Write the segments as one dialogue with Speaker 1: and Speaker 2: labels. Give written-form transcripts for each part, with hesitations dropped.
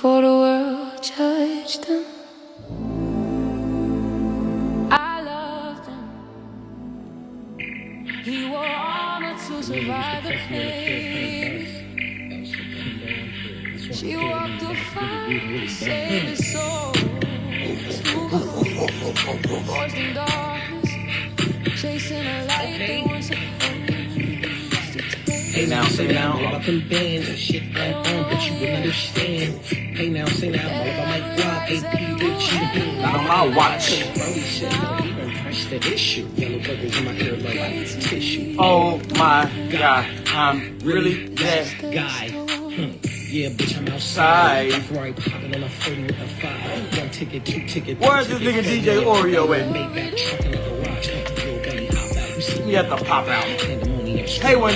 Speaker 1: before the world judged him. I loved him. He wore armor to survive the pain. She walked through fire to save his soul. Forged in darkness, chasing a light they weren't supposed to take.
Speaker 2: Hey now, say now, all about them bands and shit going on, but you wouldn't understand. Hey now, say now, all about my guap, AP with you. Not on my watch. Brody said, don't even press the issue. Yellow burgers in my ear look like tissue.
Speaker 3: Oh my God, I'm really that
Speaker 2: guy. Yeah, bitch, I'm outside. Ferrari popping on a 40 with a 5. 1 ticket, 2 ticket.
Speaker 3: Where's this nigga DJ Oreo at?
Speaker 2: Made that truck in the garage.
Speaker 3: We have to pop out. Hey, when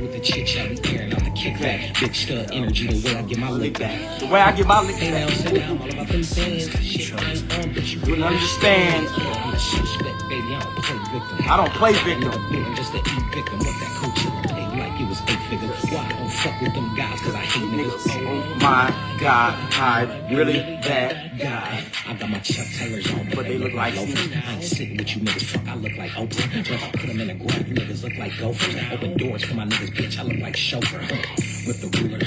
Speaker 2: with the chit chat, we airing out the kickback. Big stud energy, the way I get my lick back.
Speaker 3: The way I get my lick
Speaker 2: Hey now,
Speaker 3: back.
Speaker 2: sit down, all about them bands. Shit going on, but you
Speaker 3: Wouldn't understand.
Speaker 2: I'm a suspect, baby. I don't play victim.
Speaker 3: I don't play victim.
Speaker 2: I'm just an E-victim. What that coach pay like it was 8 figures. Why I don't fuck with them guys? Cause I hate niggas.
Speaker 3: Oh my God, I'm really that
Speaker 2: guy. I got my Chuck Taylors on,
Speaker 3: but they look like
Speaker 2: loafers. I ain't sitting with you niggas. Fuck, I look like Oprah. But if I put them in the ground, you niggas look like gophers. Open doors for my niggas, bitch. I look like chauffeur. With the ruler,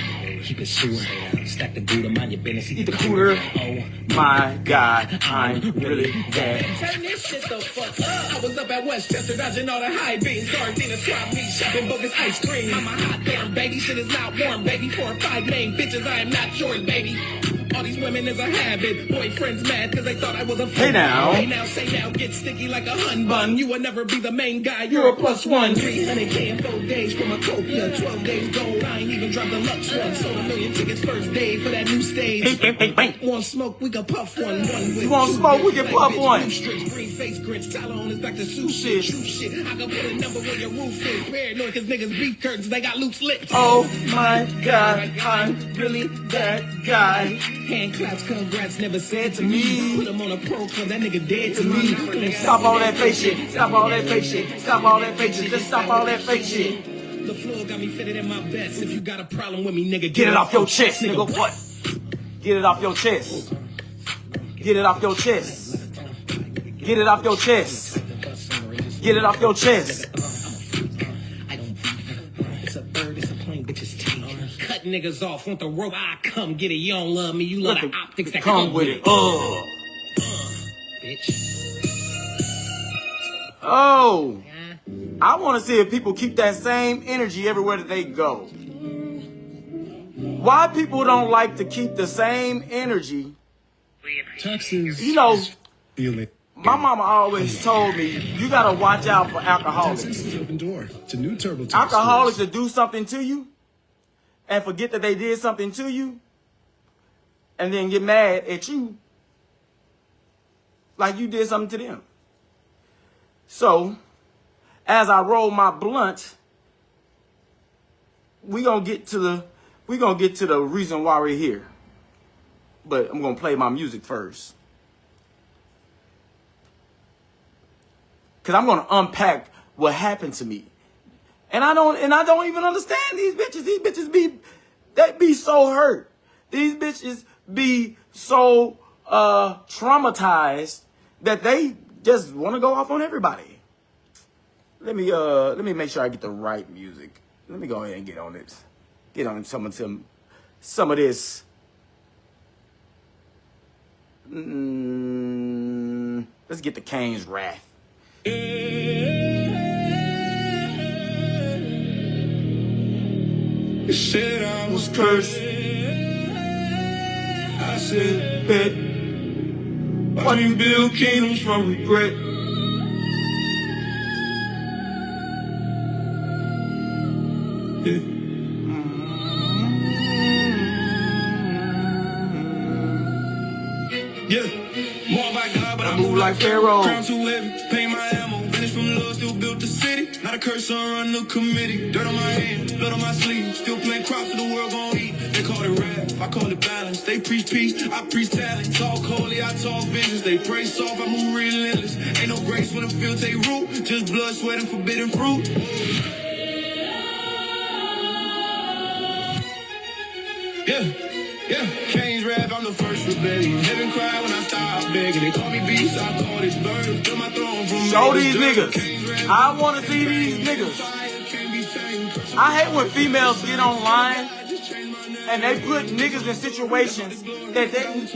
Speaker 2: keep it sewer. Stack the Gouda, mind your business.
Speaker 3: Eat the cooler.
Speaker 2: Oh
Speaker 3: my God, I'm really that.
Speaker 2: Turn this shit the fuck up. I was up at Westchester, dodging all the high beams. Gardena swap me, shopping bogus ice cream. I'm a hot damn baby, shit is not warm, baby. 4 or 5 main bitches, I am not yours, baby. All these women is a habit. Boyfriends mad cause they thought I was a
Speaker 3: Hey now.
Speaker 2: Hey now, say now, get sticky like a hun bun. You will never be the main guy, you're a +1. 300K in 4 days from a copia. 12 days gold, I ain't even dropped the Lux one. Sold 1 million tickets first day for that new stage. Want smoke, we can puff one.
Speaker 3: You want smoke, we can puff one.
Speaker 2: Strips, green face grits, Tyler on his back to sushi. True shit, I can put a number where your roof is. Paranoid cause niggas beef curtains, they got loose lips.
Speaker 3: Oh my God, I'm really that guy.
Speaker 2: Hand claps, congrats, never said to me. Put him on a pro club, that nigga dead to me.
Speaker 3: Stop all that fake shit. Stop all that fake shit. Stop all that fake shit. Just stop all that fake shit.
Speaker 2: The floor got me fitted in my best. If you got a problem with me, nigga,
Speaker 3: Get it off your chest, nigga. What? Get it off your chest. Get it off your chest. Get it off your chest. Get it off your chest.
Speaker 2: It's a bird, it's a plane, bitches take. Cut niggas off, want the rope, I come get it. You don't love me, you love the optics that
Speaker 3: Come with it.
Speaker 2: Bitch.
Speaker 3: Oh. I want to see if people keep that same energy everywhere that they go. Why people don't like to keep the same energy?
Speaker 4: Texas.
Speaker 3: You know,
Speaker 4: feeling.
Speaker 3: my mama always told me, you got to watch out for alcoholics.
Speaker 4: Texas is open door to new TurboTax.
Speaker 3: Alcoholics will do something to you and forget that they did something to you and then get mad at you like you did something to them. So, as I roll my blunt, we gonna get to the reason why we're here. But I'm gonna play my music first. Cause I'm gonna unpack what happened to me. And I don't even understand these bitches. These bitches be so hurt. These bitches be so traumatized that they just want to go off on everybody. Let me make sure I get the right music. Let me go ahead and get on it. Get on some of this. Let's get the Cain's Wrath. They said I was cursed. I said, bet. Why do you build kingdoms from regret?
Speaker 5: Yeah, more by God, but I
Speaker 3: move like Pharaoh.
Speaker 5: Crown too heavy, pay my ammo. Finished from love, still built the city. Not a curse, I run the committee. Dirt on my hands, blood on my sleeve. Still playing crops for the world gon' eat. They call it rap, I call it balance. They preach peace, I preach talent. Talk holy, I talk vengeance. They pray soft, I move relentless. Ain't no grace when the field take root. Just blood, sweat, and forbidden fruit. Yeah. Yeah, Kane's rap, I'm the first rebellion. Heaven cried when I stopped begging. They call me beast, I call it bird. Fill my throne from
Speaker 3: Show these niggas. I want to see these niggas. I hate when females get online and they put niggas in situations that they...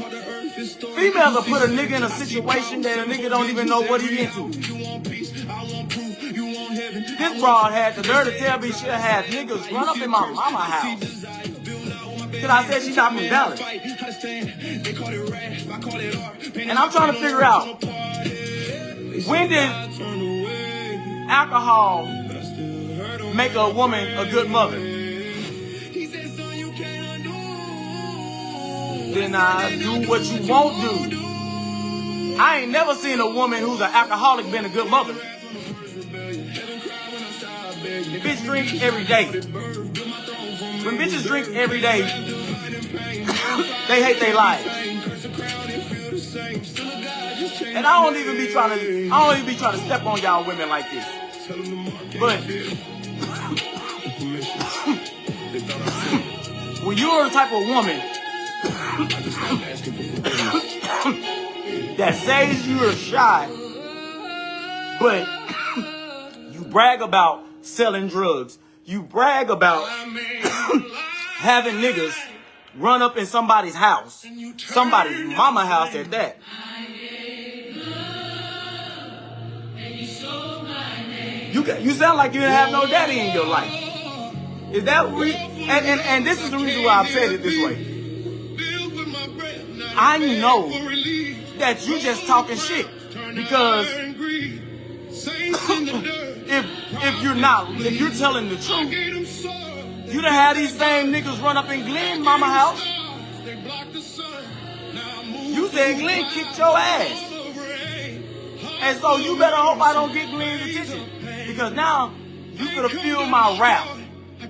Speaker 3: Females will put a nigga in a situation that a nigga don't even know what he into. This broad had the nerve to tell me she'll have niggas run up in my mama house. Because I said she's not from Dallas. And I'm trying to figure out, when did alcohol make a woman a good mother? Then I do what you won't do. I ain't never seen a woman who's an alcoholic been a good mother. Bitch drink every day. When bitches drink every day, they hate their lives. And I don't even be trying to step on y'all women like this. But when you're the type of woman that says you're shy, but you brag about selling drugs, you brag about having niggas run up in somebody's house, somebody's mama house at that. You sound like you didn't have no daddy in your life. Is that and this is the reason why I've said it this way. I know that you just talking shit because if you're telling the truth, you done had these same niggas run up in Glenn mama house. You said Glenn kicked your ass. And so you better hope I don't get Glenn's attention. Because now you gonna feel my rap.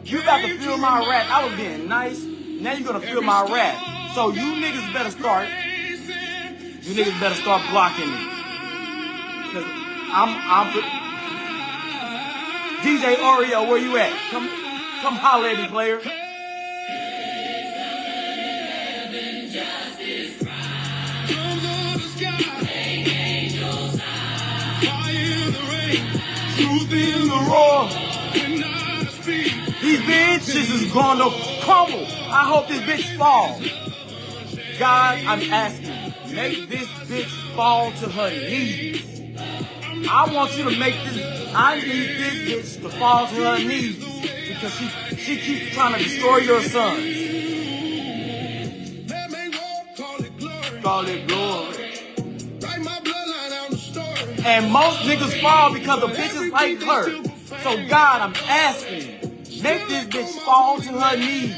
Speaker 3: You got to feel my rap. I was being nice. Now you're gonna feel my rap. So you niggas better start blocking me. Cause I'm DJ Oreo, where you at? Come holler at me, player. Truth in the roar. These bitches is gonna crumble. I hope this bitch falls. God, I'm asking, make this bitch fall to her knees. I want you to make this. I need this bitch to fall to her knees because she keeps trying to destroy your sons. Call it glory. And most niggas fall because of bitches like her. So God, I'm asking, make this bitch fall to her knees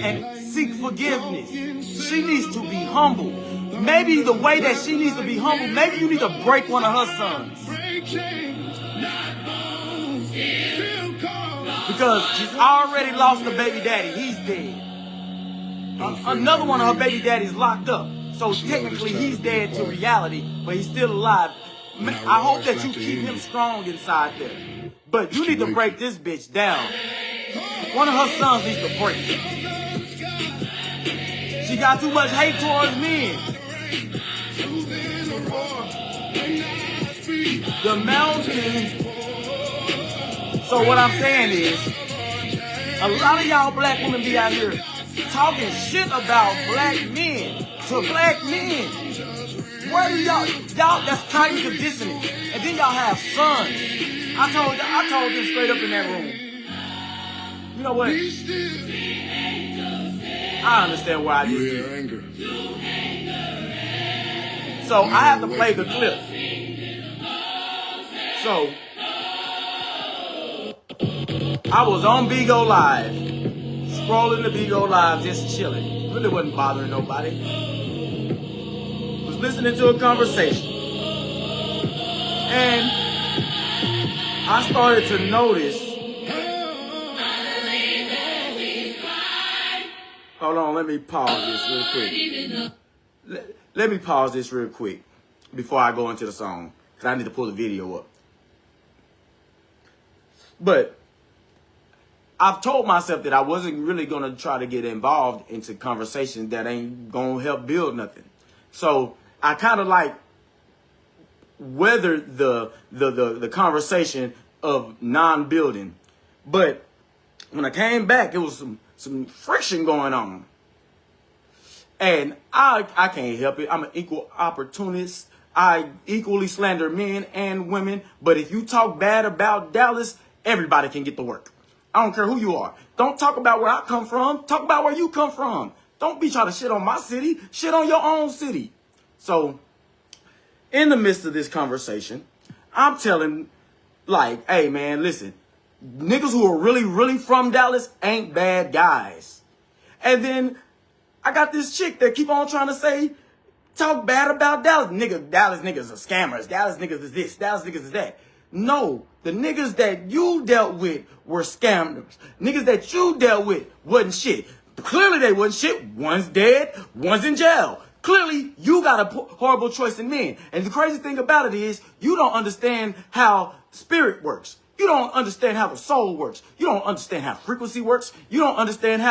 Speaker 3: and seek forgiveness. She needs to be humble. Maybe the way that she needs to be humble, maybe you need to break one of her sons. Because she's already lost her baby daddy. He's dead. Another one of her baby daddies locked up. So technically he's dead to reality, but he's still alive. I hope that you keep him strong inside there. But you need to break this bitch down. One of her sons needs to break. She got too much hate towards men. The mountains. So what I'm saying is, a lot of y'all black women be out here talking shit about black men to black men. Where do y'all that's cognitive dissonance. And then y'all have sons. I told them straight up in that room. You know what? I understand why I did it. So I have to play the clip. So I was on Bigo Live, scrolling the Bigo Live, just chilling. Really wasn't bothering nobody. Was listening to a conversation. And I started to notice. Hold on, let me pause this real quick. Let me pause this real quick before I go into the song, because I need to pull the video up. But I've told myself that I wasn't really going to try to get involved into conversations that ain't going to help build nothing. So I kind of like weathered the conversation of non-building. But when I came back, it was some friction going on. And I can't help it. I'm an equal opportunist. I equally slander men and women. But if you talk bad about Dallas, everybody can get to work. I don't care who you are. Don't talk about where I come from. Talk about where you come from. Don't be trying to shit on my city. Shit on your own city. So, in the midst of this conversation, I'm telling, like, hey, man, listen. Niggas who are really, really from Dallas ain't bad guys. And then I got this chick that keep on trying to say, talk bad about Dallas. Nigga, Dallas niggas are scammers. Dallas niggas is this. Dallas niggas is that. No, the niggas that you dealt with were scammers. Niggas that you dealt with wasn't shit. Clearly they wasn't shit. One's dead, one's in jail. Clearly you got a horrible choice in men. And the crazy thing about it is you don't understand how spirit works. You don't understand how the soul works. You don't understand how frequency works. You don't understand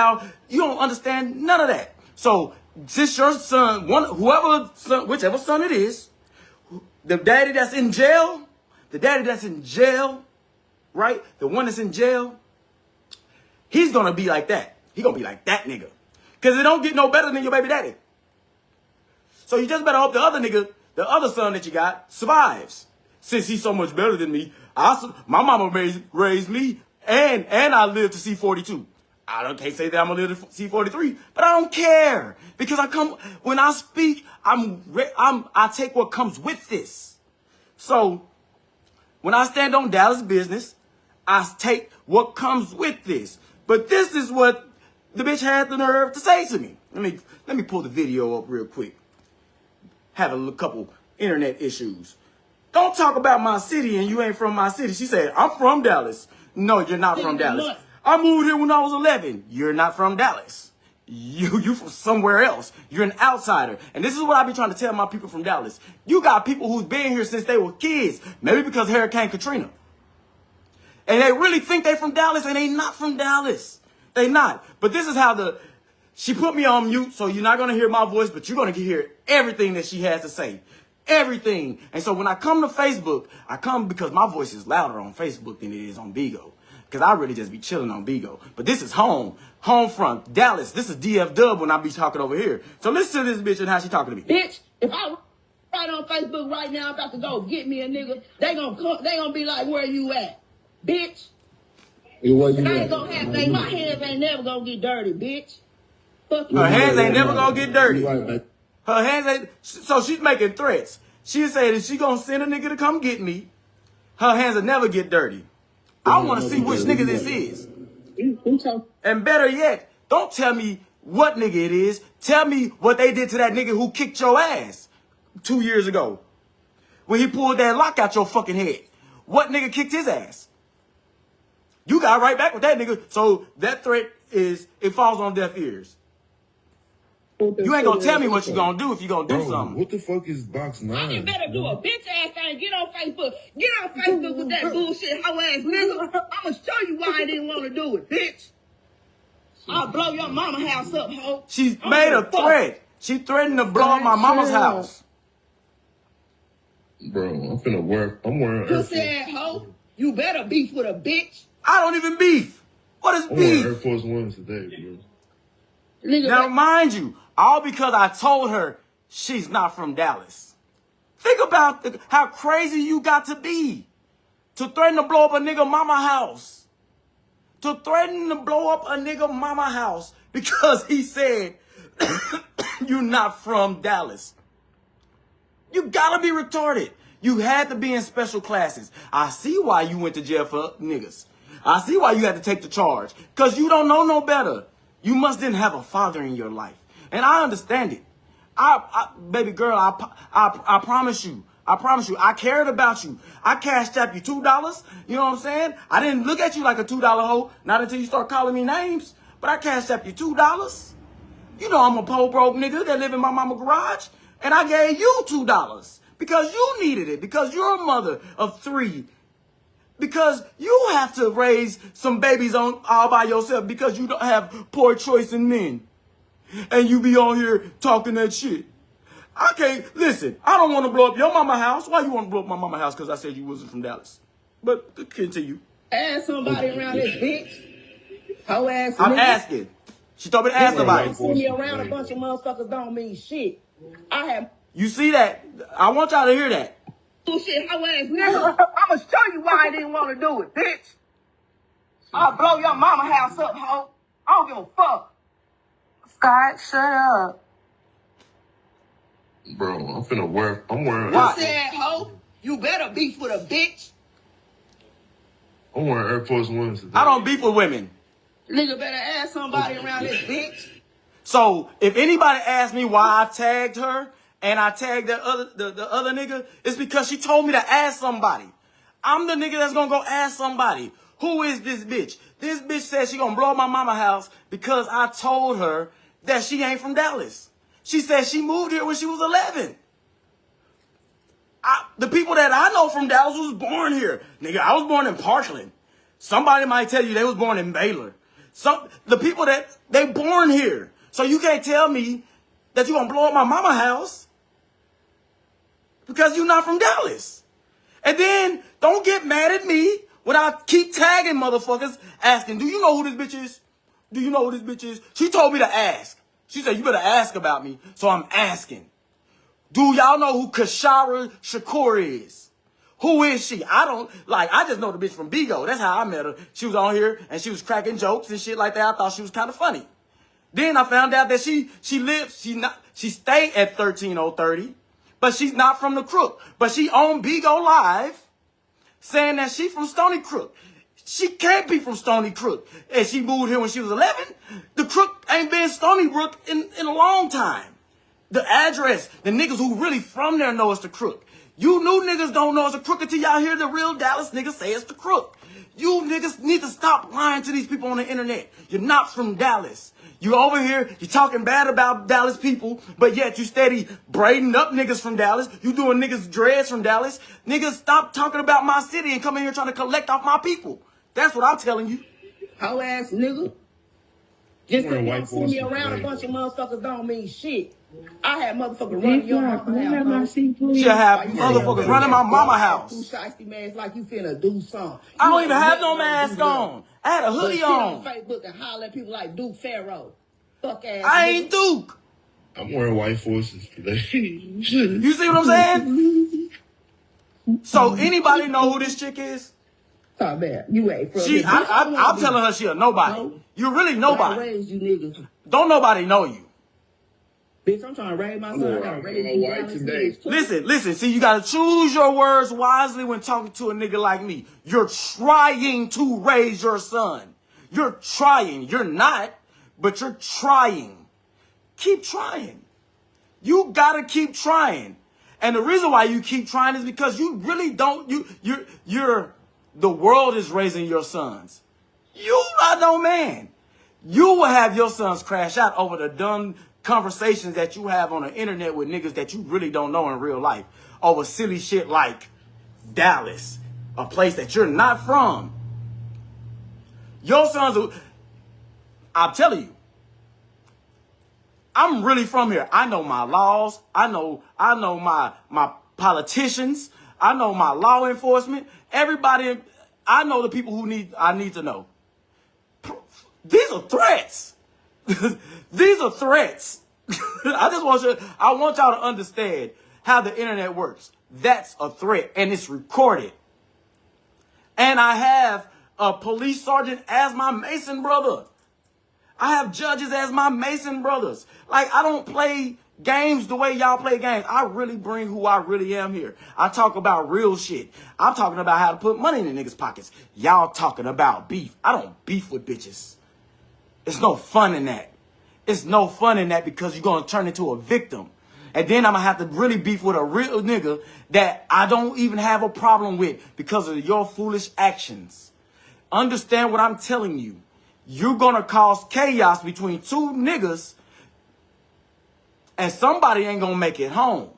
Speaker 3: none of that. So since your son, whichever son it is, the daddy that's in jail, right? The one that's in jail, he's going to be like that. He going to be like that nigga. Because it don't get no better than your baby daddy. So you just better hope the other nigga, the other son that you got, survives. Since he's so much better than me, my mama raised me, and I lived to see 42. Can't say that I'm gonna live to see 43, but I don't care because when I speak, I take what comes with this. So when I stand on Dallas business, I take what comes with this. But this is what the bitch had the nerve to say to me. Let me pull the video up real quick. Have a couple internet issues. Don't talk about my city and you ain't from my city. She said, I'm from Dallas. No, you're not from Dallas. I moved here when I was 11. You're not from Dallas. You from somewhere else. You're an outsider. And this is what I be trying to tell my people from Dallas. You got people who's been here since they were kids. Maybe because Hurricane Katrina. And they really think they from Dallas and they not from Dallas. They not. But this is how she put me on mute, so you're not going to hear my voice, but you're going to hear everything that she has to say. Everything. And so when I come to Facebook, I come because my voice is louder on Facebook than it is on Bigo. Because I really just be chilling on Bigo. But this is home front, Dallas. This is DF Dub when I be talking over here. So listen to this bitch and how she talking to me.
Speaker 6: Bitch, if I write on Facebook right now, I'm about to go get me a nigga, they gonna be like, where you at? Bitch.
Speaker 4: Hey, where you
Speaker 6: I
Speaker 4: at?
Speaker 6: ain't gonna have things. My hands ain't never gonna get dirty, bitch. Fuck you.
Speaker 3: Her hands ain't never gonna get dirty.
Speaker 4: You right, man.
Speaker 3: Her hands ain't. So she's making threats. She said if she gonna send a nigga to come get me, her hands will never get dirty. I want to see which nigga this is. And better yet, don't tell me what nigga it is. Tell me what they did to that nigga who kicked your ass 2 years ago. When he pulled that lock out your fucking head. What nigga kicked his ass? You got right back with that nigga. So that threat it falls on deaf ears. You ain't gonna tell me what you gonna do if you gonna do something.
Speaker 4: What the fuck is box 9?
Speaker 6: You better do a bitch ass thing. Get on Facebook. Get on Facebook with that bullshit hoe ass nigga. I'ma show you why I didn't want to do it, bitch. I'll blow your mama house up, hoe.
Speaker 3: She's made a threat. She threatened to blow up my mama's house.
Speaker 4: Bro, I'm wearing Air Force.
Speaker 6: Pussy ass hoe. You better beef with a bitch.
Speaker 3: I don't even beef. What is
Speaker 4: I'm wearing Air
Speaker 3: beef?
Speaker 4: Force Ones today, bro.
Speaker 6: Nigga,
Speaker 3: Now mind you, all because I told her she's not from Dallas. Think about how crazy you got to be to threaten to blow up a nigga mama house. To threaten to blow up a nigga mama house because he said you're not from Dallas. You gotta be retarded. You had to be in special classes. I see why you went to jail for niggas. I see why you had to take the charge. Because you don't know no better. You must didn't have a father in your life. And I understand it. Baby girl, I promise you. I promise you, I cared about you. I cashed up you $2. You know what I'm saying? I didn't look at you like a $2 hoe. Not until you start calling me names. But I cashed up you $2. You know I'm a poor broke nigga that live in my mama garage. And I gave you $2 because you needed it. Because you're a mother of 3 Because you have to raise some babies on all by yourself because you don't have poor choice in men. And you be on here talking that shit. I can't, listen, I don't want to blow up your mama house. Why you want to blow up my mama house? Because I said you wasn't from Dallas. But continue.
Speaker 6: Ask somebody around this bitch. Hoe ass
Speaker 3: I'm
Speaker 6: nigga.
Speaker 3: asking. She told me to ask somebody.
Speaker 6: See me around a bunch of motherfuckers don't mean shit. I have
Speaker 3: You see that? I want y'all to hear that.
Speaker 6: bullshit hoe ass nigga. I'ma show you why I didn't want to do it, bitch. I'll blow your mama house up, hoe. I don't give a fuck.
Speaker 7: Scott, shut up.
Speaker 4: Bro, I'm finna wear. I'm wearing.
Speaker 3: Why?
Speaker 6: You said, hoe, you better beef with a bitch.
Speaker 4: I'm wearing Air Force Ones today.
Speaker 3: I don't beef with women.
Speaker 6: Nigga better ask somebody around this bitch.
Speaker 3: So if anybody asks me why I tagged her and I tagged the other nigga, it's because she told me to ask somebody. I'm the nigga that's gonna go ask somebody. Who is this bitch? This bitch said she gonna blow up my mama house because I told her that she ain't from Dallas. She said she moved here when she was 11. The people that I know from Dallas was born here. Nigga, I was born in Parkland. Somebody might tell you they was born in Baylor. The people that they born here. So you can't tell me that you gonna blow up my mama house because you're not from Dallas. And then don't get mad at me when I keep tagging motherfuckers asking, do you know who this bitch is? Do you know who this bitch is? She told me to ask. She said, you better ask about me. So I'm asking. Do y'all know who Kashara Shakur is? Who is she? I just know the bitch from Bigo. That's how I met her. She was on here and she was cracking jokes and shit like that. I thought she was kind of funny. Then I found out that she stayed at 13030, but she's not from the Crook. But she on Bigo Live saying that she from Stony Crook. She can't be from Stony Crook. And she moved here when she was 11. The Crook ain't been Stony Brook in a long time. The address, the niggas who really from there know it's the Crook. You new niggas don't know it's the Crook until y'all hear the real Dallas niggas say it's the Crook. You niggas need to stop lying to these people on the internet. You're not from Dallas. You over here, you talking bad about Dallas people, but yet you steady braiding up niggas from Dallas. You doing niggas dreads from Dallas. Niggas, stop talking about my city and come in here trying to collect off my people. That's what I'm telling you.
Speaker 6: Hoe ass nigga. Just
Speaker 4: Wearing
Speaker 6: because you
Speaker 4: white
Speaker 6: see me
Speaker 4: forces
Speaker 6: around a
Speaker 4: today.
Speaker 6: bunch of motherfuckers don't mean shit. I had motherfuckers running your mama house.
Speaker 3: She'll have motherfuckers running my mama
Speaker 6: Two
Speaker 3: house.
Speaker 6: shiesty masks like you finna do something.
Speaker 3: I don't even have no mask on. I had a hoodie
Speaker 6: on
Speaker 3: on.
Speaker 6: Facebook and holler at people like Duke Pharaoh. Fuck ass.
Speaker 3: I
Speaker 6: nigga.
Speaker 3: ain't Duke.
Speaker 4: I'm wearing white forces today.
Speaker 3: You see what I'm saying? So anybody know who this chick is?
Speaker 6: Talk bad. You ain't from
Speaker 3: She,
Speaker 6: here. Bitch,
Speaker 3: I'm telling her she a nobody.
Speaker 6: No.
Speaker 3: You really
Speaker 6: I
Speaker 3: nobody.
Speaker 6: raised you niggas.
Speaker 3: Don't nobody know you.
Speaker 6: Bitch, I'm trying to raise my son. I gotta raise
Speaker 4: all
Speaker 6: you
Speaker 4: white
Speaker 6: Dallas
Speaker 4: today.
Speaker 6: niggas, too.
Speaker 3: Listen. See, you gotta choose your words wisely when talking to a nigga like me. You're trying to raise your son. You're trying. You're not, but you're trying. Keep trying. You gotta keep trying. And the reason why you keep trying is because you really don't. The world is raising your sons. You are no man. You will have your sons crash out over the dumb conversations that you have on the internet with niggas that you really don't know in real life over silly shit like Dallas, a place that you're not from. Your sons, I'm telling you, I'm really from here. I know my laws. I know my politicians. I know my law enforcement. Everybody, I know the people I need to know. These are threats. These are threats. I want y'all to understand how the internet works. That's a threat and it's recorded. And I have a police sergeant as my Mason brother. I have judges as my Mason brothers. Like, I don't play games the way y'all play games. I really bring who I really am here. I talk about real shit. I'm talking about how to put money in the niggas' pockets. Y'all talking about beef. I don't beef with bitches. It's no fun in that. It's no fun in that because you're going to turn into a victim. And then I'm going to have to really beef with a real nigga that I don't even have a problem with because of your foolish actions. Understand what I'm telling you. You're going to cause chaos between two niggas and somebody ain't going to make it home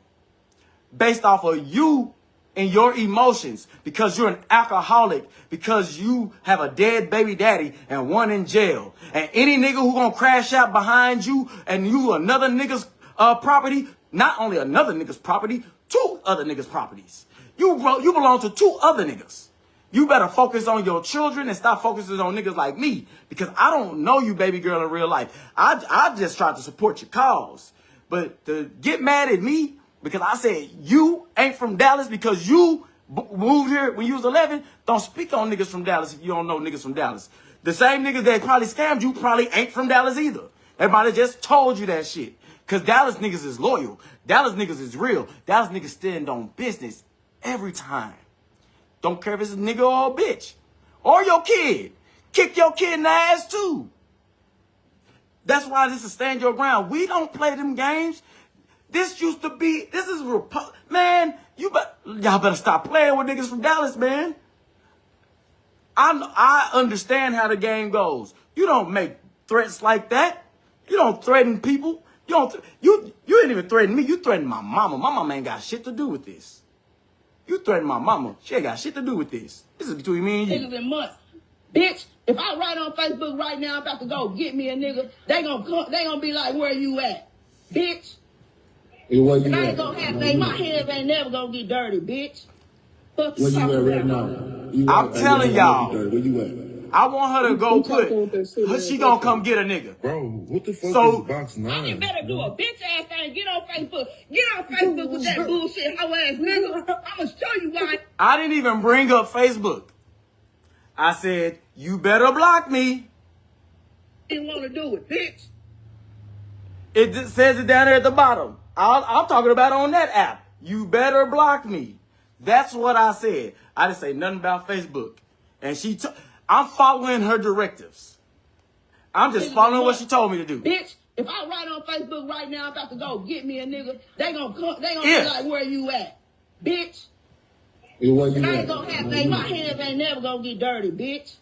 Speaker 3: based off of you in your emotions because you're an alcoholic, because you have a dead baby daddy and one in jail. And any nigga who gonna crash out behind you and you another nigga's property, not only another nigga's property, 2 other niggas' properties. You belong to 2 other niggas. You better focus on your children and stop focusing on niggas like me, because I don't know you, baby girl, in real life. I just tried to support your cause. But to get mad at me because I said you ain't from Dallas because you moved here when you was 11, don't speak on niggas from Dallas if you don't know niggas from Dallas. The same niggas that probably scammed you probably ain't from Dallas either. Everybody just told you that shit. Because Dallas niggas is loyal. Dallas niggas is real. Dallas niggas stand on business every time. Don't care if it's a nigga or a bitch. Or your kid. Kick your kid in the ass too. That's why this is stand your ground. We don't play them games. This used to be, this is, man, y'all better stop playing with niggas from Dallas, man. I understand how the game goes. You don't make threats like that. You don't threaten people. You ain't even threaten me. You threaten my mama. My mama ain't got shit to do with this. You threaten my mama. She ain't got shit to do with this. This is between me and you.
Speaker 6: Niggas in months. Bitch, if I write on Facebook right now, I'm about to go get me a nigga, they gonna be like, where you at? Bitch.
Speaker 8: Hey, where you
Speaker 6: And I
Speaker 8: at?
Speaker 6: ain't gonna have my hands ain't never gonna get dirty, bitch. Fuck
Speaker 8: Where you at right now?
Speaker 3: I'm telling y'all.
Speaker 8: Where you at?
Speaker 3: I want her to go she gonna come get a nigga.
Speaker 4: Bro, what the fuck
Speaker 3: So-
Speaker 4: is box 9?
Speaker 6: You better do a bitch ass thing. Get on Facebook. Get on Facebook with that bullshit hoe ass nigga. I'ma show you why.
Speaker 3: I didn't even bring up Facebook. I said, you better block me.
Speaker 6: Didn't want to do it, bitch.
Speaker 3: It just says it down there at the bottom. I'm talking about on that app. You better block me. That's what I said. I didn't say nothing about Facebook. And I'm following her directives. I'm just following what she told me to do.
Speaker 6: Bitch, if I write on Facebook right now, I'm about to go get me a nigga, they gonna
Speaker 3: Yeah.
Speaker 6: be like, where you at? Bitch.
Speaker 8: Hey, where you
Speaker 6: And I
Speaker 8: at?
Speaker 6: ain't gonna have my hands ain't never gonna get dirty, bitch.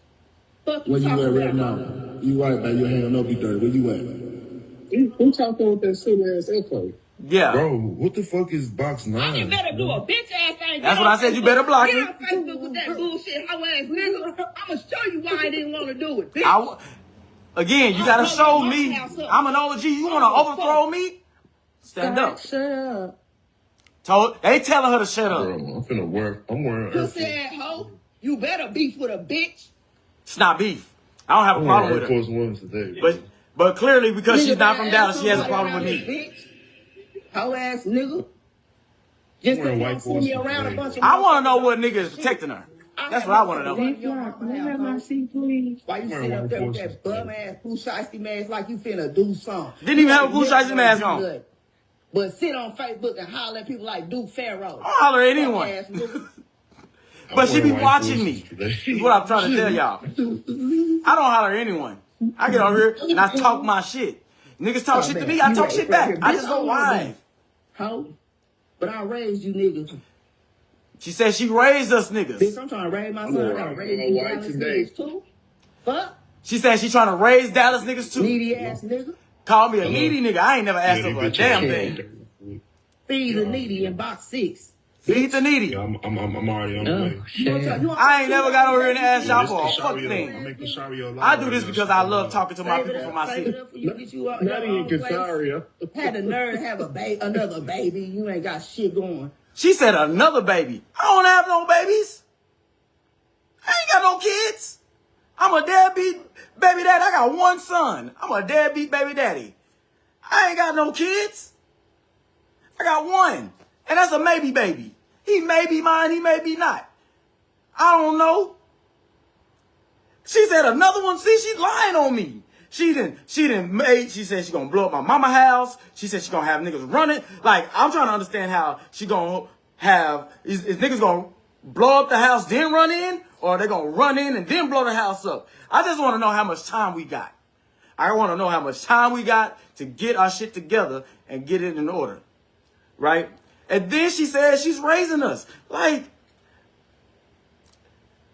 Speaker 6: Fuck
Speaker 8: Where you
Speaker 6: talking
Speaker 8: at right
Speaker 6: about?
Speaker 8: now? You right, man. Your hand don't be dirty. Where you at?
Speaker 9: Who talking with that silly ass echo?
Speaker 3: Yeah.
Speaker 4: Bro, what the fuck is box 9?
Speaker 6: You better do a bitch ass thing.
Speaker 3: That's what I said. You better block me.
Speaker 6: Get on Facebook with that bullshit hoe ass nigga. I'ma show you why I didn't want to do it, bitch.
Speaker 3: Again, you gotta show me. I'm an OG. You wanna overthrow me? Stand up.
Speaker 7: Scott, shut up.
Speaker 3: They telling her to shut up.
Speaker 4: Bro, I'm wearing Air
Speaker 6: Pussy ass hoe. You better beef with a bitch.
Speaker 3: It's not beef. I don't have a
Speaker 4: I'm
Speaker 3: problem
Speaker 4: wearing
Speaker 3: with
Speaker 4: Air
Speaker 3: her.
Speaker 4: Force Ones today.
Speaker 3: But clearly, because she's
Speaker 6: Nigga
Speaker 3: not from
Speaker 6: better
Speaker 3: Dallas,
Speaker 6: ask
Speaker 3: she has a
Speaker 6: somebody
Speaker 3: problem with
Speaker 6: around
Speaker 3: me.
Speaker 6: this bitch. Hoe ass nigga. Just
Speaker 4: Wearing
Speaker 6: because you
Speaker 4: white
Speaker 6: don't see me
Speaker 4: forces
Speaker 6: around a
Speaker 4: today.
Speaker 6: bunch of
Speaker 3: I want to know what nigga is protecting her. That's what I want to know.
Speaker 7: Can I have my seat, please?
Speaker 6: Why you
Speaker 4: Wearing
Speaker 6: sit up
Speaker 4: white
Speaker 6: there with
Speaker 4: forces
Speaker 6: that bum ass Pooh Shiesty mask like you finna do something?
Speaker 3: Didn't even have a Pooh Shiesty mask on.
Speaker 6: Good. But sit on Facebook and holler at people like Duke Pharaoh.
Speaker 3: I don't holler at anyone.
Speaker 6: Fuck ass nigga.
Speaker 3: But she be
Speaker 4: White
Speaker 3: watching
Speaker 4: forces
Speaker 3: me.
Speaker 4: today.
Speaker 3: Is what I'm trying to tell y'all. I don't holler at anyone. I get on here and I talk my shit. Niggas talk shit to me, I talk shit back. I just go live.
Speaker 6: Hoe. But I raised you niggas.
Speaker 3: She said she raised us
Speaker 6: Bitch,
Speaker 3: niggas.
Speaker 6: I'm trying to raise my
Speaker 4: I'm
Speaker 6: son. I
Speaker 4: gonna
Speaker 6: gotta
Speaker 4: rock
Speaker 6: raise
Speaker 4: my
Speaker 6: you
Speaker 4: white
Speaker 6: Dallas
Speaker 4: today.
Speaker 6: niggas too. Fuck.
Speaker 3: She said she trying to raise Dallas niggas too.
Speaker 6: Needy ass nigga.
Speaker 3: Call me a needy nigga. I ain't never asked her
Speaker 4: Yeah,
Speaker 3: for a
Speaker 4: bitch,
Speaker 3: damn
Speaker 4: yeah.
Speaker 3: thing.
Speaker 6: Feed the needy in box 6.
Speaker 3: Feed the needy.
Speaker 4: Yeah, I'm already on the way.
Speaker 3: I ain't never got over here and asked y'all
Speaker 4: This
Speaker 3: for a
Speaker 4: is
Speaker 3: fuck
Speaker 4: Shario. I'm
Speaker 3: thing.
Speaker 4: making Shario live
Speaker 3: I do
Speaker 4: right
Speaker 3: this
Speaker 4: now.
Speaker 3: because I love talking to my people from my
Speaker 6: Save it
Speaker 3: city.
Speaker 6: up for you, get you out
Speaker 9: Not
Speaker 6: your
Speaker 9: even
Speaker 6: own place.
Speaker 9: Casaria.
Speaker 6: Had the nerve to have another baby. You ain't got shit going.
Speaker 3: She said another baby. I don't have no babies. I ain't got no kids. I'm a deadbeat baby daddy. I got one son. I'm a deadbeat baby daddy. I ain't got no kids. I got one. And that's a maybe baby. He may be mine, he may be not. I don't know. She said another one. See, she's lying on me. She said she gonna blow up my mama house. She said she gonna have niggas running. Like, I'm trying to understand how she gonna have, is niggas gonna blow up the house then run in? Or they gonna run in and then blow the house up? I just wanna know how much time we got. I wanna know how much time we got to get our shit together and get it in order. Right? And then she said she's raising us. Like,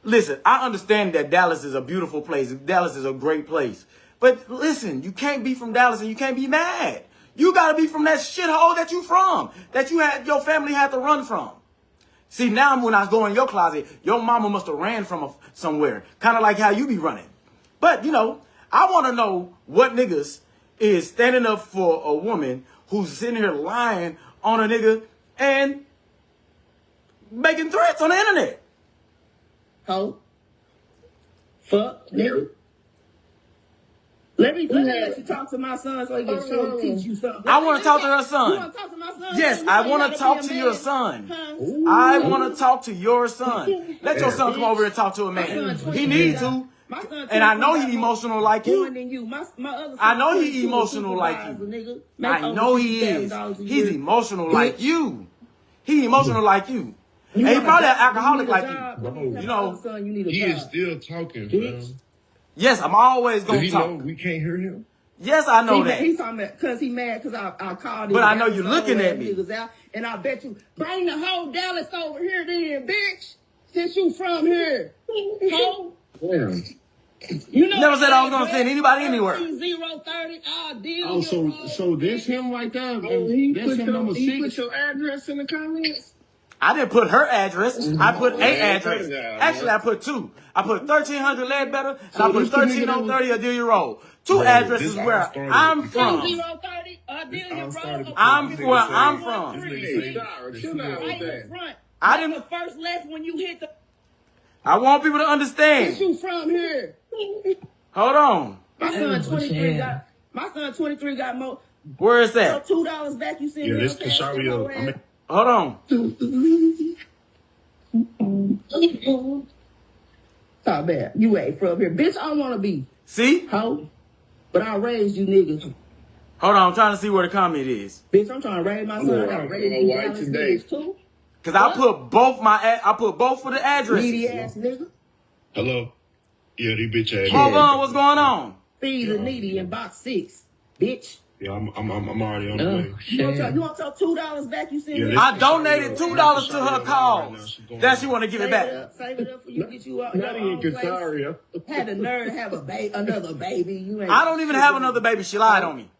Speaker 3: listen, I understand that Dallas is a beautiful place. Dallas is a great place. But listen, you can't be from Dallas and you can't be mad. You got to be from that shithole that you from, that your family had to run from. See, now when I go in your closet, your mama must have ran from somewhere. Kind of like how you be running. But, you know, I want to know what niggas is standing up for a woman who's sitting here lying on a nigga and making threats on the internet.
Speaker 6: Ho. Fuck, nigga. Let me let you talk to my son so he can show teach you something.
Speaker 3: I want to talk to her son.
Speaker 6: You want to talk to my son?
Speaker 3: Yes, I want to talk to your son. I want to talk to your son. Let your son come over and talk to a man. He needs to. And I know he emotional like you. I know he emotional like you. I know he is. He's emotional like you. He emotional like you. And he probably an alcoholic like you. You know.
Speaker 4: He is still talking, fam.
Speaker 3: Yes, I'm always going to
Speaker 4: Does he
Speaker 3: talk.
Speaker 4: know we can't hear him?
Speaker 3: Yes, I know that.
Speaker 6: He's talking about because he mad because I called him.
Speaker 3: But I know you're looking at me.
Speaker 6: Out, and I bet you bring the whole Dallas over here then, bitch. Since you from here. Ho.
Speaker 9: Damn.
Speaker 6: You know
Speaker 3: Never said I was gonna send anybody anywhere.
Speaker 6: 030, I'll deal
Speaker 9: Oh, so this him right there? That's him number 6?
Speaker 7: He put your address in the comments?
Speaker 3: I didn't put her address. I put a address. Actually, I put 2. I put 1300 Ledbetter and I put 13030 Adelia Road. 2 addresses where I'm from.
Speaker 6: 030, Adelia Road.
Speaker 3: I'm where I'm from. I didn't.
Speaker 6: The first left when you hit the.
Speaker 3: I want people to understand.
Speaker 6: You from here?
Speaker 3: Hold on.
Speaker 6: My son 23 got more.
Speaker 3: Where is that?
Speaker 6: $2 back. You sent me.
Speaker 4: This Casario.
Speaker 3: Hold on.
Speaker 6: Stop that. You ain't from here. Bitch, I want to be.
Speaker 3: See?
Speaker 6: Ho. But I raised you niggas.
Speaker 3: Hold on. I'm trying to see where the comment is.
Speaker 6: Bitch, I'm trying to raise my son. I gotta raise you
Speaker 4: white today.
Speaker 6: too.
Speaker 3: Cause I put both for the addresses.
Speaker 6: Needy ass nigga.
Speaker 4: Hello? Yeah, these bitch ass.
Speaker 3: Hold on. What's going on?
Speaker 6: Feed the needy in box 6. Bitch.
Speaker 4: Yeah, I'm already on the way.
Speaker 6: You want your $2 back? You sent me.
Speaker 3: I donated $2 to her cause. That she want to give it back.
Speaker 6: Save it up for you. Get you out.
Speaker 9: Not even Casario.
Speaker 6: Had the nerve to have another baby. You ain't.
Speaker 3: I don't even have another baby. She lied on me.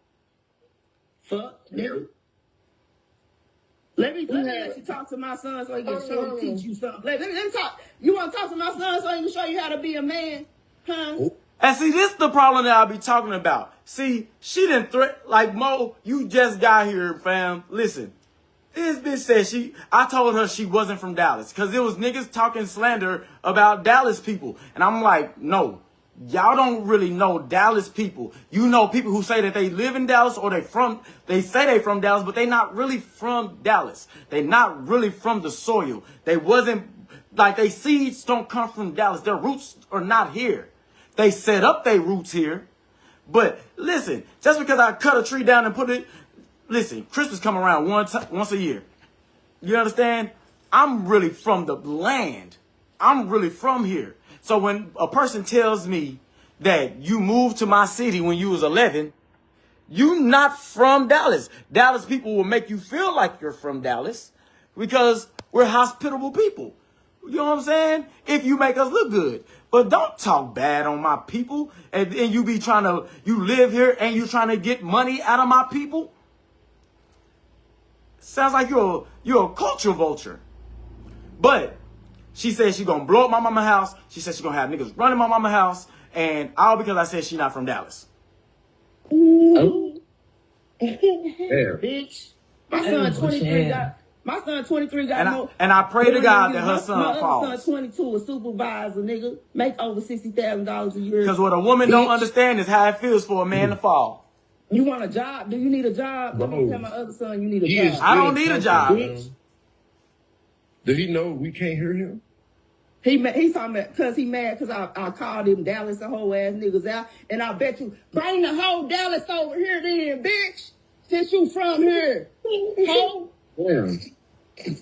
Speaker 6: Fuck, nigga. Let me let you talk to my son so he can teach you something. Let me talk. You want to talk to my son so he can show you how to be a man? Huh?
Speaker 3: And see, this is the problem that I'll be talking about. See, she didn't like Mo, you just got here, fam. Listen, this bitch said I told her she wasn't from Dallas because there was niggas talking slander about Dallas people. And I'm like, no, y'all don't really know Dallas people. You know people who say that they live in Dallas or they say they from Dallas, but they not really from Dallas. They not really from the soil. They wasn't, like, they seeds don't come from Dallas. Their roots are not here. They set up their roots here. But listen, just because I cut a tree down and put it, listen, Christmas come around once a year. You understand? I'm really from the land. I'm really from here. So when a person tells me that you moved to my city when you was 11, you not from Dallas. Dallas people will make you feel like you're from Dallas because we're hospitable people. You know what I'm saying? If you make us look good. But don't talk bad on my people and you be you live here and you trying to get money out of my people. Sounds like you're a culture vulture. But she said she's going to blow up my mama's house. She said she's going to have niggas running my mama's house. And all because I said she's not from Dallas.
Speaker 6: Oh. Bitch. My son 23 got more.
Speaker 3: And I pray to God that her son falls.
Speaker 6: My son 22 a supervisor, nigga. Make over $60,000 a year.
Speaker 3: Because what a woman don't understand is how it feels for a man to fall.
Speaker 6: You want a job? Do you need a job? Let me tell my other son you need a job.
Speaker 3: I don't need a job.
Speaker 4: Does he know we can't hear him?
Speaker 6: He's talking about because he mad because I called him Dallas the whole ass niggas out. And I bet you bring the whole Dallas over here then, bitch. Since you from here. Ho.
Speaker 9: Damn.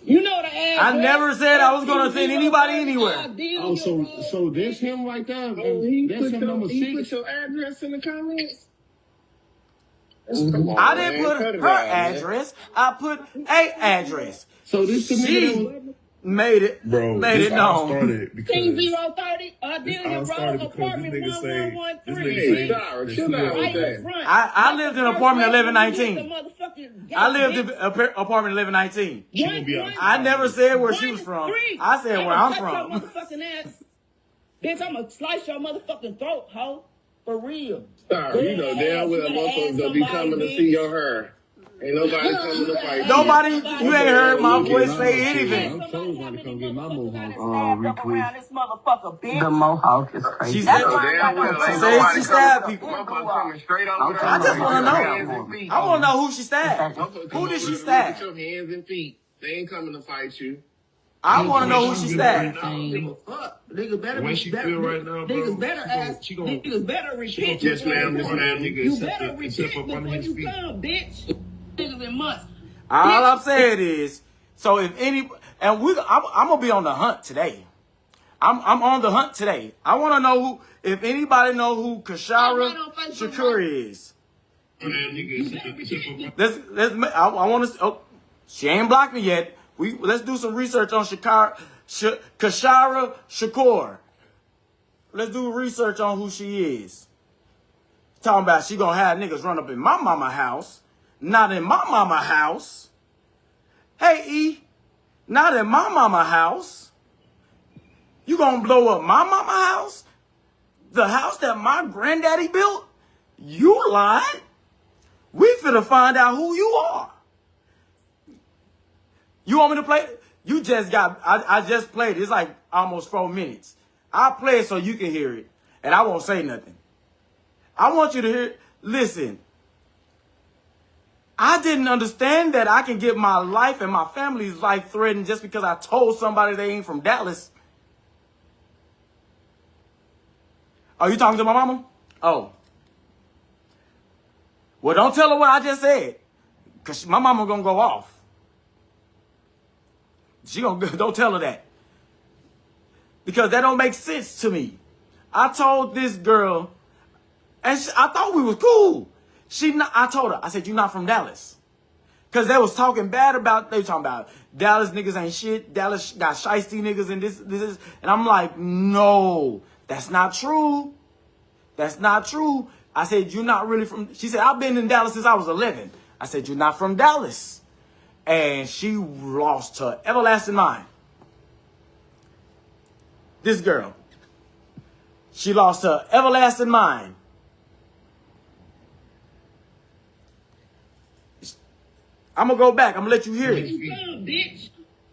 Speaker 6: You know the ass.
Speaker 3: I never said I was going to send anybody anywhere.
Speaker 9: Oh, so this him right there? That's him number 6?
Speaker 7: He put your address in the comments?
Speaker 3: I didn't put her address. I put a address.
Speaker 9: So this the nigga
Speaker 3: made it
Speaker 4: Bro,
Speaker 3: made
Speaker 4: this
Speaker 3: it
Speaker 4: all
Speaker 3: known.
Speaker 4: started because
Speaker 6: King 030,
Speaker 4: this
Speaker 6: Delia
Speaker 4: all
Speaker 6: Road,
Speaker 4: started because
Speaker 6: apartment
Speaker 4: this nigga say
Speaker 6: 1113.
Speaker 4: that
Speaker 9: chill out
Speaker 6: Right
Speaker 9: with
Speaker 6: in
Speaker 9: that.
Speaker 6: front.
Speaker 3: I lived in apartment 1119.
Speaker 6: Motherfucking
Speaker 3: I lived in apartment 1119.
Speaker 4: she gonna be out.
Speaker 3: I never said where she was from. I said where I'm from.
Speaker 6: Motherfucking ass. Bitch, I'ma slice your motherfucking throat, hoe. For real.
Speaker 9: Sorry, you know damn well motherfuckers gonna be coming to see your hair. Ain't nobody coming to fight.
Speaker 3: Nobody, you ain't heard my voice say anything.
Speaker 9: I'm told somebody come get my mohawk.
Speaker 6: Around this motherfucker, bitch.
Speaker 10: The mohawk is crazy.
Speaker 3: She said,
Speaker 9: Damn well ain't
Speaker 3: say
Speaker 9: nobody
Speaker 3: she stabbed
Speaker 9: coming.
Speaker 3: people.
Speaker 9: Motherfuckers coming straight over there.
Speaker 3: I just want to
Speaker 9: Hands
Speaker 3: know.
Speaker 9: and feet.
Speaker 3: I want to know who she stabbed.
Speaker 9: Motherfuckers
Speaker 3: Who did she
Speaker 9: come over there
Speaker 3: stab?
Speaker 9: with your hands and feet. They ain't coming to fight you.
Speaker 3: I want to know who she stabbed.
Speaker 6: Fuck. Niggas better
Speaker 4: The way she feel right now, bro,
Speaker 6: Niggas better ask.
Speaker 4: she gon'
Speaker 6: Niggas better repent.
Speaker 9: Yes, ma'am. Yes, ma'am.
Speaker 6: You better
Speaker 4: and step
Speaker 6: repent
Speaker 4: up under
Speaker 6: before
Speaker 4: his
Speaker 6: you
Speaker 4: feet.
Speaker 6: come, bitch. Niggas in months.
Speaker 3: All I'm saying is, so if any, and I'm gonna be on the hunt today. I'm on the hunt today. I want to know who, if anybody know who Kashara Shakur is. I want to. Oh, she ain't blocked me yet. Let's do some research on Kashara Shakur. Let's do research on who she is. Talking about she gonna have niggas run up in my mama house, not in my mama house. Hey E, not in my mama house. You gonna blow up my mama house? The house that my granddaddy built? You lied. We finna find out who you are. You want me to play? You just got, I just played it. It's like almost 4 minutes. I'll play it so you can hear it. And I won't say nothing. I want you to hear, listen. I didn't understand that I can get my life and my family's life threatened just because I told somebody they ain't from Dallas. Are you talking to my mama? Oh. Well, don't tell her what I just said. Because my mama gonna go off. She gonna, don't tell her that. Because that don't make sense to me. I told this girl, and I thought we was cool. I told her, I said, you're not from Dallas. Because they was talking bad about, they were talking about Dallas niggas ain't shit. Dallas got shiesty niggas and this. And I'm like, no, that's not true. That's not true. I said, you're not really from, she said, I've been in Dallas since I was 11. I said, you're not from Dallas. And she lost her everlasting mind. This girl. She lost her everlasting mind. I'm going to go back. I'm going to let you hear it.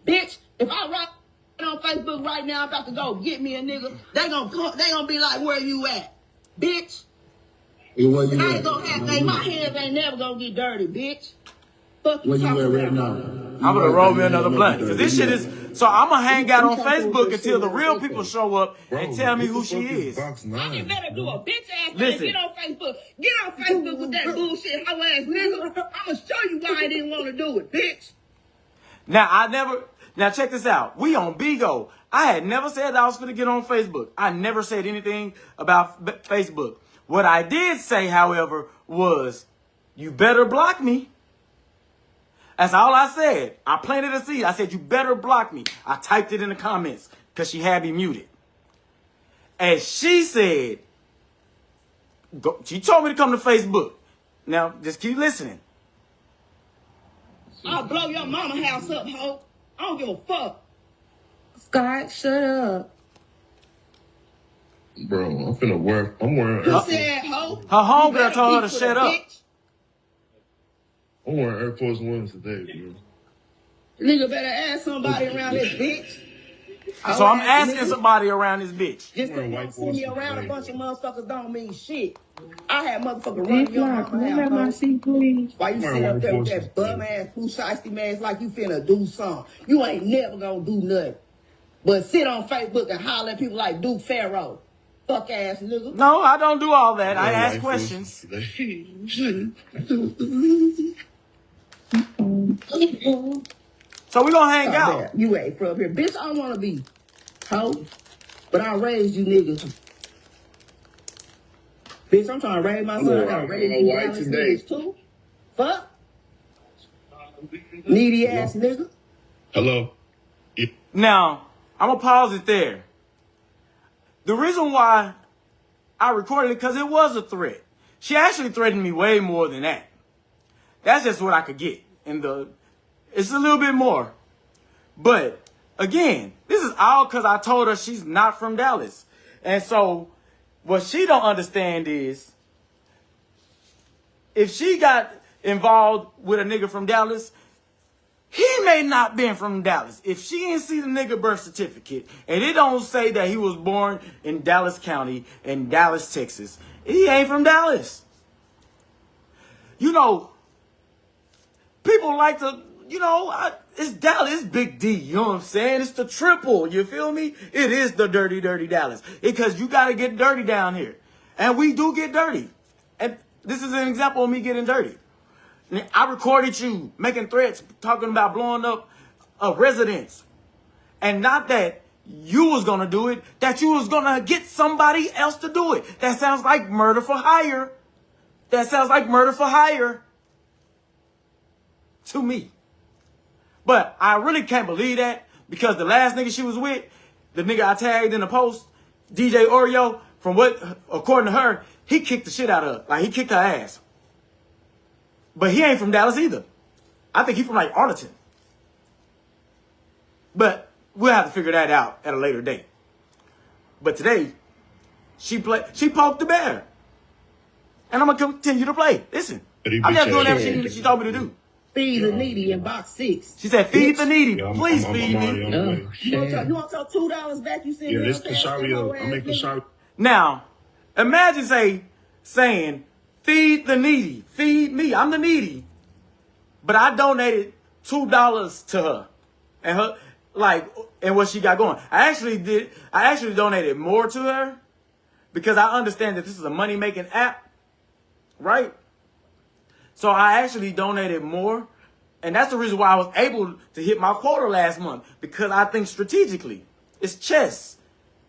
Speaker 6: Bitch, if I write on Facebook right now, I'm about to go get me a nigga, they gonna be like, where you at? Bitch.
Speaker 8: Where you
Speaker 6: I
Speaker 8: at?
Speaker 6: ain't gonna have, my hands ain't never gonna get dirty, bitch. Fuck you
Speaker 8: Where you
Speaker 6: talking
Speaker 8: at right
Speaker 6: about.
Speaker 8: now?
Speaker 3: I'm going to roll me another blunt. Because this shit is... So I'm going to hang out on Facebook until the real people show up and tell me who she is.
Speaker 6: I just better do a bitch ass thing.
Speaker 3: Listen.
Speaker 6: Get on Facebook. Get on Facebook with that bullshit hoe ass nigga. I'm gonna show you why I didn't want to do it, bitch.
Speaker 3: Now check this out. We on Bigo. I had never said I was going to get on Facebook. I never said anything about Facebook. What I did say, however, was you better block me. That's all I said. I planted a seed. I said, you better block me. I typed it in the comments because she had me muted. And she said, she told me to come to Facebook. Now, just keep listening.
Speaker 6: I'll blow your mama house up, ho. I don't give a fuck.
Speaker 10: Scott, shut up.
Speaker 4: Bro, I'm wearing
Speaker 6: You
Speaker 4: Air
Speaker 6: said, ho.
Speaker 3: Her homegirl told her to shut up.
Speaker 4: I'm wearing Air Force Ones today, bro.
Speaker 6: Nigga better ask somebody around this bitch.
Speaker 3: So I'm asking somebody around this bitch.
Speaker 6: Just because you see me around a bunch of motherfuckers don't mean shit. I had motherfuckers running your mama house. Why you sitting up there with that bum ass, poo shiesty mask like you finna do something? You ain't never gonna do nothing. But sit on Facebook and holler at people like Duke Pharaoh. Fuck ass nigga.
Speaker 3: No, I don't do all that. I ask questions. So we gonna hang out.
Speaker 6: You ain't from here. Bitch, I don't wanna be hoe. But I raised you niggas. Bitch, I'm trying to raise my son. I gotta raise you Dallas niggas too. Fuck. Needy ass nigga.
Speaker 4: Hello?
Speaker 3: Now, I'm going to pause it there. The reason why I recorded it, because it was a threat. She actually threatened me way more than that. That's just what I could get. It's a little bit more. But, again, this is all because I told her she's not from Dallas. And so, what she don't understand is, if she got involved with a nigga from Dallas, he may not been from Dallas. If she didn't see the nigga birth certificate, and it don't say that he was born in Dallas County, in Dallas, Texas, he ain't from Dallas. You know, people like to, it's Dallas, it's Big D, you know what I'm saying? It's the triple, you feel me? It is the dirty, dirty Dallas. Because you got to get dirty down here. And we do get dirty. And this is an example of me getting dirty. I recorded you making threats, talking about blowing up a residence. And not that you was going to do it, that you was going to get somebody else to do it. That sounds like murder for hire. That sounds like murder for hire to me. But I really can't believe that, because the last nigga she was with, the nigga I tagged in the post, DJ Oreo, from what, according to her, he kicked the shit out of her. Like, he kicked her ass. But he ain't from Dallas either. I think he's from like Arlington. But we'll have to figure that out at a later date. But today, she poked the bear. And I'm going to continue to play. Listen, I'm just doing everything she told me to do.
Speaker 6: Feed the needy in box 6.
Speaker 3: She said, feed the needy. Please feed me.
Speaker 6: You want your $2 back? You send me
Speaker 4: this Kasharia. I'm making Kasharia.
Speaker 3: Now, imagine saying, feed the needy. Feed me. I'm the needy. But I donated $2 to her. And what she got going. I actually donated more to her, because I understand that this is a money-making app, right? So I actually donated more. And that's the reason why I was able to hit my quota last month, because I think strategically. It's chess.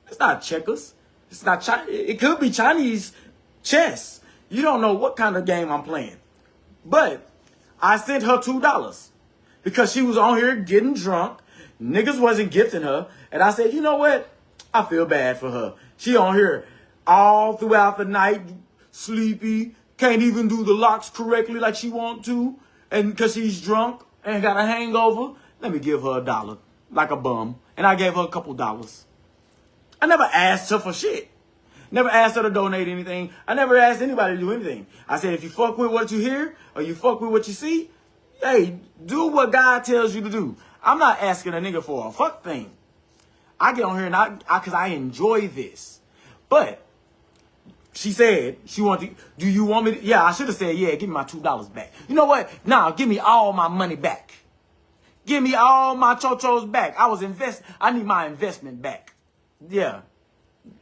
Speaker 3: It's not checkers. It's not it could be Chinese chess. You don't know what kind of game I'm playing. But I sent her $2 because she was on here getting drunk. Niggas wasn't gifting her. And I said, you know what? I feel bad for her. She on here all throughout the night, sleepy, can't even do the locks correctly like she want to. And because she's drunk and got a hangover, let me give her $1, like a bum. And I gave her a couple dollars. I never asked her for shit. Never asked her to donate anything. I never asked anybody to do anything. I said, if you fuck with what you hear, or you fuck with what you see, hey, do what God tells you to do. I'm not asking a nigga for a fuck thing. I get on here because I enjoy this. But she said she wanted to, do you want me to? Yeah, I should have said, yeah, give me my $2 back. You know what? Nah, give me all my money back. Give me all my chochos back. I need my investment back. Yeah.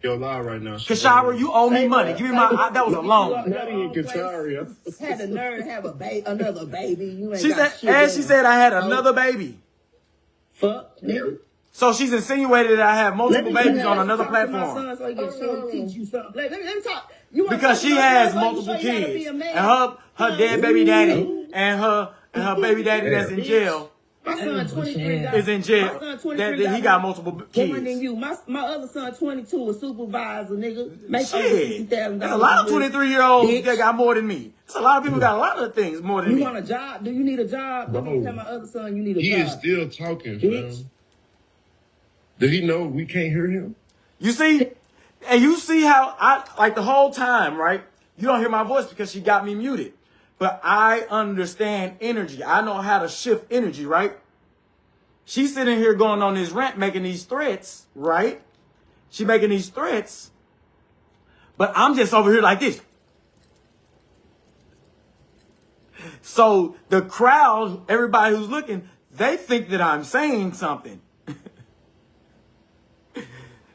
Speaker 4: You're live right now.
Speaker 3: Kashara, you owe me money. Give me my, that was a loan.
Speaker 6: Had a nerve to have another baby. You ain't
Speaker 3: She said I had another baby.
Speaker 6: Fuck, nigga.
Speaker 3: So she's insinuated that I have multiple babies on another platform.
Speaker 6: So he can teach you something. Let me talk.
Speaker 3: Because she has multiple kids. And her dead baby daddy and her baby daddy that's in jail.
Speaker 6: My son 23
Speaker 3: is in jail. He got multiple kids.
Speaker 6: More than you. My other son 22 a supervisor, nigga. Make
Speaker 3: Shit. There's a lot of 23-year-olds that got more than me. There's a lot of people got a lot of things more than me.
Speaker 6: You want a job? Do you need a job? Let me tell my other son you need a job.
Speaker 4: He is still talking, fam. Did he know we can't hear him?
Speaker 3: You see? And you see how like the whole time, right? You don't hear my voice because she got me muted. But I understand energy. I know how to shift energy, right? She's sitting here going on this rant, making these threats, right? She making these threats. But I'm just over here like this. So the crowd, everybody who's looking, they think that I'm saying something.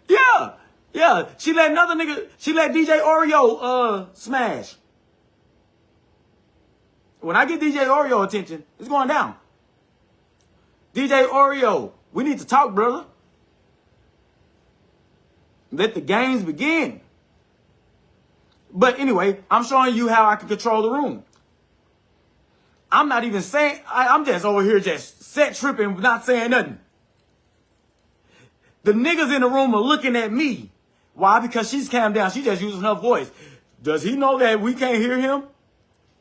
Speaker 3: Yeah. She let DJ Oreo smash. When I get DJ Oreo attention, it's going down. DJ Oreo, we need to talk, brother. Let the games begin. But anyway, I'm showing you how I can control the room. I'm not even saying, I'm just over here just set tripping, not saying nothing. The niggas in the room are looking at me. Why? Because she's calmed down. She just using her voice. Does he know that we can't hear him?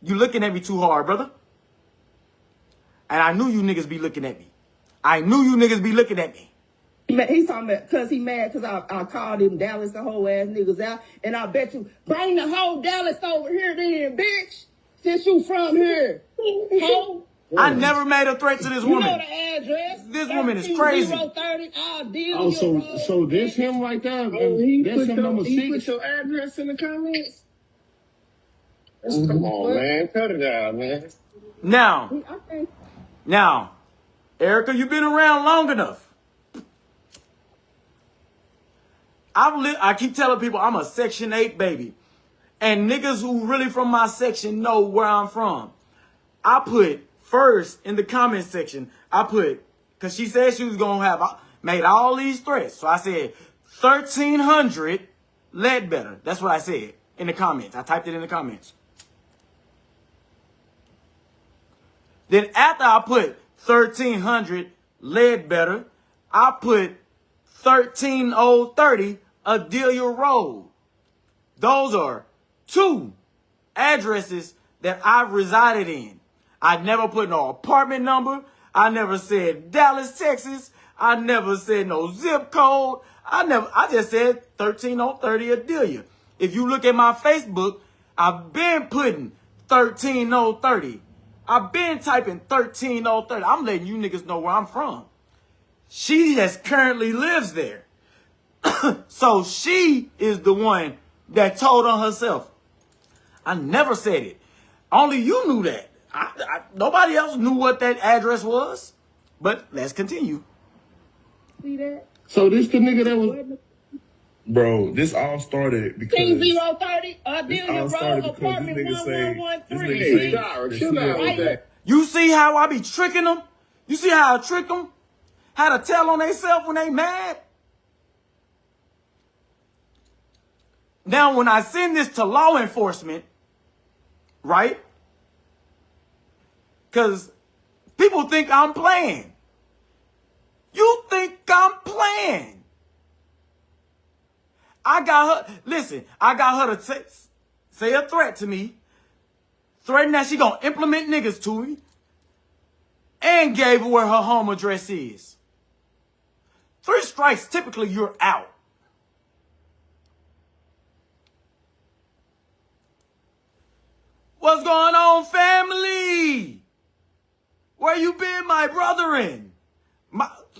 Speaker 3: You looking at me too hard, brother. And I knew you niggas be looking at me. I knew you niggas be looking at me.
Speaker 6: He's talking about because he mad because I called him Dallas the whole ass niggas out. And I bet you, bring the whole Dallas over here then, bitch. Since you from here. Ho.
Speaker 3: I never made a threat to this woman.
Speaker 6: You know the address.
Speaker 3: This woman is crazy.
Speaker 6: 30. I'll deal
Speaker 8: Oh,
Speaker 6: with your
Speaker 8: so this him right there?
Speaker 7: He
Speaker 8: That's him number
Speaker 7: put
Speaker 8: 6?
Speaker 7: your address in the comments.
Speaker 9: Come on, man. Cut it out, man.
Speaker 3: Now, Erica, you've been around long enough. I keep telling people I'm a Section 8 baby. And niggas who really from my section know where I'm from. I put first in the comment section, because she said she was going to have made all these threats. So I said 1,300 Ledbetter. That's what I said in the comments. I typed it in the comments. Then after I put 1,300 Ledbetter, I put 13030 Adelia Road. Those are 2 addresses that I've resided in. I never put no apartment number. I never said Dallas, Texas. I never said no zip code. I just said 13030 Adelia. If you look at my Facebook, I've been putting 13030. I've been typing 13030. I'm letting you niggas know where I'm from. She currently lives there. So she is the one that told on herself. I never said it. Only you knew that. Nobody else knew what that address was. But let's continue.
Speaker 6: See that?
Speaker 8: So this the nigga that was...
Speaker 4: Bro, this all started because...
Speaker 6: 030 Adelia Road, apartment 1113.
Speaker 9: Chill out with that.
Speaker 3: You see how I be tricking them? You see how I trick them? How to tell on themselves when they mad? Now, when I send this to law enforcement, right? Because people think I'm playing. You think I'm playing. I got her, listen, I got her to say a threat to me, threaten that she gonna implement niggas to me, and gave her where her home address is. 3 strikes, typically you're out. What's going on, family? Where you been, my brethren?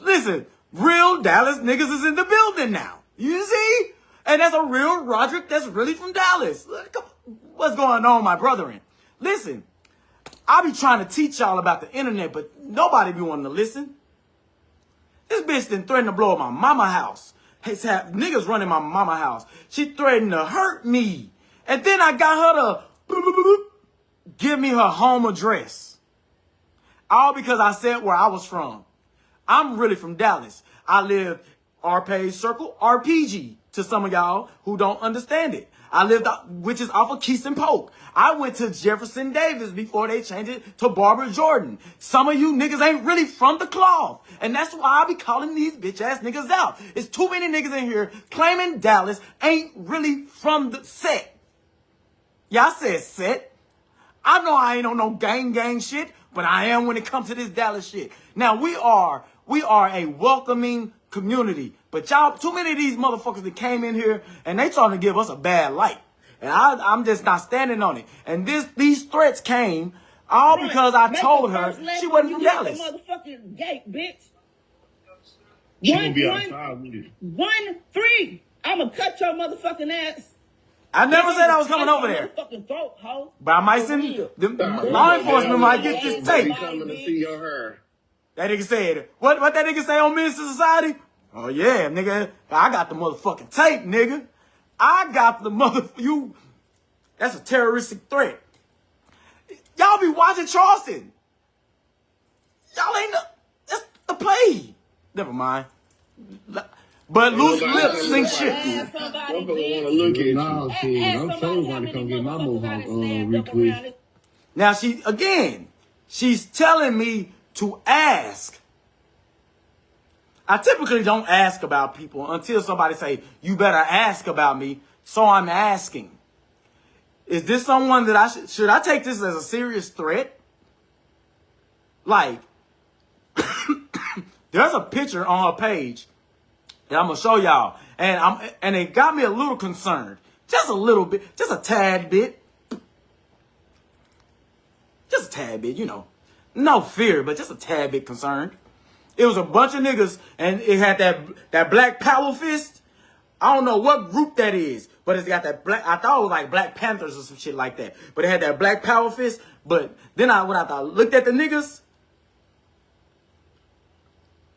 Speaker 3: Listen, real Dallas niggas is in the building now. You see? And that's a real Roderick that's really from Dallas. What's going on, my brethren? Listen, I be trying to teach y'all about the internet, but nobody be wanting to listen. This bitch done threatened to blow up my mama house. Niggas running my mama house. She threatened to hurt me. And then I got her to give me her home address. All because I said where I was from. I'm really from Dallas. I live Arpage Circle, RPG, to some of y'all who don't understand it. I lived, which is off of Keystone Polk. I went to Jefferson Davis before they changed it to Barbara Jordan. Some of you niggas ain't really from the cloth. And that's why I be calling these bitch ass niggas out. It's too many niggas in here claiming Dallas ain't really from the set. Yeah, I said set. I know I ain't on no gang shit, but I am when it comes to this Dallas shit. Now, we are a welcoming community. But y'all, too many of these motherfuckers that came in here and they trying to give us a bad light. And I'm just not standing on it. And these threats came all because I told her she wasn't from Dallas.
Speaker 6: Motherfucking gate, bitch.
Speaker 4: She gonna be outside with it.
Speaker 6: 1-3. I'ma cut your motherfucking ass.
Speaker 3: I never said I was coming over there.
Speaker 6: Throat, ho.
Speaker 3: But I might send law enforcement might get this tape.
Speaker 9: Coming to see your hair.
Speaker 3: That nigga said, what that nigga say on Minister Society? Oh yeah, nigga, I got the motherfucking tape, nigga. I got the you. That's a terroristic threat. Y'all be watching Charleston. Y'all ain't that's the play. Never mind. But loose lips sink shit.
Speaker 9: Motherfuckers wanna look at you.
Speaker 8: Nah, see, I'm so trying to come get my move on retweet.
Speaker 3: Now she's telling me to ask. I typically don't ask about people until somebody say, you better ask about me. So I'm asking. Is this someone that should I take this as a serious threat? Like, there's a picture on her page that I'm gonna show y'all, and it got me a little concerned, just a little bit, just a tad bit, you know, no fear, but just a tad bit concerned. It was a bunch of niggas, and it had that Black Power fist. I don't know what group that is, but it's got that black. I thought it was like Black Panthers or some shit like that, but it had that Black Power fist. But then when I looked at the niggas,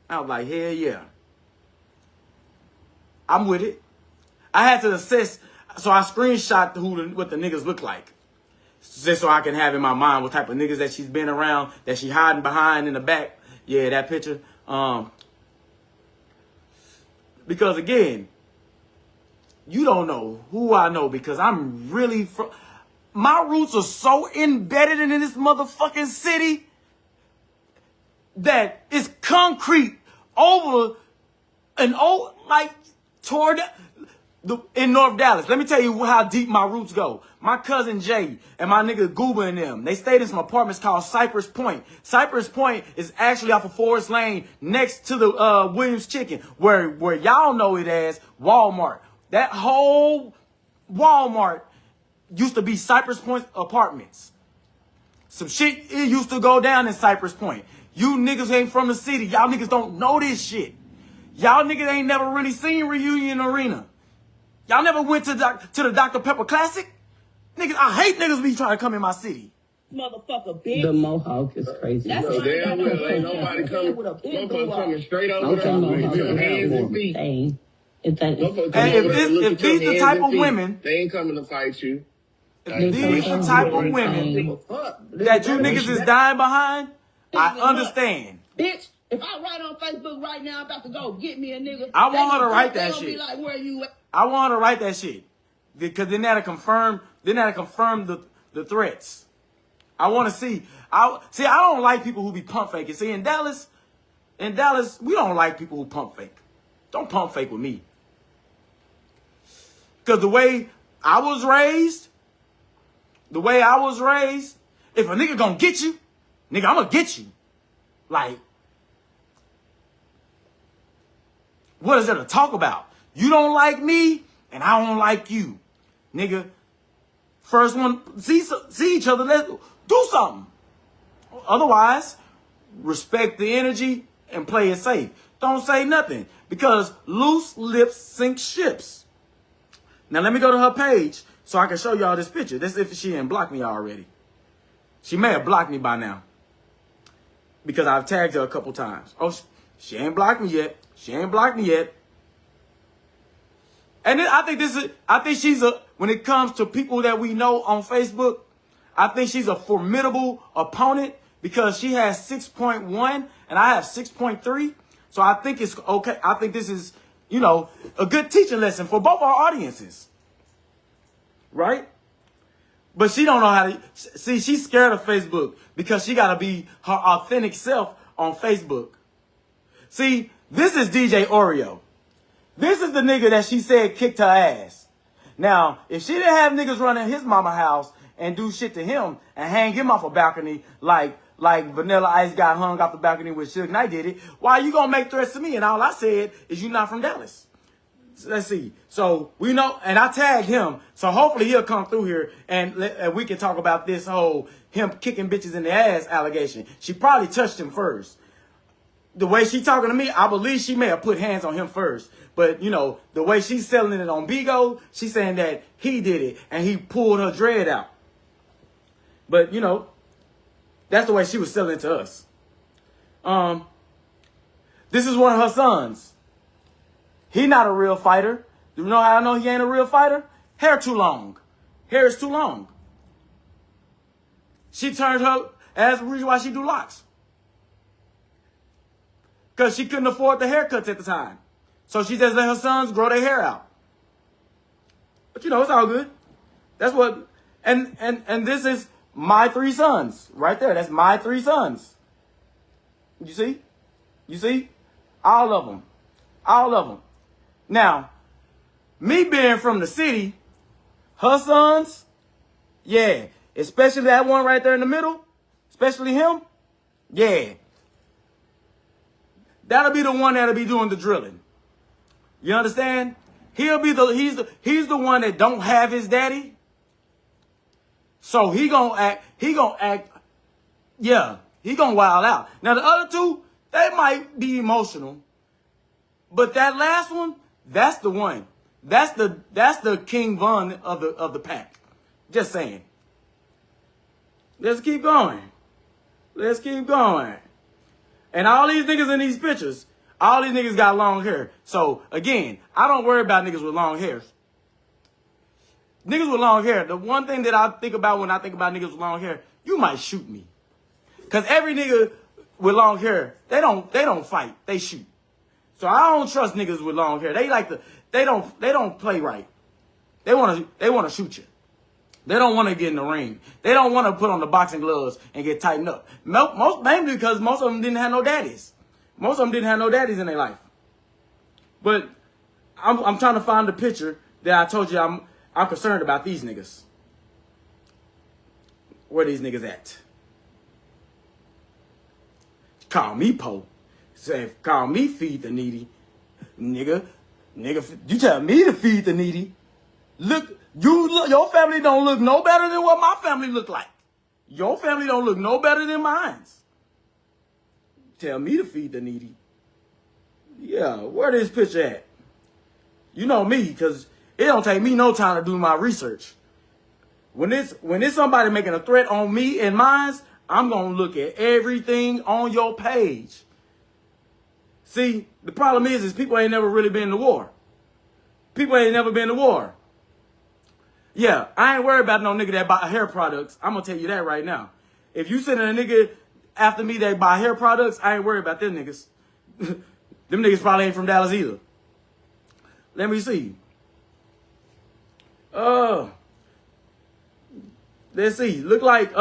Speaker 3: I was like, hell yeah. I'm with it. I had to assess, so I screenshot what the niggas look like. Just so I can have in my mind what type of niggas that she's been around, that she hiding behind in the back. Yeah, that picture. Because again, you don't know who I know, because I'm really my roots are so embedded in this motherfucking city that it's concrete over and like toward in North Dallas. Let me tell you how deep my roots go. My cousin Jay and my nigga Gooba and them, they stayed in some apartments called Cypress Point. Cypress Point is actually off of Forest Lane next to the Williams Chicken, where y'all know it as Walmart. That whole Walmart used to be Cypress Point apartments. Some shit, it used to go down in Cypress Point. You niggas ain't from the city. Y'all niggas don't know this shit. Y'all niggas ain't never really seen Reunion Arena. Y'all never went to the Dr. Pepper Classic? Niggas, I hate niggas be trying to come in my city.
Speaker 6: Motherfucker, bitch.
Speaker 10: The Mohawk is crazy.
Speaker 6: That's
Speaker 9: So damn well ain't nobody coming straight over there with your hands and feet.
Speaker 10: Hey, if
Speaker 3: these the type of women,
Speaker 9: they ain't coming to fight you.
Speaker 3: If these the type of women that you niggas is dying behind, I understand.
Speaker 6: Bitch, if I write on Facebook right now, I'm about to go get me a nigga.
Speaker 3: I want her to write that shit.
Speaker 6: Be like, where you at?
Speaker 3: I want her to write that shit. Because then that'll confirm the threats. I want to see. I don't like people who be pump faking. See, in Dallas, we don't like people who pump fake. Don't pump fake with me. Because the way I was raised, if a nigga gonna get you, nigga, I'm gonna get you. Like, what is there to talk about? You don't like me, and I don't like you. Nigga, first one, see each other, let's do something. Otherwise, respect the energy and play it safe. Don't say nothing, because loose lips sink ships. Now, let me go to her page so I can show y'all this picture. This if she didn't block me already. She may have blocked me by now, because I've tagged her a couple times. Oh, she ain't blocked me yet. And then I think she's when it comes to people that we know on Facebook, I think she's a formidable opponent, because she has 6.1 and I have 6.3. So I think it's okay. I think this is, you know, a good teaching lesson for both our audiences. Right? But she don't know how to see. She's scared of Facebook because she got to be her authentic self on Facebook. See, this is DJ Oreo. This is the nigga that she said kicked her ass. Now, if she didn't have niggas running his mama house and do shit to him and hang him off a balcony like Vanilla Ice got hung off the balcony with Suge Knight did it, why you gonna make threats to me? And all I said is you not from Dallas. So let's see. So we know, and I tagged him. So hopefully he'll come through here and we can talk about this whole him kicking bitches in the ass allegation. She probably touched him first. The way she talking to me, I believe she may have put hands on him first. But, you know, the way she's selling it on Bigo, she's saying that he did it and he pulled her dread out. But, you know, that's the way she was selling it to us. This is one of her sons. He not a real fighter. You know how I know he ain't a real fighter? Hair too long. Hair is too long. She turned her, as the reason why she do locks. Because she couldn't afford the haircuts at the time. So she just let her sons grow their hair out. But you know, it's all good. That's what, and this is my 3 sons right there. That's my 3 sons. You see? You see? All of them. All of them. Now, me being from the city, her sons, yeah, especially that one right there in the middle, especially him, yeah. That'll be the one that'll be doing the drilling. You understand? He's the one that don't have his daddy. So he gonna act, yeah, he gonna wild out. Now the other two, they might be emotional. But that last one, that's the one. That's the King Von of the pack. Just saying. Let's keep going. Let's keep going. And all these niggas in these pictures, all these niggas got long hair. So again, I don't worry about niggas with long hair. Niggas with long hair, the one thing that I think about when I think about niggas with long hair, you might shoot me. Cause every nigga with long hair, they don't fight, they shoot. So I don't trust niggas with long hair. They don't play right. They wanna shoot you. They don't want to get in the ring. They don't want to put on the boxing gloves and get tightened up. Mainly because most of them didn't have no daddies. Most of them didn't have no daddies in their life. But I'm trying to find the picture that I told you I'm concerned about these niggas. Where these niggas at? Call me Po. Say, call me feed the needy. Nigga, you tell me to feed the needy. Look, your family don't look no better than what my family look like. Your family don't look no better than mine's. Tell me to feed the needy. Yeah, where this picture at? You know me, because it don't take me no time to do my research. When it's somebody making a threat on me and mine's, I'm going to look at everything on your page. See, the problem is people ain't never really been to war. People ain't never been to war. Yeah, I ain't worried about no nigga that buy hair products. I'm going to tell you that right now. If you sending a nigga after me that buy hair products, I ain't worried about them niggas. Them niggas probably ain't from Dallas either. Let me see. Let's see. Look like,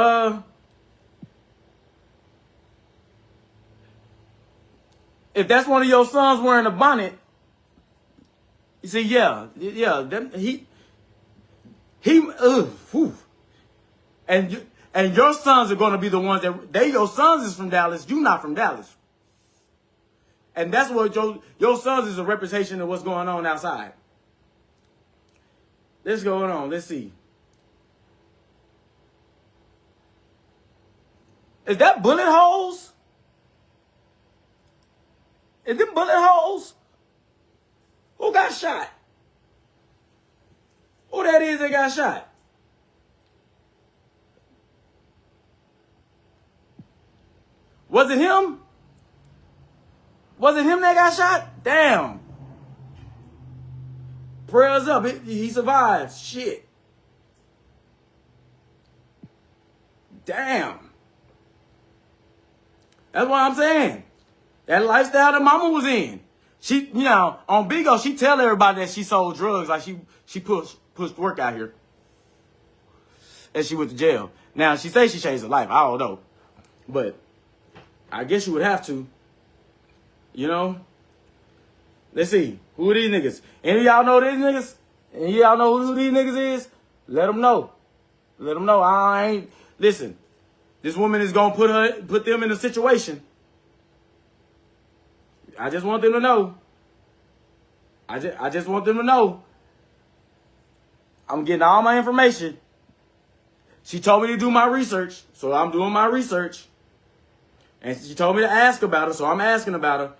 Speaker 3: if that's one of your sons wearing a bonnet, you see, yeah, and your sons are going to be the ones that your sons is from Dallas. You not from Dallas. And that's what your sons is a representation of what's going on outside. Let's go on. Let's see. Is that bullet holes? Is them bullet holes? Who got shot? Who that is that got shot? Was it him? Was it him that got shot? Damn. Prayers up. He survived. Shit. Damn. That's what I'm saying. That lifestyle that mama was in. She, you know, on Bigo, she tell everybody that she sold drugs, like she pushed work out here. And she went to jail. Now, she say she changed her life. I don't know. But I guess you would have to. You know? Let's see. Who are these niggas? Any of y'all know these niggas? Any of y'all know who these niggas is? Let them know. Let them know. I ain't... Listen. This woman is going to put them in a situation. I just want them to know. I just want them to know. I'm getting all my information. She told me to do my research, so I'm doing my research. And she told me to ask about her, so I'm asking about her.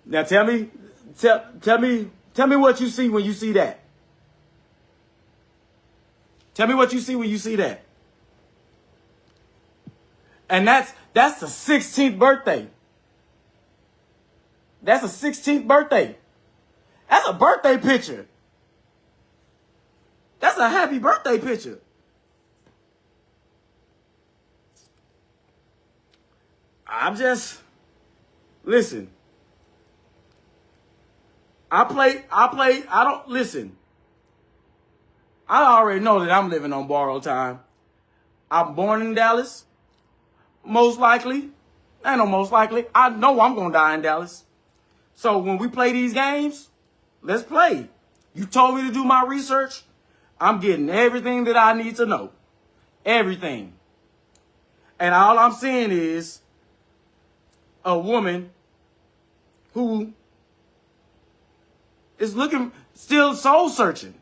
Speaker 3: Now tell me what you see when you see that. Tell me what you see when you see that. And that's the 16th birthday. That's a 16th birthday. That's a birthday picture. That's a happy birthday picture. Listen. Listen. I already know that I'm living on borrowed time. I'm born in Dallas, most likely. Ain't no most likely. I know I'm gonna die in Dallas. So when we play these games, let's play. You told me to do my research. I'm getting everything that I need to know. Everything. And all I'm seeing is a woman who is looking, still soul searching.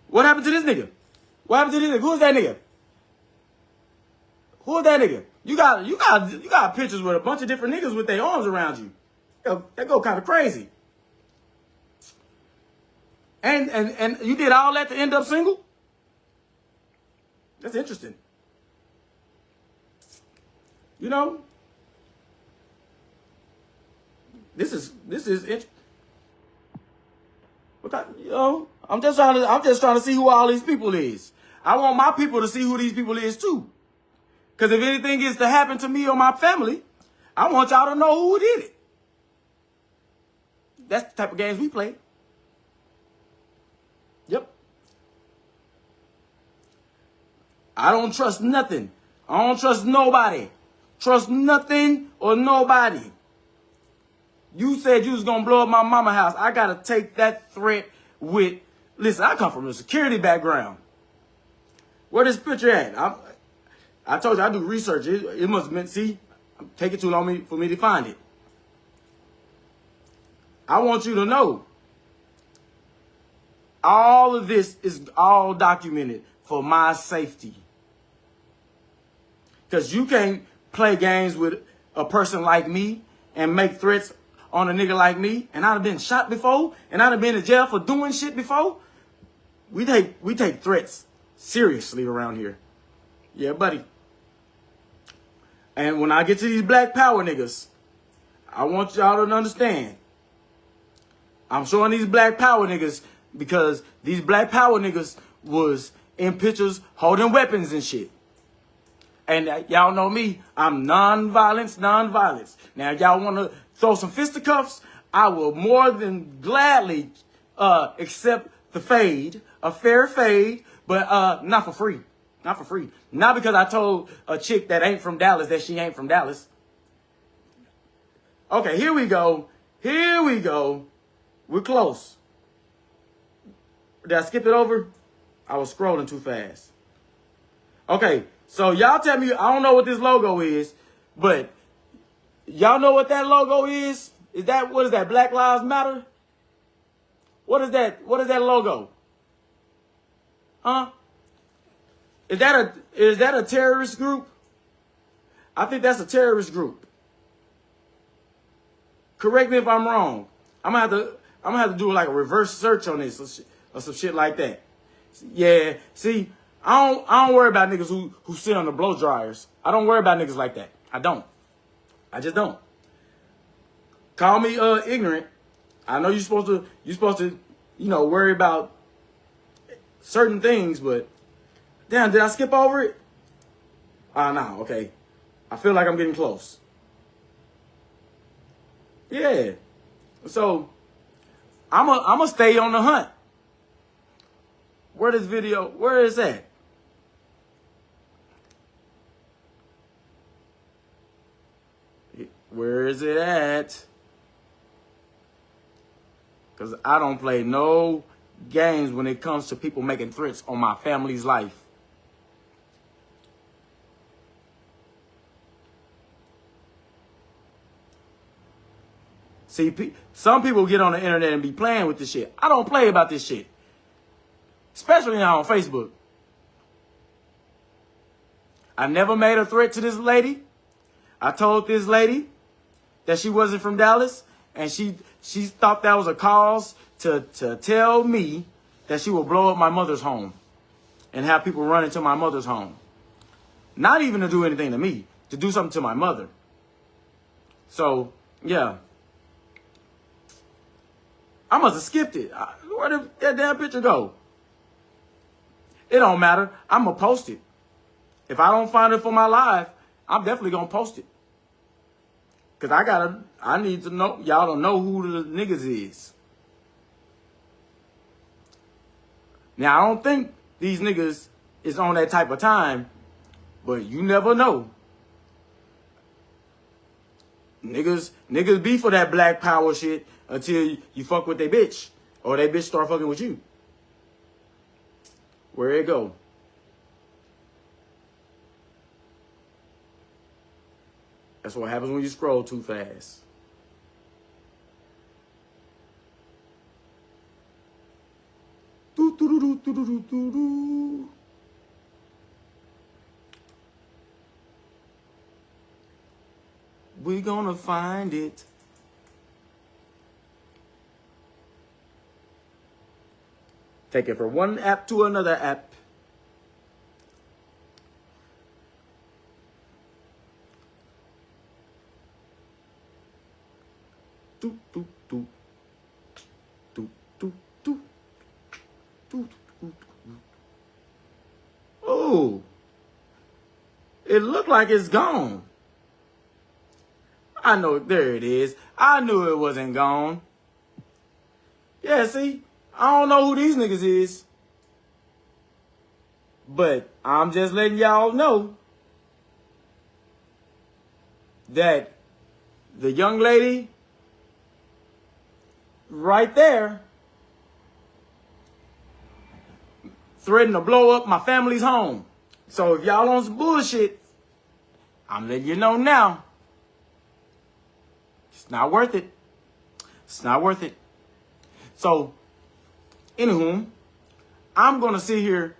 Speaker 3: What happened to this nigga? What happened to this nigga? Who is that nigga? Who is that nigga? You got pictures with a bunch of different niggas with their arms around you. That go kind of crazy. And you did all that to end up single? That's interesting. You know, this is interesting. You know, I'm just trying to see who all these people is. I want my people to see who these people is too. Because if anything is to happen to me or my family, I want y'all to know who did it. That's the type of games we play. Yep. I don't trust nothing. I don't trust nobody. Trust nothing or nobody. You said you was going to blow up my mama's house. I got to take that threat with... Listen, I come from a security background. Where this picture at? I told you I do research. It must have meant, see, take it too long for me to find it. I want you to know all of this is all documented for my safety. Because you can't play games with a person like me and make threats on a nigga like me. And I'd have been shot before. And I'd have been in jail for doing shit before. We take threats seriously around here. Yeah, buddy. And when I get to these black power niggas, I want y'all to understand. I'm showing these black power niggas because these black power niggas was in pictures holding weapons and shit. And y'all know me, I'm non-violence. Now, if y'all want to throw some fisticuffs, I will more than gladly accept the fade, a fair fade, but not for free. Not for free. Not because I told a chick that ain't from Dallas that she ain't from Dallas. Okay, here we go. Here we go. We're close. Did I skip it over? I was scrolling too fast. Okay, so y'all tell me, I don't know what this logo is, but y'all know what that logo is? What is that, Black Lives Matter? What is that? What is that logo? Huh? Is that a terrorist group? I think that's a terrorist group. Correct me if I'm wrong. I'm gonna have to do like a reverse search on this or some shit like that. Yeah, see, I don't worry about niggas who sit on the blow dryers. I don't worry about niggas like that. I don't. I just don't. Call me ignorant. I know you're supposed to, you know, worry about certain things, but damn, did I skip over it? No, okay. I feel like I'm getting close. Yeah. So I'm a stay on the hunt. Where is that? Where is it at? Because I don't play no games when it comes to people making threats on my family's life. See, some people get on the internet and be playing with this shit. I don't play about this shit. Especially now on Facebook. I never made a threat to this lady. I told this lady that she wasn't from Dallas. And she thought that was a cause to tell me that she would blow up my mother's home. And have people run into my mother's home. Not even to do anything to me. To do something to my mother. So, yeah. I must have skipped it. Where did that damn picture go? It don't matter. I'm going to post it. If I don't find it for my live, I'm definitely going to post it. Because I need to know, y'all don't know who the niggas is. Now, I don't think these niggas is on that type of time, but you never know. Niggas be for that black power shit until you fuck with they bitch. Or they bitch start fucking with you. Where it go? That's what happens when you scroll too fast. We gonna find it. Take it from one app to another app. Do, do, do. Do, do, do. Do, do, do. Oh, it looked like it's gone. I know, there it is. I knew it wasn't gone. Yeah, see, I don't know who these niggas is. But I'm just letting y'all know that the young lady right there threatening to blow up my family's home. So if y'all on some bullshit, I'm letting you know now. It's not worth it. It's not worth it. So, anywho, I'm gonna sit here.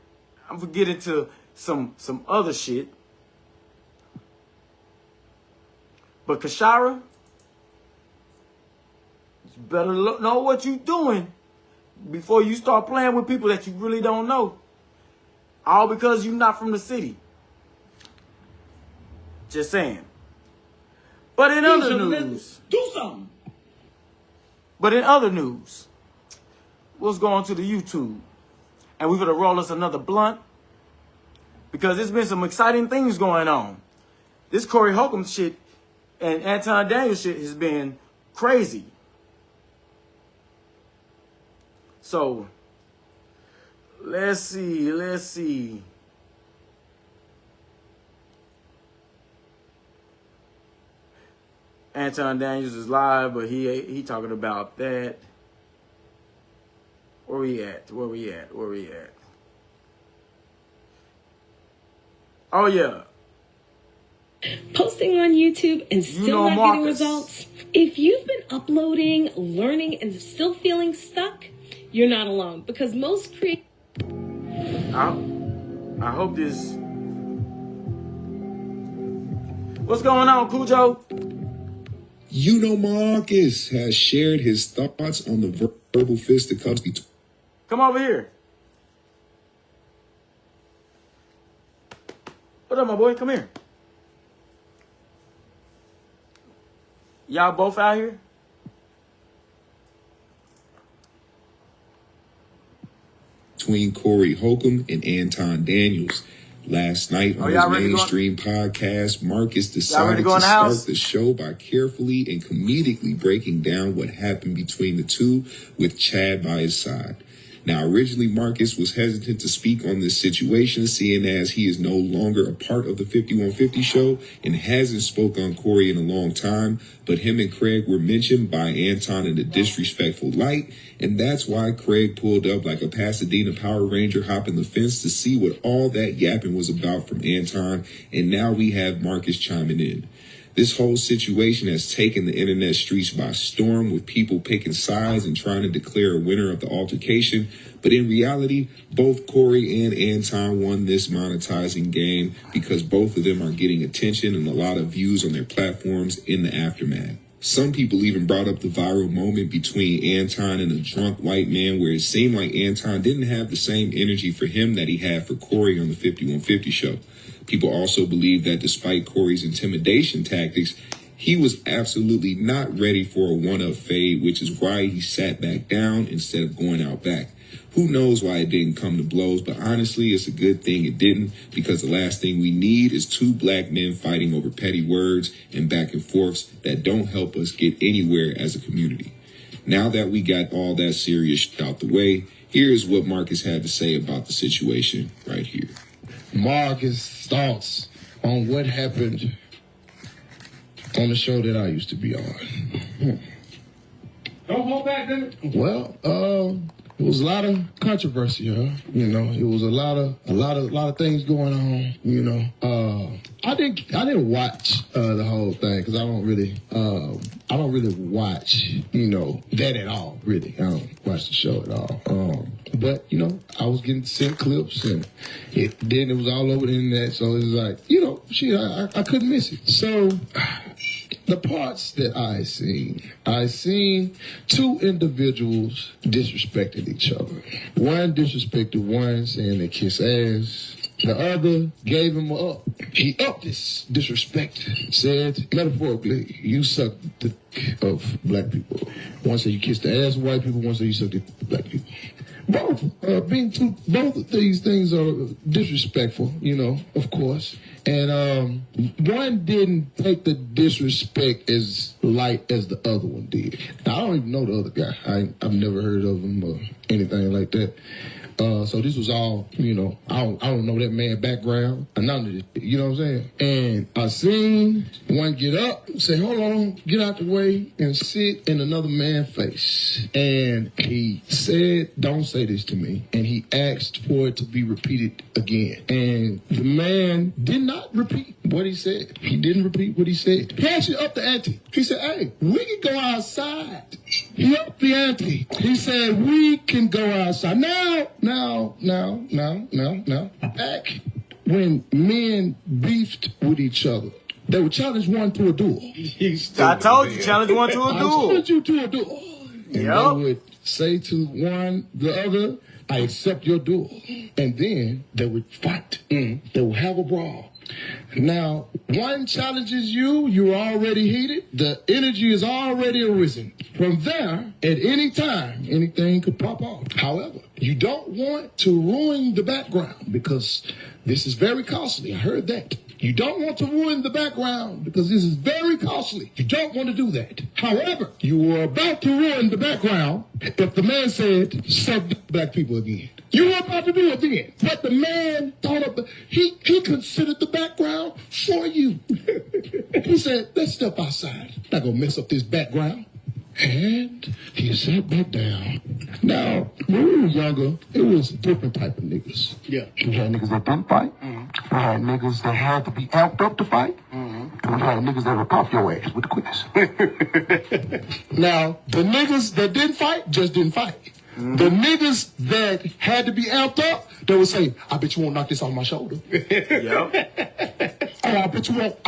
Speaker 3: I'm gonna get into some other shit. But Kashara, you better know what you're doing before you start playing with people that you really don't know. All because you're not from the city. Just saying. But in other news,
Speaker 6: do something.
Speaker 3: But in other news, let's go on to the YouTube. And we're going to roll us another blunt. Because there's been some exciting things going on. This Corey Holcomb shit and Anton Daniels shit has been crazy. So, let's see. Anton Daniels is live, but he talking about that. Where we at? Oh, yeah.
Speaker 10: Posting on YouTube and still not getting results. If you've been uploading, learning, and still feeling stuck, you're not alone. Because most
Speaker 3: I hope this... What's going on, Cujo?
Speaker 11: You know, Marcus has shared his thoughts on the verbal fisticuffs between...
Speaker 3: Come over here. What up, my boy? Come here. Y'all both out here?
Speaker 11: Between Corey Holcomb and Anton Daniels. Last night on his mainstream podcast, Marcus decided to start the show by carefully and comedically breaking down what happened between the two with Chad by his side. Now, originally, Marcus was hesitant to speak on this situation, seeing as he is no longer a part of the 5150 show and hasn't spoke on Corey in a long time, but him and Craig were mentioned by Anton in a disrespectful light, and that's why Craig pulled up like a Pasadena Power Ranger hopping the fence to see what all that yapping was about from Anton, and now we have Marcus chiming in. This whole situation has taken the internet streets by storm, with people picking sides and trying to declare a winner of the altercation. But in reality, both Corey and Anton won this monetizing game because both of them are getting attention and a lot of views on their platforms in the aftermath. Some people even brought up the viral moment between Anton and a drunk white man, where it seemed like Anton didn't have the same energy for him that he had for Corey on the 5150 show. People also believe that despite Corey's intimidation tactics, he was absolutely not ready for a one-up fade, which is why he sat back down instead of going out back. Who knows why it didn't come to blows, but honestly, it's a good thing it didn't, because the last thing we need is two black men fighting over petty words and back and forths that don't help us get anywhere as a community. Now that we got all that serious shit out the way, here's what Marcus had to say about the situation right here.
Speaker 4: Marcus' thoughts on what happened on the show that I used to be on.
Speaker 9: Don't hold back, then.
Speaker 4: Well, it was a lot of controversy, huh? You know, it was a lot of things going on. You know, I didn't watch the whole thing because I don't really watch, you know, that at all. Really, I don't watch the show at all. But you know, I was getting sent clips, and then it was all over the internet. So it was like, you know, shit, I couldn't miss it. So. The parts that I seen two individuals disrespecting each other. One disrespected one, saying they kiss ass. The other gave him up. He upped this disrespect. Said, metaphorically, you suck the dick of black people. One said you kiss the ass of white people, one said you suck the dick of black people. Both of these things are disrespectful, you know, of course. And one didn't take the disrespect as light as the other one did. Now, I don't even know the other guy. I've never heard of him or anything like that. So this was all, you know, I don't know that man's background or none of this, you know what I'm saying? And I seen one get up, say, hold on, get out the way and sit in another man's face. And he said, don't say this to me. And he asked for it to be repeated again. And the man did not repeat what he said. He didn't repeat what he said. He actually upped the ante. He said, hey, we can go outside. He upped the ante. He said, we can go outside. Now. Back when men beefed with each other, they would challenge one to a duel.
Speaker 3: I told you, challenge one to a duel.
Speaker 4: I challenge you to a duel. And they would say to the other, I accept your duel. And then they would fight. They would have a brawl. Now, one challenges you, you're already heated, the energy is already arisen. From there, at any time, anything could pop off. However, you don't want to ruin the background because this is very costly. I heard that. You don't want to ruin the background because this is very costly. You don't want to do that. However, you were about to ruin the background if the man said, suck black people again. You were about to do it then. But the man thought of he considered the background for you. He said, let's step outside. Not gonna mess up this background. And he sat back down. Now, when we were younger, it was a different type of niggas. Yeah. We had niggas that didn't fight. We had niggas that had to be amped up to fight. And we had niggas that would pop your ass with the quickness. Now, the niggas that didn't fight just didn't fight. The niggas that had to be amped up, they would say, I bet you won't knock this off my shoulder. Oh, I bet you won't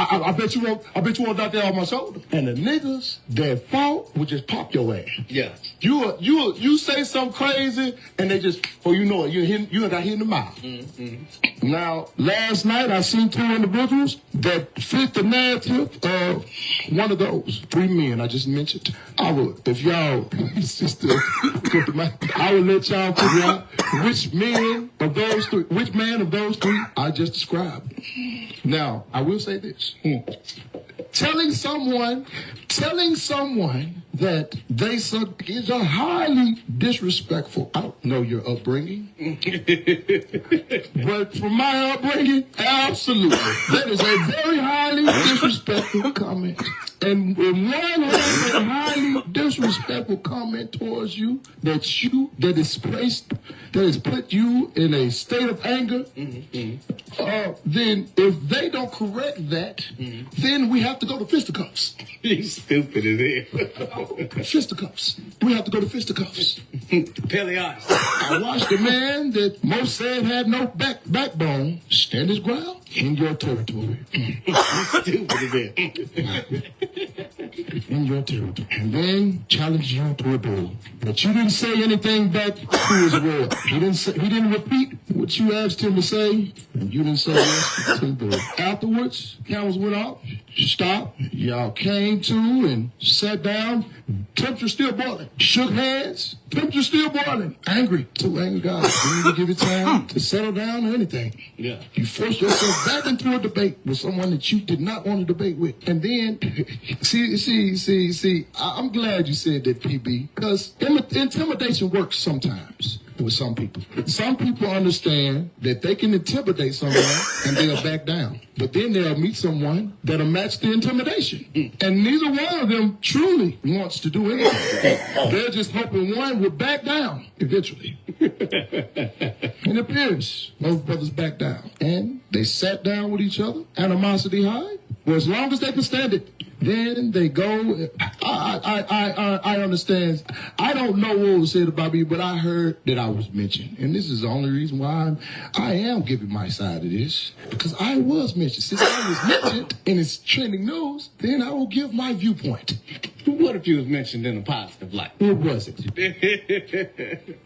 Speaker 4: knock that off my shoulder. And the niggas that fought would just pop your ass. Yeah. You say something crazy, and they just, you know it, you got hit in the mouth. Now, last night I seen two individuals that fit the narrative of one of those three men I just mentioned. I would, if y'all, I would let y'all figure out which man of those three I just described. Now, I will say this. Telling someone that they suck is a highly disrespectful. I don't know your upbringing. But from my upbringing, absolutely. That is a very highly disrespectful comment. And when one has a highly disrespectful comment towards you, that has put you in a state of anger, then if they don't correct that, then we have to go to fisticuffs.
Speaker 9: You stupid as hell.
Speaker 4: Fisticuffs. We have to go to fisticuffs.
Speaker 9: Peleas.
Speaker 4: I watched a man that most said had no backbone stand his ground in your territory.
Speaker 9: Stupid as hell.
Speaker 4: In your territory. And then challenge you to a duel. But you didn't say anything back to his word. He didn't repeat what you asked him to say, and you didn't say yes to the duel. Afterwards, cameras went off, stopped, y'all came to and sat down. Temperature still boiling. Shook hands. Temperature still boiling. Angry. Too angry guys. You need to give it time to settle down or anything. Yeah. You forced yourself back into a debate with someone that you did not want to debate with. And then, see, I'm glad you said that, PB, because intimidation works sometimes. with some people. Some people understand that they can intimidate someone and they'll back down. But then they'll meet someone that'll match the intimidation. And neither one of them truly wants to do anything. They're just hoping one will back down eventually. In appearance, both brothers back down. And they sat down with each other, animosity high. Well, as long as they can stand it, then they go. I understand. I don't know what was said about me, but I heard that I was mentioned. And this is the only reason why I am giving my side of this. Because I was mentioned. Since I was mentioned and it's trending news, then I will give my viewpoint.
Speaker 8: What if you was mentioned in a positive light?
Speaker 4: It wasn't.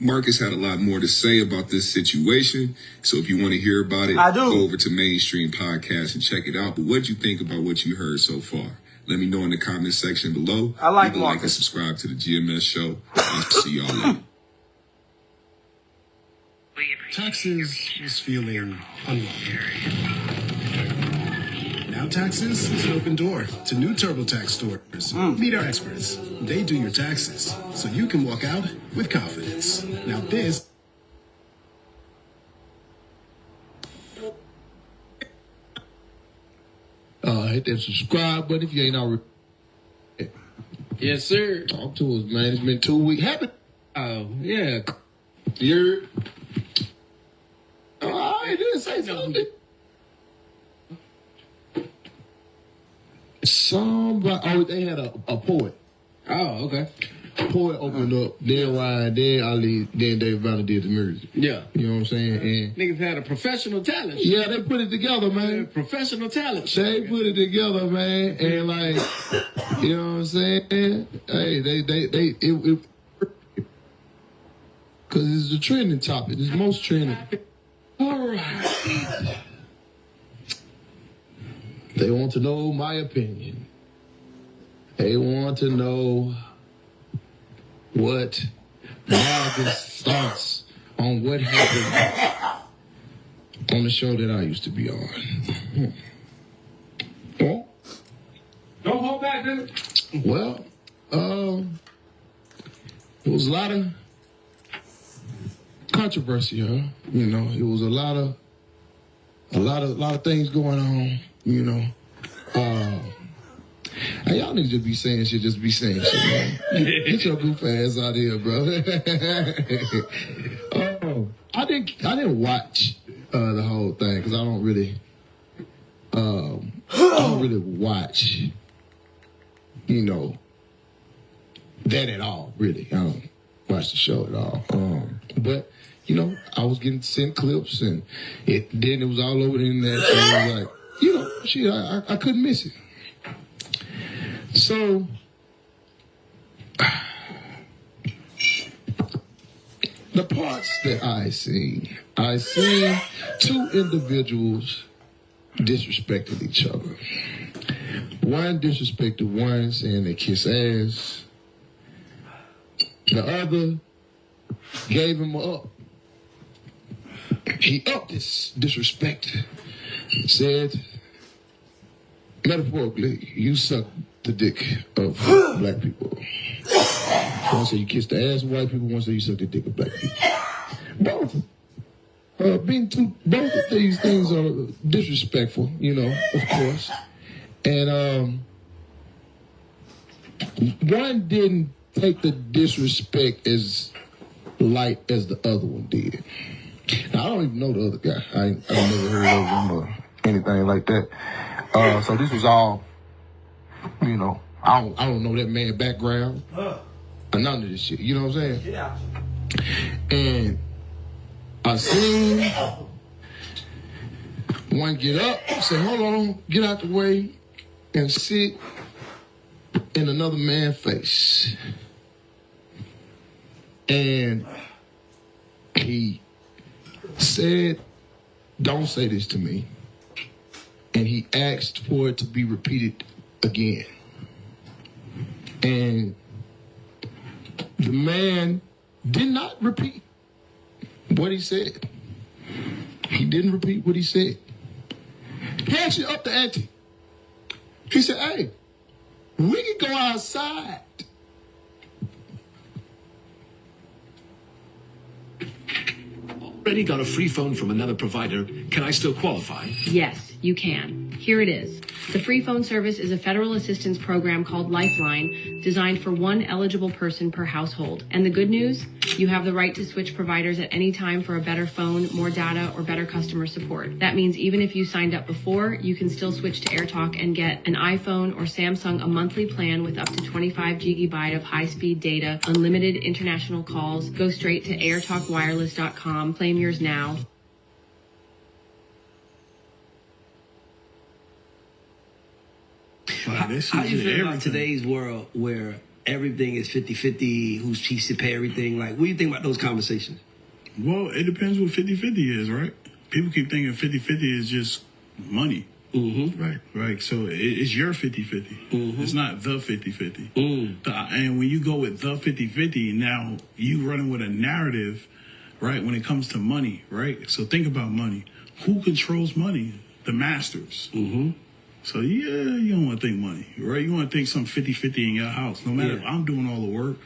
Speaker 11: Marcus had a lot more to say about this situation. So if you want to hear about it, go over to Mainstream Podcast and check it out. But what do you think about what you heard so far? Let me know in the comment section below.
Speaker 3: I like
Speaker 11: Marcus. Like and subscribe to the GMS show. I'll see y'all later.
Speaker 12: Taxes is feeling unwelcome. Now Taxes is an open door to new TurboTax stores. Meet our experts. They do your taxes, so you can walk out with confidence. Now this...
Speaker 4: Hit that subscribe button if you ain't already.
Speaker 8: Yes, sir.
Speaker 4: Talk to us, man. It's been 2 weeks. Happy.
Speaker 8: Oh, yeah.
Speaker 4: You're... I didn't say something. Somebody, they had a poet.
Speaker 8: Oh, okay.
Speaker 4: A poet opened up, then Ryan, then Ali, then David Banner did the music.
Speaker 8: Yeah.
Speaker 4: You know what I'm saying? And
Speaker 8: niggas had a professional talent.
Speaker 4: Yeah, they put it together, man.
Speaker 8: Professional talent.
Speaker 4: They put it together, man. And like, you know what I'm saying? Hey, because it's a trending topic. It's most trending. All right. They want to know my opinion. They want to know what Marcus thoughts on what happened on the show that I used to be on. Well,
Speaker 8: don't hold back, dude.
Speaker 4: Well, there was a lot of controversy, huh? You know, it was a lot of things going on. You know, and y'all niggas just be saying shit, just be saying shit, man. Get your goof ass out here, bro. I didn't watch the whole thing because I don't really watch, you know, that at all. Really, I don't watch the show at all. But you know, I was getting sent clips, and then it was all over the internet. So I was like, you know, shit, I couldn't miss it. So, the parts that I seen two individuals disrespecting each other. One disrespected one, saying they kiss ass. The other gave him up. He upped his disrespect. Said, metaphorically, you suck the dick of black people. One say you kiss the ass of white people, one say you suck the dick of black people. Both. Both of these things are disrespectful, you know, of course. And one didn't take the disrespect as light as the other one did. Now, I don't even know the other guy. I've never heard of him or anything like that. So this was all, you know, I don't know that man's background. None of this shit. You know what I'm saying? Yeah. And I seen one get up, say, hold on, get out the way, and sit in another man's face. And he said, don't say this to me. And he asked for it to be repeated again. And the man did not repeat what he said. He didn't repeat what he said. He actually upped the ante. He said, hey, we can go outside
Speaker 12: already got a free phone from another provider, can I still qualify?
Speaker 10: Yes, you can. Here it is. The free phone service is a federal assistance program called Lifeline, designed for one eligible person per household. And the good news? You have the right to switch providers at any time for a better phone, more data, or better customer support. That means even if you signed up before, you can still switch to AirTalk and get an iPhone or Samsung a monthly plan with up to 25 gigabyte of high-speed data, unlimited international calls. Go straight to airtalkwireless.com. Claim yours now.
Speaker 8: How you feel about today's world where everything is 50-50, who's cheats to pay everything? Like, what do you think about those conversations?
Speaker 4: Well, it depends what 50-50 is, right? People keep thinking 50-50 is just money.
Speaker 8: Mm-hmm.
Speaker 4: Right. So it's your 50-50. It's not the 50-50. And when you go with the 50-50, now you running with a narrative, right, when it comes to money, right? So think about money. Who controls money? The masters. So, yeah, you don't want to think money, right? You want to think some 50-50 in your house. No matter if I'm doing all the work,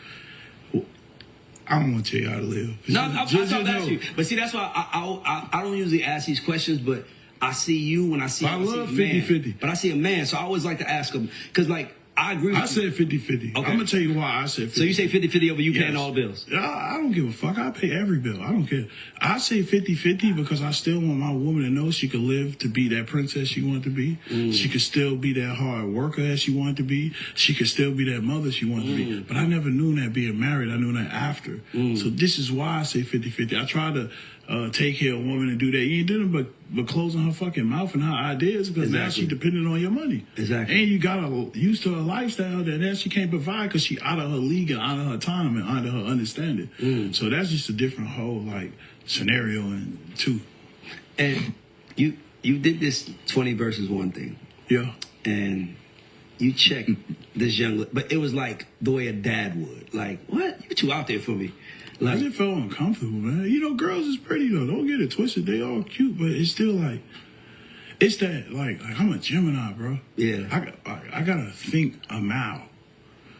Speaker 4: I don't want to tell you how to live.
Speaker 8: No, I'm talking about you. But see, that's why I don't usually ask these questions, but I see you when I see
Speaker 4: I love 50-50.
Speaker 8: But I see a man, so I always like to ask him. Because, like, I agree with you.
Speaker 4: I said 50-50. Okay. I'm going to tell you why I said 50-50.
Speaker 8: So you say 50-50 over you paying all the bills?
Speaker 4: I don't give a fuck. I pay every bill. I don't care. I say 50-50 because I still want my woman to know she could live to be that princess she wanted to be. She could still be that hard worker as she wanted to be. She could still be that mother she wanted to be. But I never knew that being married. I knew that after. So this is why I say 50-50. I try to take care of a woman and do that. You ain't doing it but closing her fucking mouth and her ideas because now she dependent on your money.
Speaker 8: Exactly.
Speaker 4: And you got her used to a lifestyle that now she can't provide because she out of her league and out of her time and out of her understanding. So that's just a different whole like scenario and two.
Speaker 8: And you did this 20 versus 1 thing.
Speaker 4: Yeah.
Speaker 8: And you checked this young, but it was like the way a dad would. Like, what? You too out there for me. Like,
Speaker 4: I just felt uncomfortable, man. You know, girls is pretty though. Don't get it twisted. They all cute, but it's still like, it's that like I'm a Gemini, bro.
Speaker 8: Yeah.
Speaker 4: I gotta think a mile.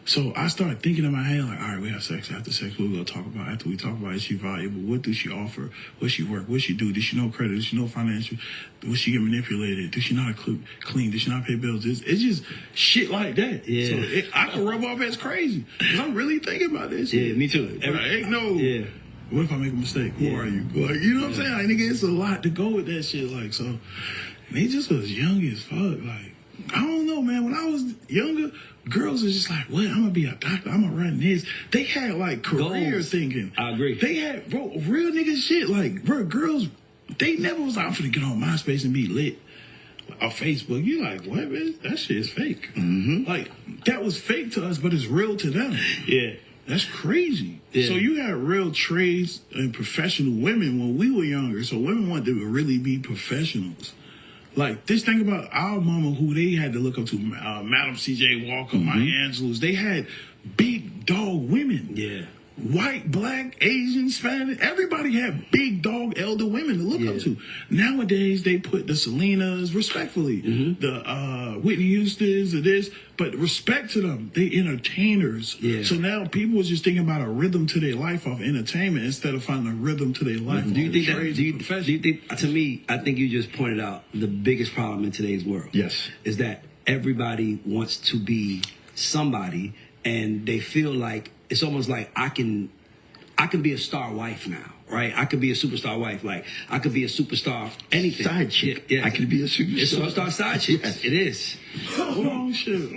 Speaker 4: So I started thinking in my head like, all right, we have sex. After sex, what we gonna talk about? After we talk about, is she valuable? What does she offer? What she work? What she do? Does she know credit? Does she know financial? Does she get manipulated? Does she know how to clean? Does she not pay bills? It's just shit like that.
Speaker 8: Yeah.
Speaker 4: So I can rub off as crazy because I'm really thinking about this.
Speaker 8: Yeah, me too.
Speaker 4: Ain't no.
Speaker 8: Yeah.
Speaker 4: What if I make a mistake? Who are you? Like, you know what I'm saying? Like, nigga, it's a lot to go with that shit. Like, so, and they just was young as fuck. Like, I don't know, man. When I was younger, girls was just like, what? I'm gonna be a doctor. I'm gonna run this. They had like career thinking.
Speaker 8: I agree.
Speaker 4: They had, bro, real nigga shit. Like, bro, girls, they never was like, I'm finna get on MySpace and be lit. Or Facebook. You like, what, man? That shit is fake. Like, that was fake to us, but it's real to them.
Speaker 8: Yeah.
Speaker 4: That's crazy.
Speaker 8: Yeah.
Speaker 4: So you had real trades and professional women when we were younger. So women wanted to really be professionals. Like this thing about our mama, who they had to look up to, Madam C.J. Walker, Maya Angelou's. They had big dog women.
Speaker 8: Yeah.
Speaker 4: White, black, Asian, Spanish. Everybody had big dog elder women to look up to. Nowadays, they put the Selenas, respectfully, the Whitney Houstons, or this, but respect to them. They entertainers.
Speaker 8: Yeah.
Speaker 4: So now people are just thinking about a rhythm to their life off entertainment instead of finding a rhythm to their life.
Speaker 8: Do you think that? Do you think? To me, I think you just pointed out the biggest problem in today's world.
Speaker 4: Yes.
Speaker 8: Is that everybody wants to be somebody, and they feel like it's almost like I can be a star wife now, right? I could be a superstar wife. Like I could be a superstar anything.
Speaker 4: Side chick.
Speaker 8: Yeah.
Speaker 4: I could be a superstar.
Speaker 8: It's a superstar side chick.
Speaker 4: Yes.
Speaker 8: It is.
Speaker 4: Oh shit.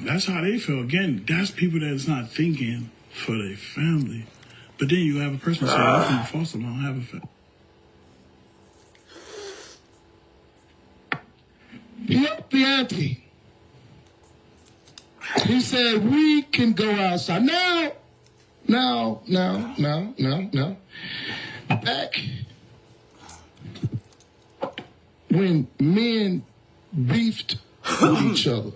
Speaker 4: That's how they feel. Again, that's people that's not thinking for their family. But then you have a person saying, I'm from the foster home, I don't have a family.
Speaker 13: Yep, the auntie. He said we can go outside. Now. Back when men beefed with each other,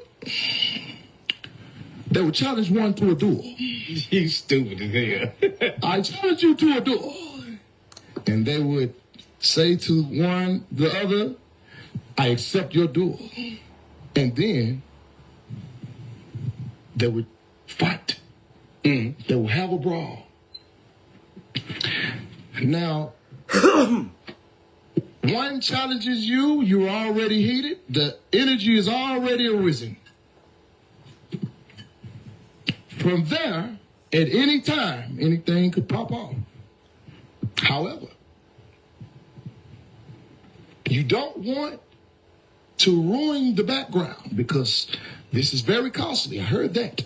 Speaker 13: they would challenge one to a duel.
Speaker 8: You stupid as hell.
Speaker 13: I challenge you to a duel. And they would say to one, the other, I accept your duel. And then they would fight. They would have a brawl. Now, One challenges you, you're already heated. The energy is already arisen. From there, at any time, anything could pop off. However, you don't want to ruin the background because this is very costly. I heard that.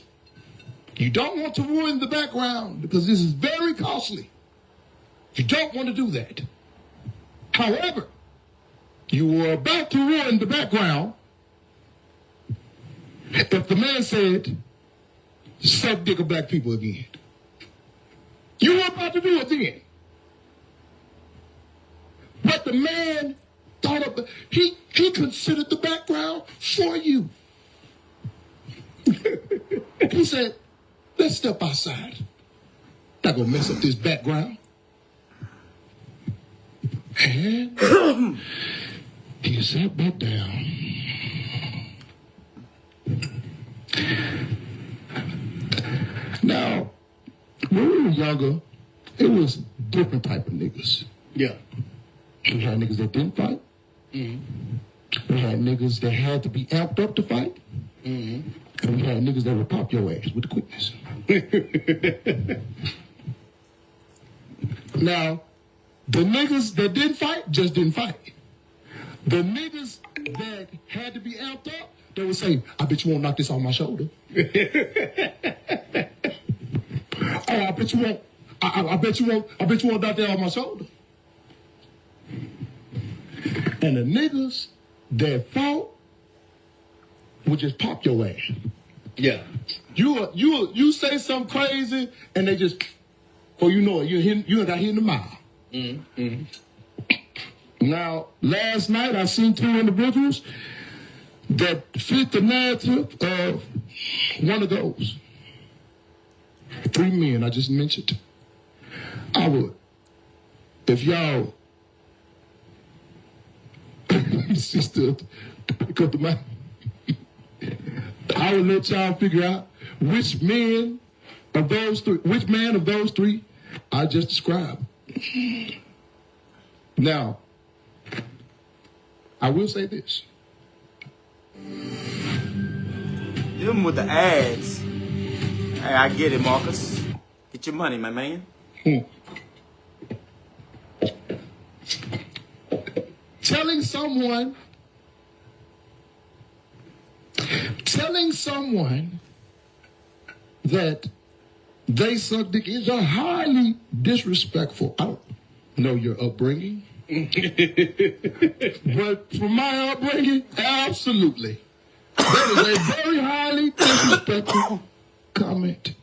Speaker 13: You don't want to ruin the background because this is very costly. You don't want to do that. However, you were about to ruin the background if the man said, suck dick of black people again. You were about to do it then. But the man thought of he considered the background for you. He said, let's step outside. Not gonna mess up this background. And he sat back down. Now, when we were younger, it was different type of niggas.
Speaker 9: Yeah.
Speaker 13: We had niggas that didn't fight. We had niggas that had to be amped up to fight. And we had niggas that would pop your ass with the quickness. Now, the niggas that didn't fight just didn't fight. The niggas that had to be amped up, they would say, I bet you won't knock this on my shoulder. Oh, I bet you won't. I bet you won't knock that on my shoulder. And the niggas that fought would just pop your ass.
Speaker 9: Yeah.
Speaker 13: You say something crazy and they just, oh, you know it, you got hit in the mouth. Now, last night I seen two individuals that fit the narrative of one of those. 3 men I just mentioned. I would, if y'all, sister, pick up the mic. I would let y'all figure out which man of those three I just described. Now, I will say this.
Speaker 3: Them with the ads. Hey, I get it, Marcus. Get your money, my man.
Speaker 13: Telling someone that they suck dick is a highly disrespectful. I don't know your upbringing. But from my upbringing, absolutely. That is a very highly disrespectful comment.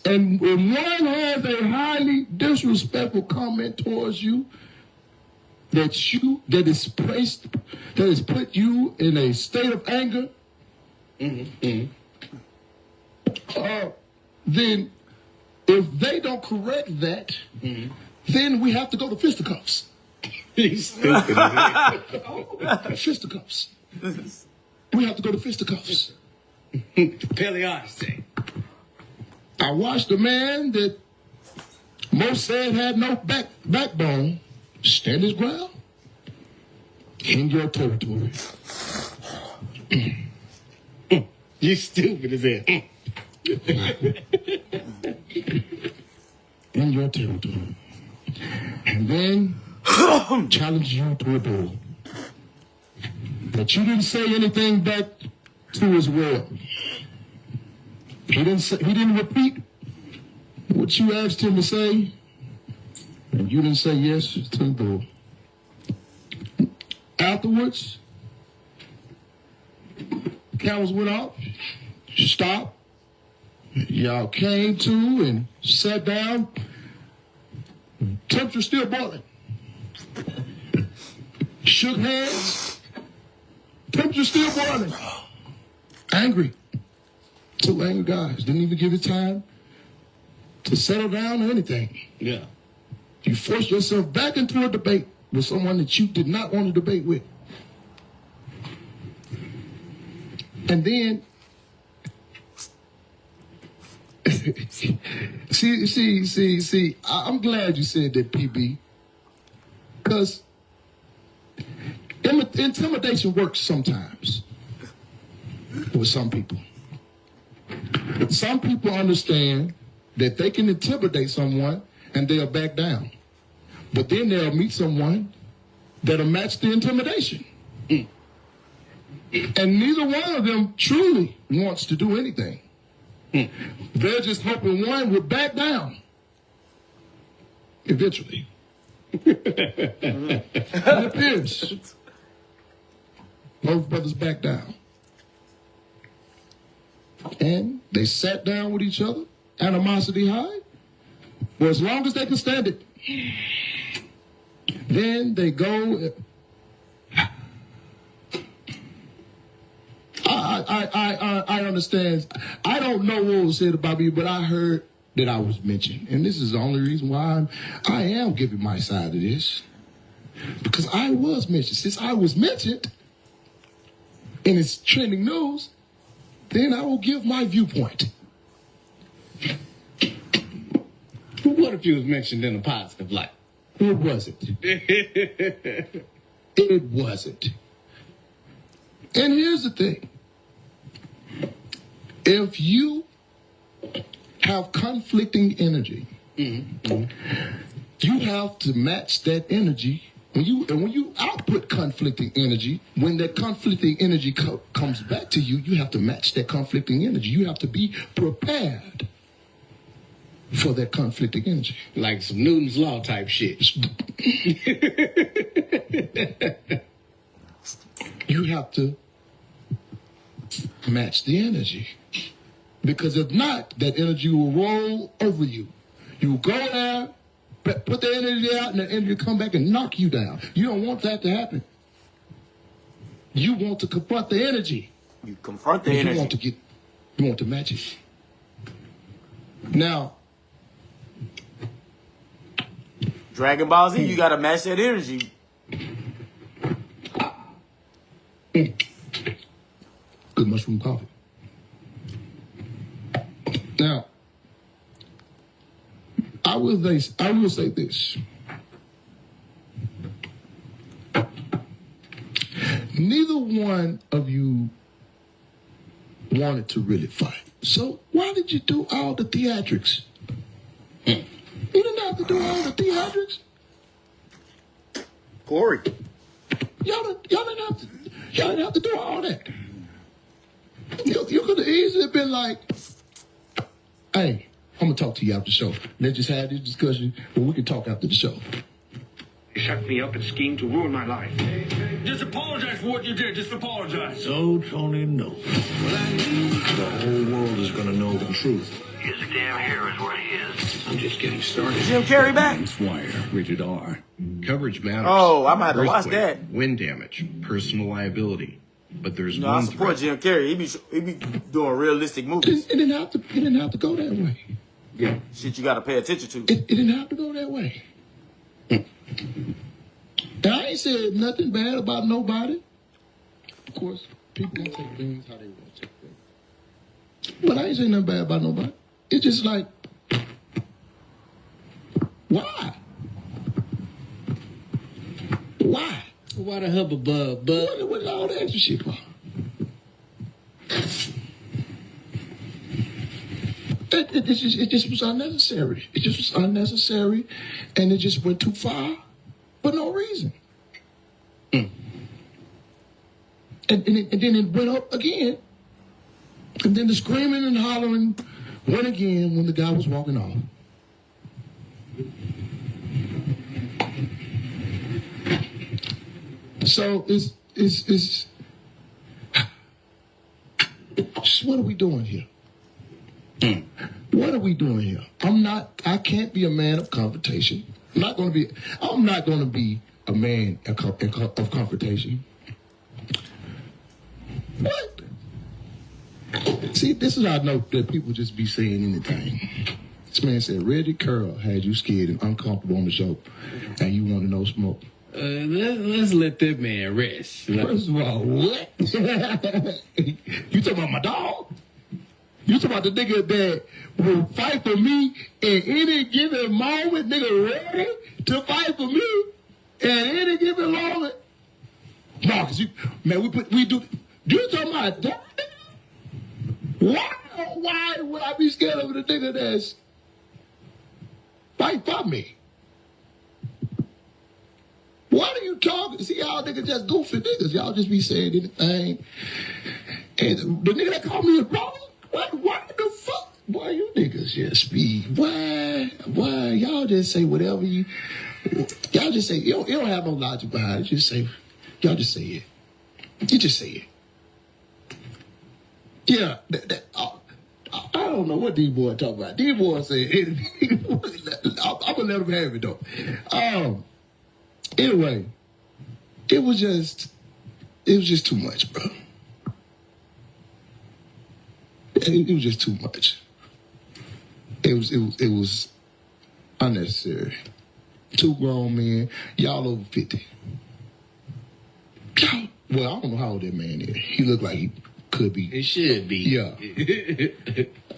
Speaker 13: And when one has a highly disrespectful comment towards you, that has put you in a state of anger, then if they don't correct that, then we have to go to fisticuffs. Fisticuffs. We have to go to fisticuffs.
Speaker 8: Paleontology.
Speaker 13: I watched a man that most said had no backbone stand his ground in your territory.
Speaker 9: You stupid as hell.
Speaker 13: In your territory. And then challenge you to a duel. But you didn't say anything back to his will. He didn't repeat what you asked him to say. And you didn't say yes to the duel. Afterwards, the cameras went off. Stopped. Y'all came to and sat down. Temperature still boiling. Shook hands. Temperature still boiling. Angry. Two angry guys. Didn't even give it time to settle down or anything.
Speaker 9: Yeah.
Speaker 13: You forced yourself back into a debate with someone that you did not want to debate with. And then see. I'm glad you said that, PB, because intimidation works sometimes with some people. Some people understand that they can intimidate someone and they'll back down, but then they'll meet someone that'll match the intimidation. And neither one of them truly wants to do anything. They're just hoping one would back down eventually. It appears both brothers back down. And they sat down with each other, animosity high, for as long as they can stand it. Then they go. I understand. I don't know what was said about me, but I heard that I was mentioned. And this is the only reason why I am giving my side of this. Because I was mentioned. Since I was mentioned, and it's trending news, then I will give my viewpoint.
Speaker 9: What if you was mentioned in a positive light?
Speaker 13: It wasn't. It wasn't. And here's the thing. If you have conflicting energy, you have to match that energy. When you output conflicting energy, when that conflicting energy comes back to you, you have to match that conflicting energy. You have to be prepared for that conflicting energy.
Speaker 9: Like some Newton's Law type shit.
Speaker 13: You have to match the energy. Because if not, that energy will roll over you. You will go there, put the energy out, and the energy will come back and knock you down. You don't want that to happen. You want to confront the energy.
Speaker 3: You confront the energy.
Speaker 13: You want to match it. Now,
Speaker 3: Dragon Ball Z, you gotta match that energy.
Speaker 13: Good mushroom coffee. Now, I will say this. Neither one of you wanted to really fight. So why did you do all the theatrics? You didn't have to do all the theatrics.
Speaker 3: Corey.
Speaker 13: Y'all didn't have to do all that. You could have easily been like, hey, I'm going to talk to you after the show. Let's just have this discussion, but we can talk after the show.
Speaker 14: You shut me up and schemed to ruin my life. Just apologize for what you did. Just apologize.
Speaker 15: So, Tony, no. The whole world is going to know the truth.
Speaker 14: His damn hair is what he is.
Speaker 15: I'm just getting started.
Speaker 3: Jim Carrey back?
Speaker 15: Wire, rated R.
Speaker 16: Coverage matters.
Speaker 3: Oh, I'm going to have to watch that.
Speaker 16: Wind damage, personal liability. But there's
Speaker 3: no, I support Jim Carrey. He be doing realistic movies.
Speaker 13: It didn't have to go that way.
Speaker 3: Yeah, shit you got to pay attention to.
Speaker 13: It didn't have to go that way. And I ain't said nothing bad about nobody. Of course, people gonna take things how they want to take things. But I ain't saying nothing bad about nobody. It's just like, why? Why?
Speaker 9: Why the hubbub, bud?
Speaker 13: What all that extra shit for? It just was unnecessary. It just was unnecessary, and it just went too far for no reason. And then it went up again, and then the screaming and hollering went again when the guy was walking off. So it's what are we doing here? What are we doing here? I can't be a man of confrontation. I'm not going to be a man of confrontation. What? See, this is how I know that people just be saying anything. This man said, Reggie Curl had you scared and uncomfortable on the show, and you want to know smoke.
Speaker 9: Let's let that man rest.
Speaker 13: First of all, what? You talking about my dog? You talking about the nigga that will fight for me in any given moment, nigga ready to fight for me in any given moment? No, cause we do. You talking about that? Why would I be scared of the nigga that's fight for me? What are you talking? See, y'all niggas just goofy niggas. Y'all just be saying anything. And the nigga that called me a brother, what the fuck? Boy, you niggas just be, why? Y'all just say whatever y'all just say, you don't have no logic behind it. Y'all just say it. You just say it. Yeah, I don't know what these boys talk about. These boys say anything. I'm gonna let them have it though. Anyway, it was just too much, bro. It was just too much. It was unnecessary. 2 grown men, y'all over 50. Well, I don't know how old that man is. He look like he could be.
Speaker 17: It should be.
Speaker 13: Yeah.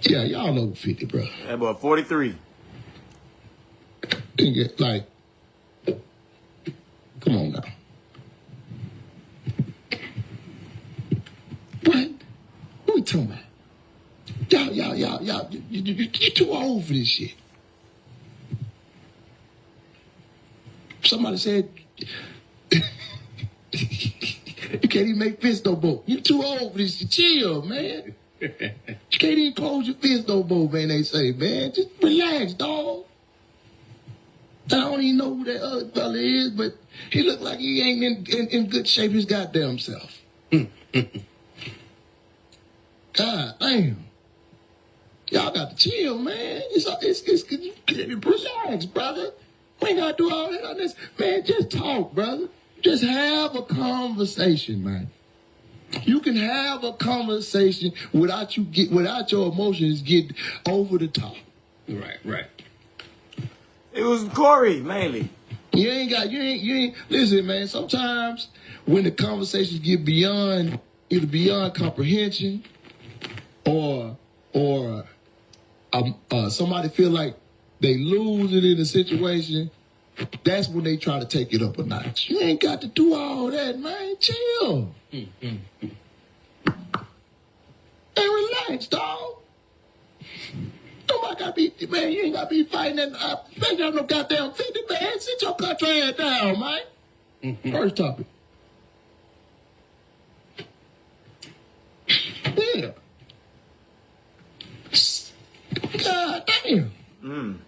Speaker 13: Yeah, y'all over 50, bro.
Speaker 3: That boy 43.
Speaker 13: Like, come on now. What we talking about? Y'all, you too old for this shit. Somebody said, you can't even make fists no more. You too old for this shit. Chill, man. You can't even close your fist no more, man, they say, man. Just relax, dog. I don't even know who that other fella is, but he look like he ain't in good shape his goddamn self. God damn. Y'all got to chill, man. It's relax, brother. We ain't got to do all that on this. Man, just talk, brother. Just have a conversation, man. You can have a conversation without your emotions get over the top.
Speaker 17: Right.
Speaker 3: It was Corey, mainly.
Speaker 13: You ain't listen, man, sometimes when the conversations get either beyond comprehension or somebody feel like they lose it in a situation, that's when they try to take it up a notch. You ain't got to do all that, man. Chill. And relax, dog. Nobody got to be, man, you ain't got to be fighting that, especially on no goddamn 50, man. Sit your country ass down, man. First topic. Yeah. God damn.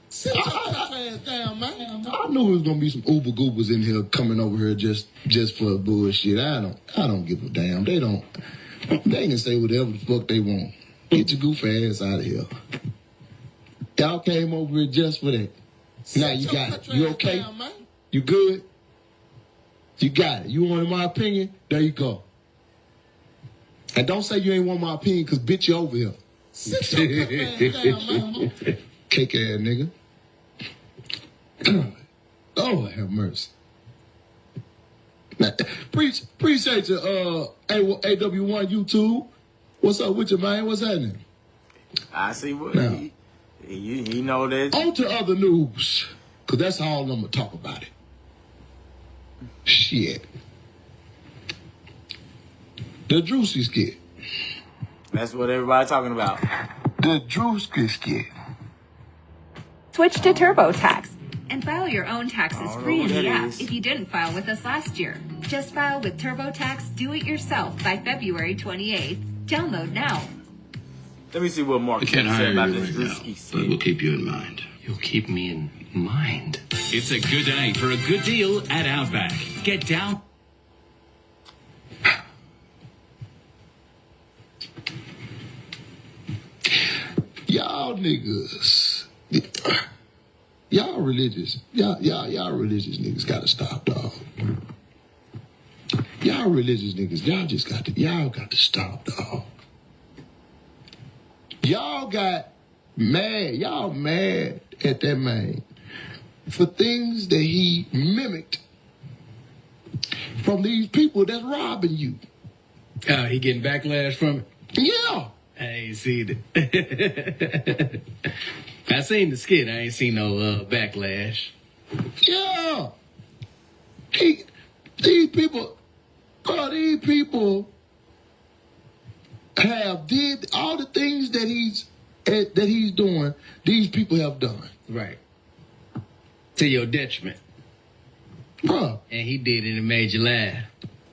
Speaker 13: Sit your country ass down, man. I knew there was gonna be some uber goobers in here coming over here just for bullshit. I don't give a damn. They can say whatever the fuck they want. Get your goofy ass out of here. Y'all came over here just for that. Now you got it. You okay? You good? You got it. You wanted my opinion? There you go. And don't say you ain't want my opinion, because bitch, you over here. Sit your ass down, man. Cake ass nigga. Oh, have mercy. Now, appreciate you, AW1 YouTube. What's up with you, man? What's happening?
Speaker 3: I see what he know that.
Speaker 13: On to other news, because that's all I'm going to talk about it. Shit. The Drewski skit.
Speaker 3: That's what everybody talking about.
Speaker 13: The Drewski skit.
Speaker 18: Switch to TurboTax and file your own taxes free in the app
Speaker 3: is.
Speaker 18: if you didn't file with us last year. Just file with TurboTax Do-It-Yourself by February 28th. Download now.
Speaker 3: Let me see what Mark
Speaker 16: I can't
Speaker 3: said
Speaker 16: hire
Speaker 3: about
Speaker 16: you
Speaker 3: this
Speaker 16: right now, but we'll keep you in mind.
Speaker 17: You'll keep me in mind.
Speaker 19: It's a good day for a good deal at Outback. Get down.
Speaker 13: Y'all niggas. Y'all religious. Y'all religious niggas gotta stop, dog. Y'all religious niggas, y'all got to stop, dog. Y'all got mad. Y'all mad at that man for things that he mimicked from these people that's robbing you.
Speaker 17: He getting backlash from it?
Speaker 13: Yeah.
Speaker 17: I ain't seen it. I seen the skit. I ain't seen no backlash.
Speaker 4: Yeah. These people have did all the things that he's doing. These people have done.
Speaker 17: Right. To your detriment.
Speaker 4: Bruh.
Speaker 17: And he did it and made you laugh.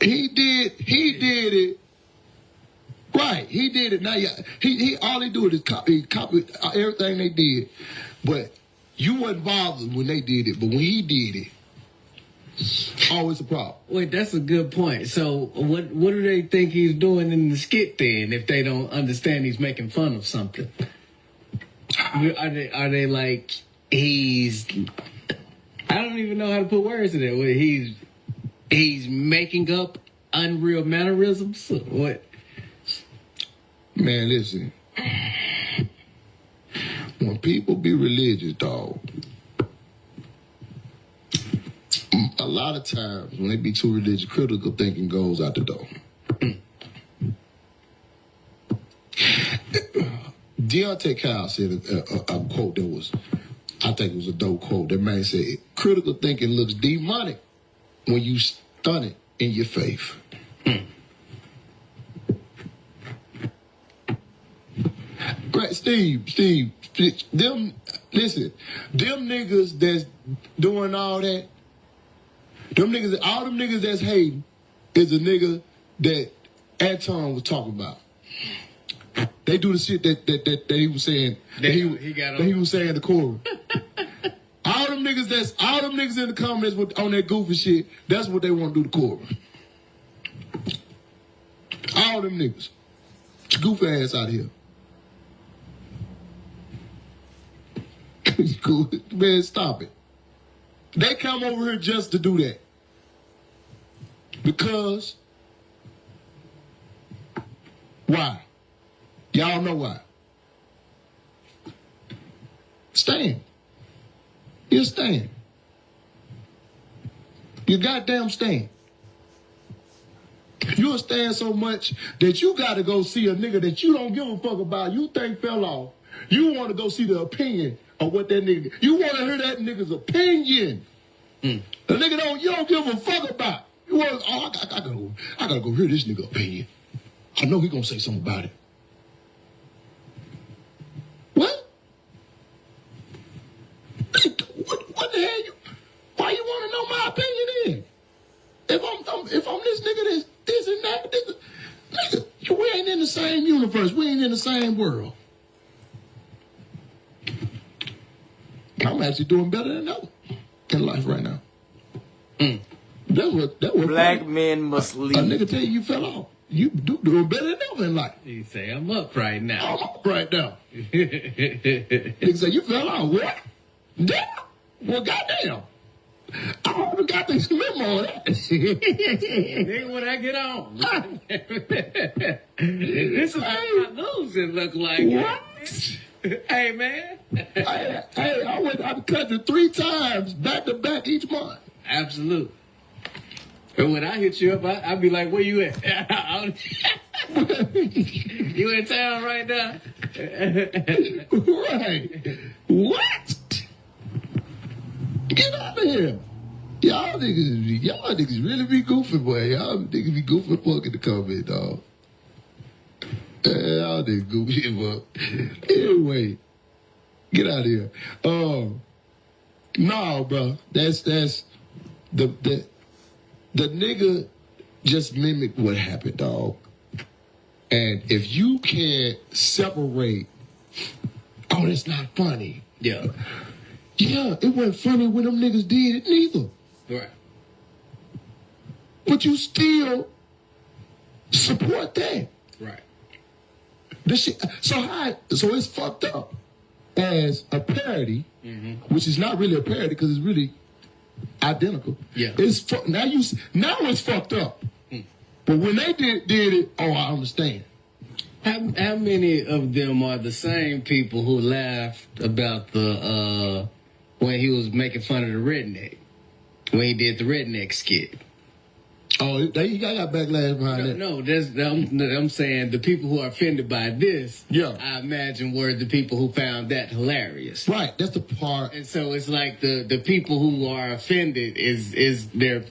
Speaker 4: He did it. Right, he did it. Now, he all he do is copy everything they did. But you wasn't bothered when they did it. But when he did it, always a problem.
Speaker 17: Wait, that's a good point. So what do they think he's doing in the skit then if they don't understand he's making fun of something? Are they like he's... I don't even know how to put words to that. He's making up unreal mannerisms? What?
Speaker 4: Man, listen. When people be religious, dog, a lot of times when they be too religious, critical thinking goes out the door. Deontay Kyle said a quote that was, I think it was a dope quote. That man said, critical thinking looks demonic when you stun it in your faith. Right, Steve, them niggas that's doing all that, all them niggas that's hating is a nigga that Anton was talking about. They do the shit that he was saying, that he was saying to Corey. All them niggas in the comments on that goofy shit, that's what they want to do to Corey. All them niggas. Get your goofy ass out of here. Cool. Man, stop it. They come over here just to do that. Because why? Y'all know why. Stand. You stand. You goddamn stand. You'll stand so much that you gotta go see a nigga that you don't give a fuck about, you think fell off. You want to go see the opinion of what that nigga... You want to hear that nigga's opinion. The nigga you don't give a fuck about. You want, I gotta go hear this nigga opinion. I know he gonna say something about it. What? What the hell? Why you want to know my opinion then? If I'm this nigga that's this and that, nigga, we ain't in the same universe. We ain't in the same world. I'm actually doing better than ever in life right now. That was
Speaker 3: black men must leave.
Speaker 4: A nigga tell you fell off. You doing better than ever in life.
Speaker 17: You say I'm up right now.
Speaker 4: I'm up right now. Nigga say you fell off. What? Damn. Well, goddamn. I haven't got this memo on that.
Speaker 17: Nigga, when I get on. This is what I losing look like.
Speaker 4: What?
Speaker 17: Hey, man.
Speaker 4: I went out the country 3 times, back to back each month.
Speaker 17: Absolute. And when I hit you up, I'd be like, where you at? You in town right now?
Speaker 4: Right. What? Get out of here. Y'all niggas really be goofy, boy. Y'all niggas be goofy fuck in the comment, dog. Y'all niggas goofy, but anyway, get out of here. No, bro. That's the nigga just mimicked what happened, dog. And if you can't separate, oh, that's not funny.
Speaker 17: Yeah.
Speaker 4: Yeah, it wasn't funny when them niggas did it neither.
Speaker 17: Right.
Speaker 4: But you still support that.
Speaker 17: Right.
Speaker 4: This shit, so it's fucked up as a parody, which is not really a parody because it's really identical.
Speaker 17: Yeah.
Speaker 4: Now it's fucked up. But when they did it, oh, I understand.
Speaker 17: How many of them are the same people who laughed about the when he was making fun of the redneck, when he did the redneck skit?
Speaker 4: Oh, he got backlash behind that.
Speaker 17: No, I'm saying the people who are offended by this, I imagine were the people who found that hilarious.
Speaker 4: Right, that's the part.
Speaker 17: And so it's like the people who are offended is they're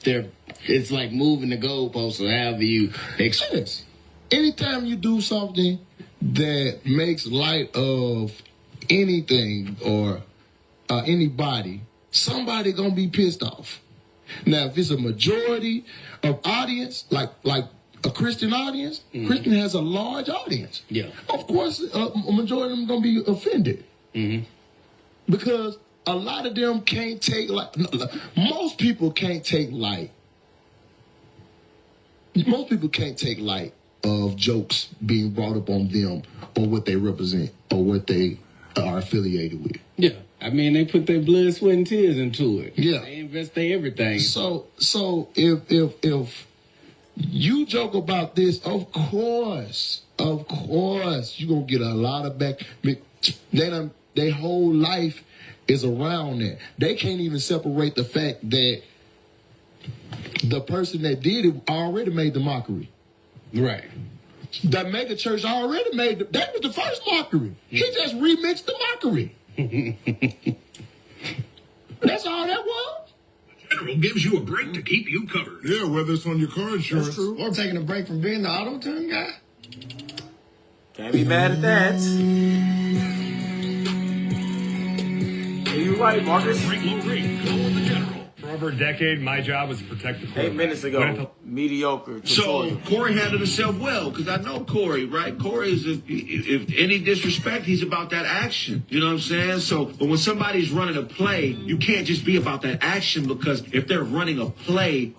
Speaker 17: it's like moving the goalposts or however you express.
Speaker 4: Anytime you do something that makes light of anything or anybody, somebody gonna be pissed off. Now, if it's a majority of audience, like a Christian audience, Christian has a large audience.
Speaker 17: Yeah.
Speaker 4: Of course, a majority of them gonna be offended. Because a lot of them can't take most people can't take light. Most people can't take light of jokes being brought up on them or what they represent or what they are affiliated with.
Speaker 17: Yeah. I mean, they put their blood, sweat, and tears into it.
Speaker 4: Yeah.
Speaker 17: They invest their everything.
Speaker 4: So if you joke about this, of course, you're gonna get a lot of back. Their whole life is around that. They can't even separate the fact that the person that did it already made the mockery.
Speaker 17: Right.
Speaker 4: That mega church already that was the first mockery. He just remixed the mockery. That's all that was.
Speaker 14: General gives you a break to keep you covered.
Speaker 13: Yeah, whether it's on your car insurance.
Speaker 17: That's true. Or taking a break from being the auto-tune guy.
Speaker 3: Can't be mad at that. You're right, Marcus.
Speaker 14: Frank Lorraine, go with the General. For over a decade, my job was to protect the quarterback.
Speaker 3: 8 minutes ago, mediocre.
Speaker 16: So Corey handled himself well, because I know Corey, right? Corey is, if any disrespect, he's about that action. You know what I'm saying? So, but when somebody's running a play, you can't just be about that action, because if they're running a play,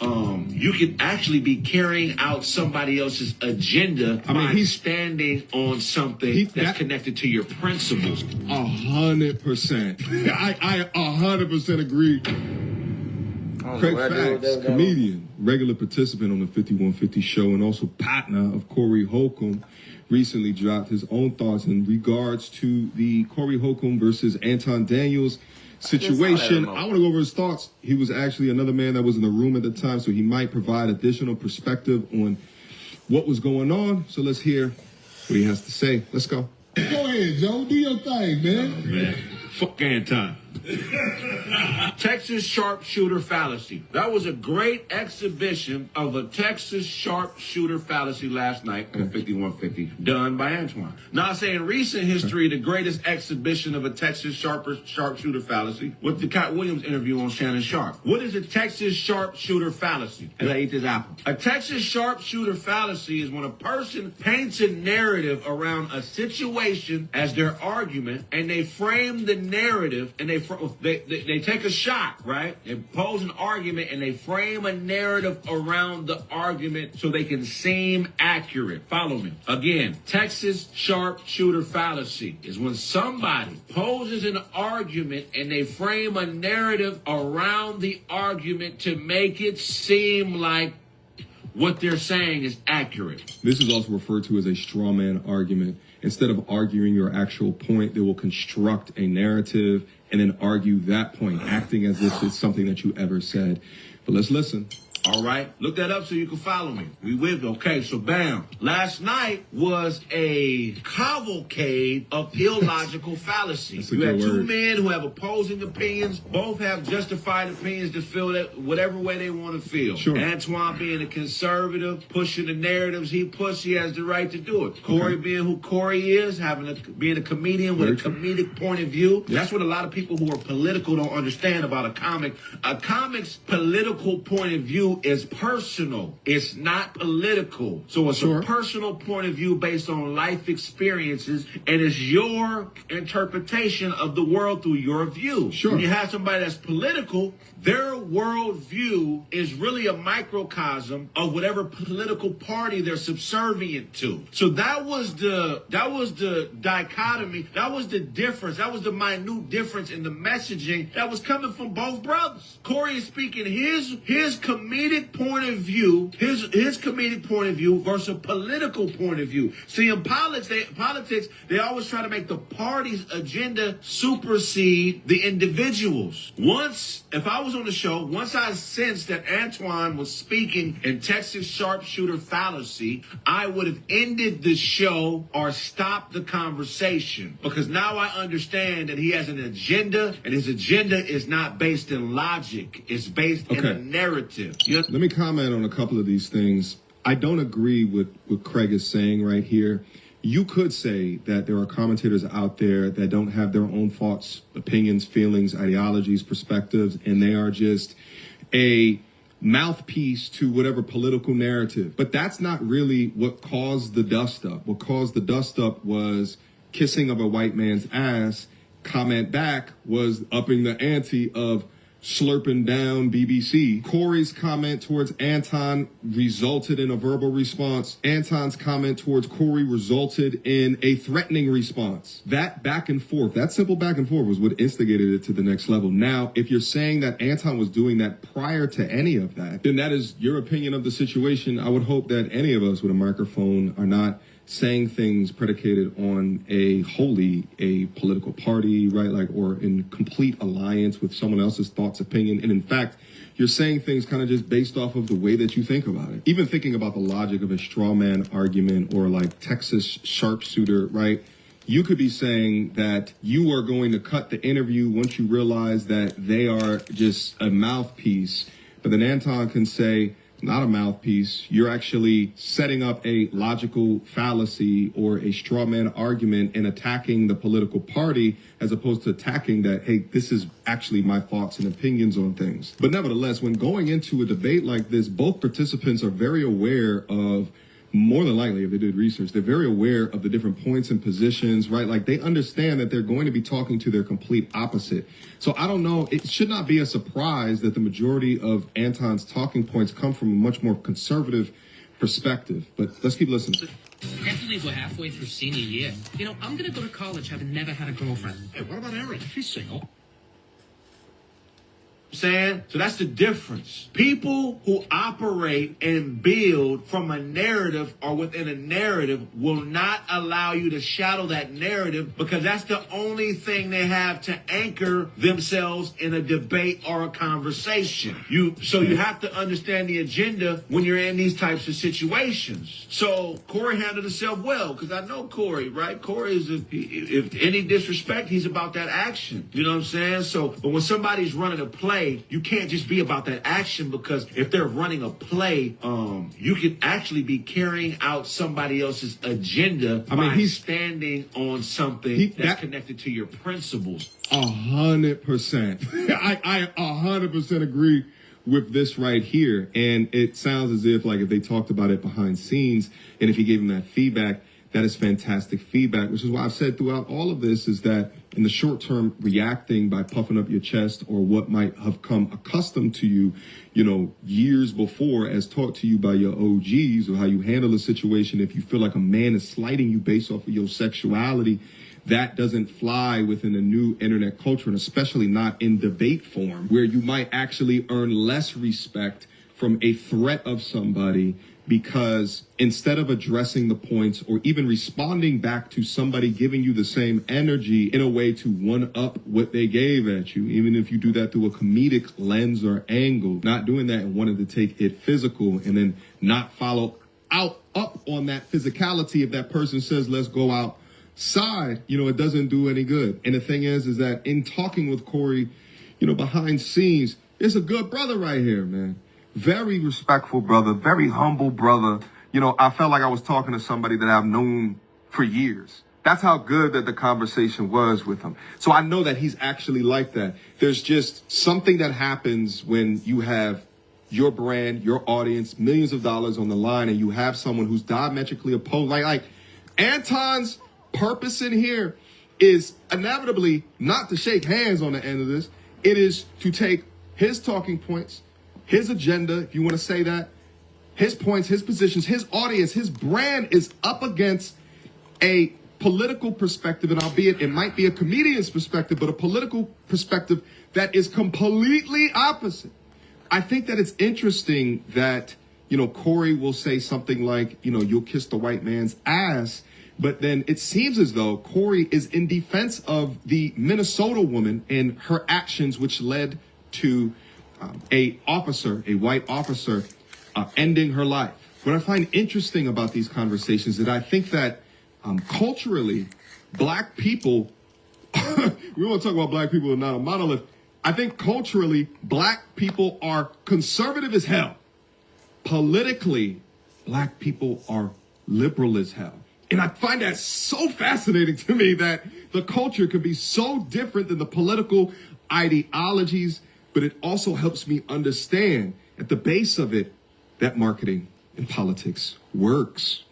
Speaker 16: you could actually be carrying out somebody else's agenda by he's standing on something that's connected to your principles.
Speaker 20: 100%. I 100% agree. Craig Facts, comedian, regular participant on the 5150 show, and also partner of Corey Holcomb, recently dropped his own thoughts in regards to the Corey Holcomb versus Anton Daniels situation. I want to go over his thoughts. He was actually another man that was in the room at the time, so he might provide additional perspective on what was going on. So let's hear what he has to say. Let's go.
Speaker 13: Go ahead, Joe. Do your thing, man.
Speaker 16: Fuck Anton. Texas sharpshooter fallacy. That was a great exhibition of a Texas sharpshooter fallacy last night on 5150, done by Antoine. Now, I say in recent history, the greatest exhibition of a Texas sharpshooter fallacy was the Cat Williams interview on Shannon Sharp. What is a Texas sharpshooter fallacy? As I eat this apple. A Texas sharpshooter fallacy is when a person paints a narrative around a situation as their argument, and they frame the narrative, and they take a shot, right? They pose an argument, and they frame a narrative around the argument so they can seem accurate. Follow me. Again, Texas sharpshooter fallacy is when somebody poses an argument and they frame a narrative around the argument to make it seem like what they're saying is accurate.
Speaker 20: This is also referred to as a straw man argument. Instead of arguing your actual point, they will construct a narrative and then argue that point, acting as if it's something that you ever said. But let's listen.
Speaker 16: All right. Look that up so you can follow me. We with. Okay, so bam. Last night was a cavalcade of illogical fallacies. You had two men who have opposing opinions. Both have justified opinions to feel that whatever way they want to feel. Sure. Antoine being a conservative, pushing the narratives he has the right to do it. Corey being who Corey is, being a comedian with a comedic point of view. That's what a lot of people who are political don't understand about a comic. A comic's political point of view is personal. It's not political. So it's a personal point of view based on life experiences, and it's your interpretation of the world through your view. Sure. When you have somebody that's political, their worldview is really a microcosm of whatever political party they're subservient to. So that was the dichotomy. That was the difference. That was the minute difference in the messaging that was coming from both brothers. Corey is speaking his comedic comedic point of view, his comedic point of view versus a political point of view. See, in politics, they always try to make the party's agenda supersede the individuals. If I was on the show, once I sensed that Antoine was speaking in Texas sharpshooter fallacy, I would have ended the show or stopped the conversation, because now I understand that he has an agenda, and his agenda is not based in logic. It's based in a narrative.
Speaker 20: Let me comment on a couple of these things. I don't agree with what Craig is saying right here. You could say that there are commentators out there that don't have their own thoughts, opinions, feelings, ideologies, perspectives, and they are just a mouthpiece to whatever political narrative. But that's not really what caused the dust up. What caused the dust up was kissing of a white man's ass. Comment back was upping the ante of slurping down BBC. Corey's comment towards Anton resulted in a verbal response. Anton's comment towards Corey resulted in a threatening response. That back and forth, that simple back and forth was what instigated it to the next level. Now, if you're saying that Anton was doing that prior to any of that, then that is your opinion of the situation. I would hope that any of us with a microphone are not saying things predicated on a political party, right? Like, or in complete alliance with someone else's thoughts, opinion. And in fact, you're saying things kind of just based off of the way that you think about it. Even thinking about the logic of a straw man argument or like Texas sharpshooter, right? You could be saying that you are going to cut the interview once you realize that they are just a mouthpiece. But then Anton can say, not a mouthpiece. You're actually setting up a logical fallacy or a straw man argument and attacking the political party as opposed to attacking that, hey, this is actually my thoughts and opinions on things. But nevertheless, when going into a debate like this, both participants are very aware of, more than likely, if they did research, they're very aware of the different points and positions, right? Like, they understand that they're going to be talking to their complete opposite. So I don't know, it should not be a surprise that the majority of Anton's talking points come from a much more conservative perspective. But let's keep listening.
Speaker 21: I can't believe we're halfway through senior year. You know, I'm going to go to college having never had a girlfriend.
Speaker 14: Hey, what about Erin? She's single.
Speaker 16: Saying? So that's the difference. People who operate and build from a narrative or within a narrative will not allow you to shadow that narrative, because that's the only thing they have to anchor themselves in a debate or a conversation. So you have to understand the agenda when you're in these types of situations. So Corey handled himself well, because I know Corey, right? Corey is, if any disrespect, he's about that action. You know what I'm saying? So, but when somebody's running a play, you can't just be about that action, because if they're running a play, you can actually be carrying out somebody else's agenda by standing on something that's connected to your principles.
Speaker 20: 100%. I 100% agree with this right here. And it sounds as if, like, if they talked about it behind scenes and if he gave them that feedback, that is fantastic feedback, which is why I've said throughout all of this is that in the short term, reacting by puffing up your chest or what might have come accustomed to you, you know, years before as taught to you by your OGs, or how you handle a situation if you feel like a man is slighting you based off of your sexuality, that doesn't fly within the new internet culture, and especially not in debate form, where you might actually earn less respect from a threat of somebody, because instead of addressing the points or even responding back to somebody giving you the same energy in a way to one up what they gave at you, even if you do that through a comedic lens or angle, not doing that and wanting to take it physical and then not follow up on that physicality. If that person says, let's go outside, you know, it doesn't do any good. And the thing is that in talking with Corey, you know, behind scenes, it's a good brother right here, man. Very respectful brother, very humble brother. You know, I felt like I was talking to somebody that I've known for years. That's how good that the conversation was with him. So I know that he's actually like that. There's just something that happens when you have your brand, your audience, millions of dollars on the line, and you have someone who's diametrically opposed. Like Anton's purpose in here is inevitably not to shake hands on the end of this. It is to take his talking points, his agenda, if you want to say that, his points, his positions, his audience, his brand is up against a political perspective, and albeit it might be a comedian's perspective, but a political perspective that is completely opposite. I think that it's interesting that, you know, Corey will say something like, you know, you'll kiss the white man's ass. But then it seems as though Corey is in defense of the Minnesota woman and her actions, which led to a white officer, ending her life. What I find interesting about these conversations is that I think that culturally, black people, we want to talk about black people are not a monolith. I think culturally, black people are conservative as hell. Politically, black people are liberal as hell. And I find that so fascinating to me that the culture could be so different than the political ideologies, but it also helps me understand at the base of it that marketing and politics works.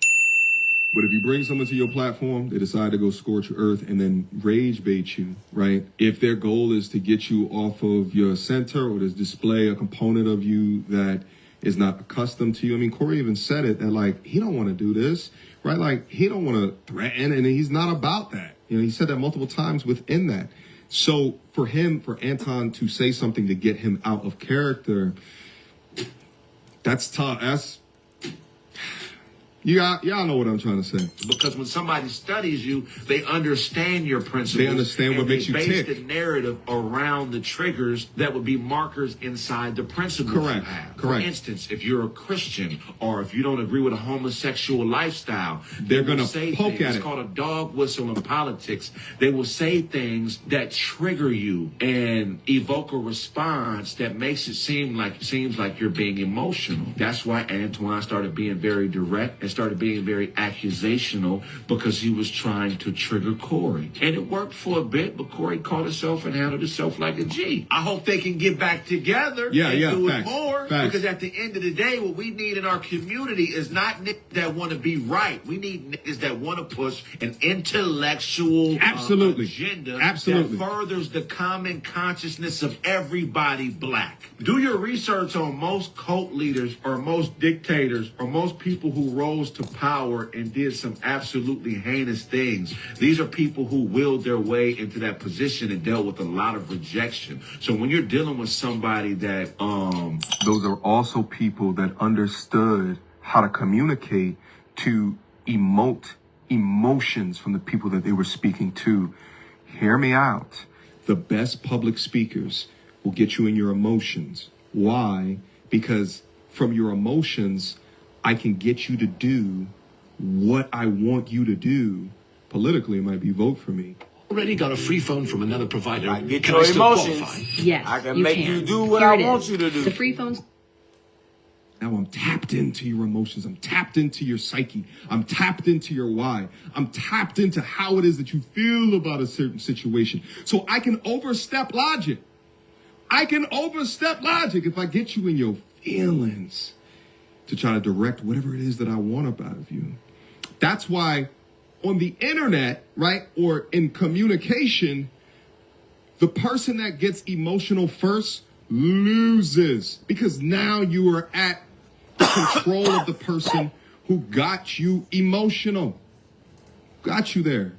Speaker 20: But if you bring someone to your platform, they decide to go scorch your earth and then rage bait you, right? If their goal is to get you off of your center or to display a component of you that is not accustomed to you. I mean, Corey even said it, that like, he don't want to do this, right? Like, he don't want to threaten, and he's not about that. You know, he said that multiple times within that. So for Anton to say something to get him out of character, that's tough. That's, y'all know what I'm trying to say.
Speaker 16: Because when somebody studies you, they understand your principles.
Speaker 20: They understand what makes you tick.
Speaker 16: They base the narrative around the triggers that would be markers inside the principles you have.
Speaker 20: Correct.
Speaker 16: For instance, if you're a Christian or if you don't agree with a homosexual lifestyle,
Speaker 20: they're going to poke at it.
Speaker 16: It's called a dog whistle in politics. They will say things that trigger you and evoke a response that makes it seems like you're being emotional. That's why Antoine started being very direct and started being very accusational, because he was trying to trigger Corey. And it worked for a bit, but Corey caught himself and handled himself like a G. I hope they can get back together and do
Speaker 20: facts,
Speaker 16: it more.
Speaker 20: Facts.
Speaker 16: Because at the end of the day, what we need in our community is not niggas that want to be right. We need niggas that want to push an intellectual agenda that furthers the common consciousness of everybody black. Do your research on most cult leaders or most dictators or most people who rose to power and did some absolutely heinous things. These are people who willed their way into that position and dealt with a lot of rejection. So when you're dealing with somebody that
Speaker 20: those are also people that understood how to communicate to emote emotions from the people that they were speaking to. Hear me out. The best public speakers will get you in your emotions. Why? Because from your emotions, I can get you to do what I want you to do. Politically, it might be vote for me.
Speaker 19: Already got a free phone from another provider.
Speaker 3: I get
Speaker 19: Can
Speaker 3: your
Speaker 19: I still
Speaker 3: emotions.
Speaker 19: qualify?
Speaker 10: Yes,
Speaker 3: I can make you do what
Speaker 10: Here
Speaker 3: I
Speaker 10: it
Speaker 3: want
Speaker 10: is.
Speaker 3: you to do.
Speaker 10: The free phones.
Speaker 20: Now I'm tapped into your emotions. I'm tapped into your psyche. I'm tapped into your why. I'm tapped into how it is that you feel about a certain situation. So I can overstep logic. I can overstep logic if I get you in your feelings to try to direct whatever it is that I want up out of you. That's why on the internet, right, or in communication, the person that gets emotional first loses, because now you are at the control of the person who got you emotional, got you there,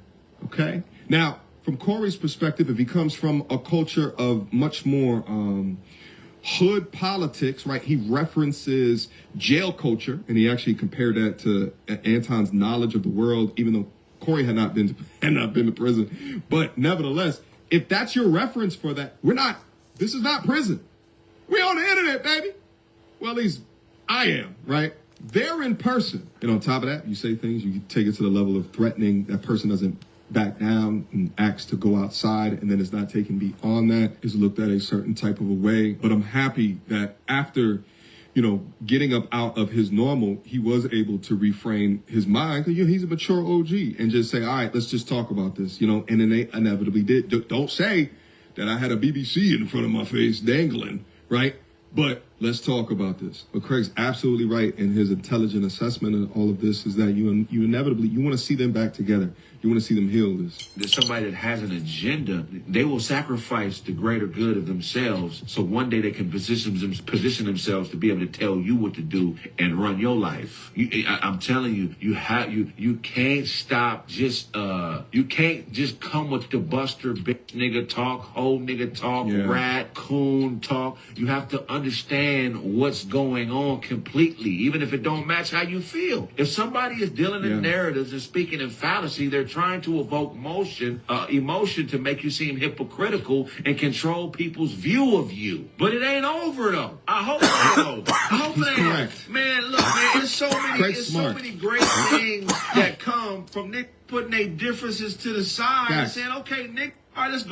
Speaker 20: okay? Now, from Corey's perspective, if he comes from a culture of much more hood politics, right? He references jail culture, and he actually compared that to Anton's knowledge of the world, even though Corey had not been to prison. But nevertheless, if that's your reference for that, this is not prison. We're on the internet, baby. Well, at least I am, right? They're in person. And on top of that, you say things, you take it to the level of threatening. That person doesn't back down and acts to go outside, and then it's not taken beyond that, is looked at a certain type of a way. But I'm happy that after, getting up out of his normal, he was able to reframe his mind, because he's a mature OG, and just say, all right, let's just talk about this, and then they inevitably did. Don't say that I had a BBC in front of my face dangling, right? But let's talk about this. But Craig's absolutely right in his intelligent assessment of all of this, is that you inevitably, you want to see them back together. You want to see them heal this.
Speaker 16: There's somebody that has an agenda. They will sacrifice the greater good of themselves, so one day they can position themselves to be able to tell you what to do and run your life. I'm telling you, you can't stop. You can't just come with the buster bitch nigga talk, hoe nigga talk, rat coon talk. You have to understand understand what's going on completely, even if it don't match how you feel. If somebody is dealing in narratives and speaking in fallacy, they're trying to evoke emotion to make you seem hypocritical and control people's view of you. But it ain't over though. I hope it ain't over. I hope it ain't over. Man, look, man, there's so many great things that come from Nick putting their differences to the side and saying, okay, Nick, all right, let's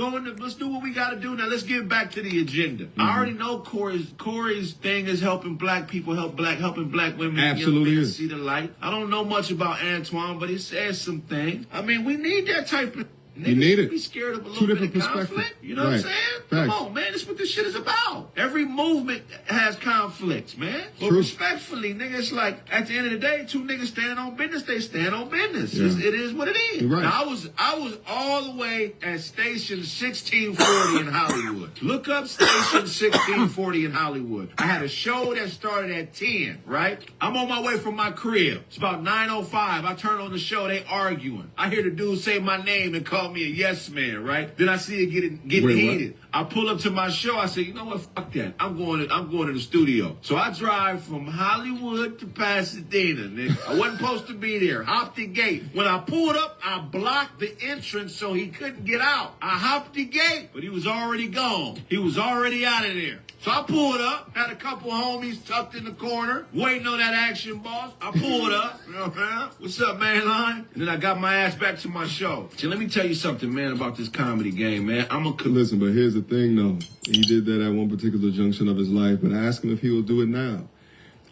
Speaker 16: do what we got to do now. Let's get back to the agenda. I already know Corey's thing is helping black people, helping black women,
Speaker 20: absolutely,
Speaker 16: young men see the light. I don't know much about Antoine, but he says some things. I mean, we need that type of.
Speaker 20: You need it.
Speaker 16: Be scared of a little bit of conflict. You know what I'm saying? Come on, man. That's what this shit is about. Every movement has conflicts, man. But respectfully, nigga, it's like at the end of the day, two niggas standing on business, they stand on business. It is what it is.
Speaker 20: Right.
Speaker 16: Now, I was all the way at station 1640 in Hollywood. Look up station 1640 in Hollywood. I had a show that started at 10, right? I'm on my way from my crib. It's about 9:05. I turn on the show, they arguing. I hear the dude say my name and call me a yes man, right? Then I see it getting heated. I pull up to my show. I say, you know what? Fuck that. I'm going to the studio. So I drive from Hollywood to Pasadena, nigga. I wasn't supposed to be there. Hopped the gate. When I pulled up, I blocked the entrance so he couldn't get out. I hopped the gate, but he was already gone. He was already out of there. So I pulled up, had a couple homies tucked in the corner, waiting on that action boss. I pulled up, you know what I'm saying? What's up, man, line? And then I got my ass back to my show. So let me tell you something, man, about this comedy game, man.
Speaker 20: Listen, but here's the thing, though. He did that at one particular junction of his life, but ask him if he will do it now.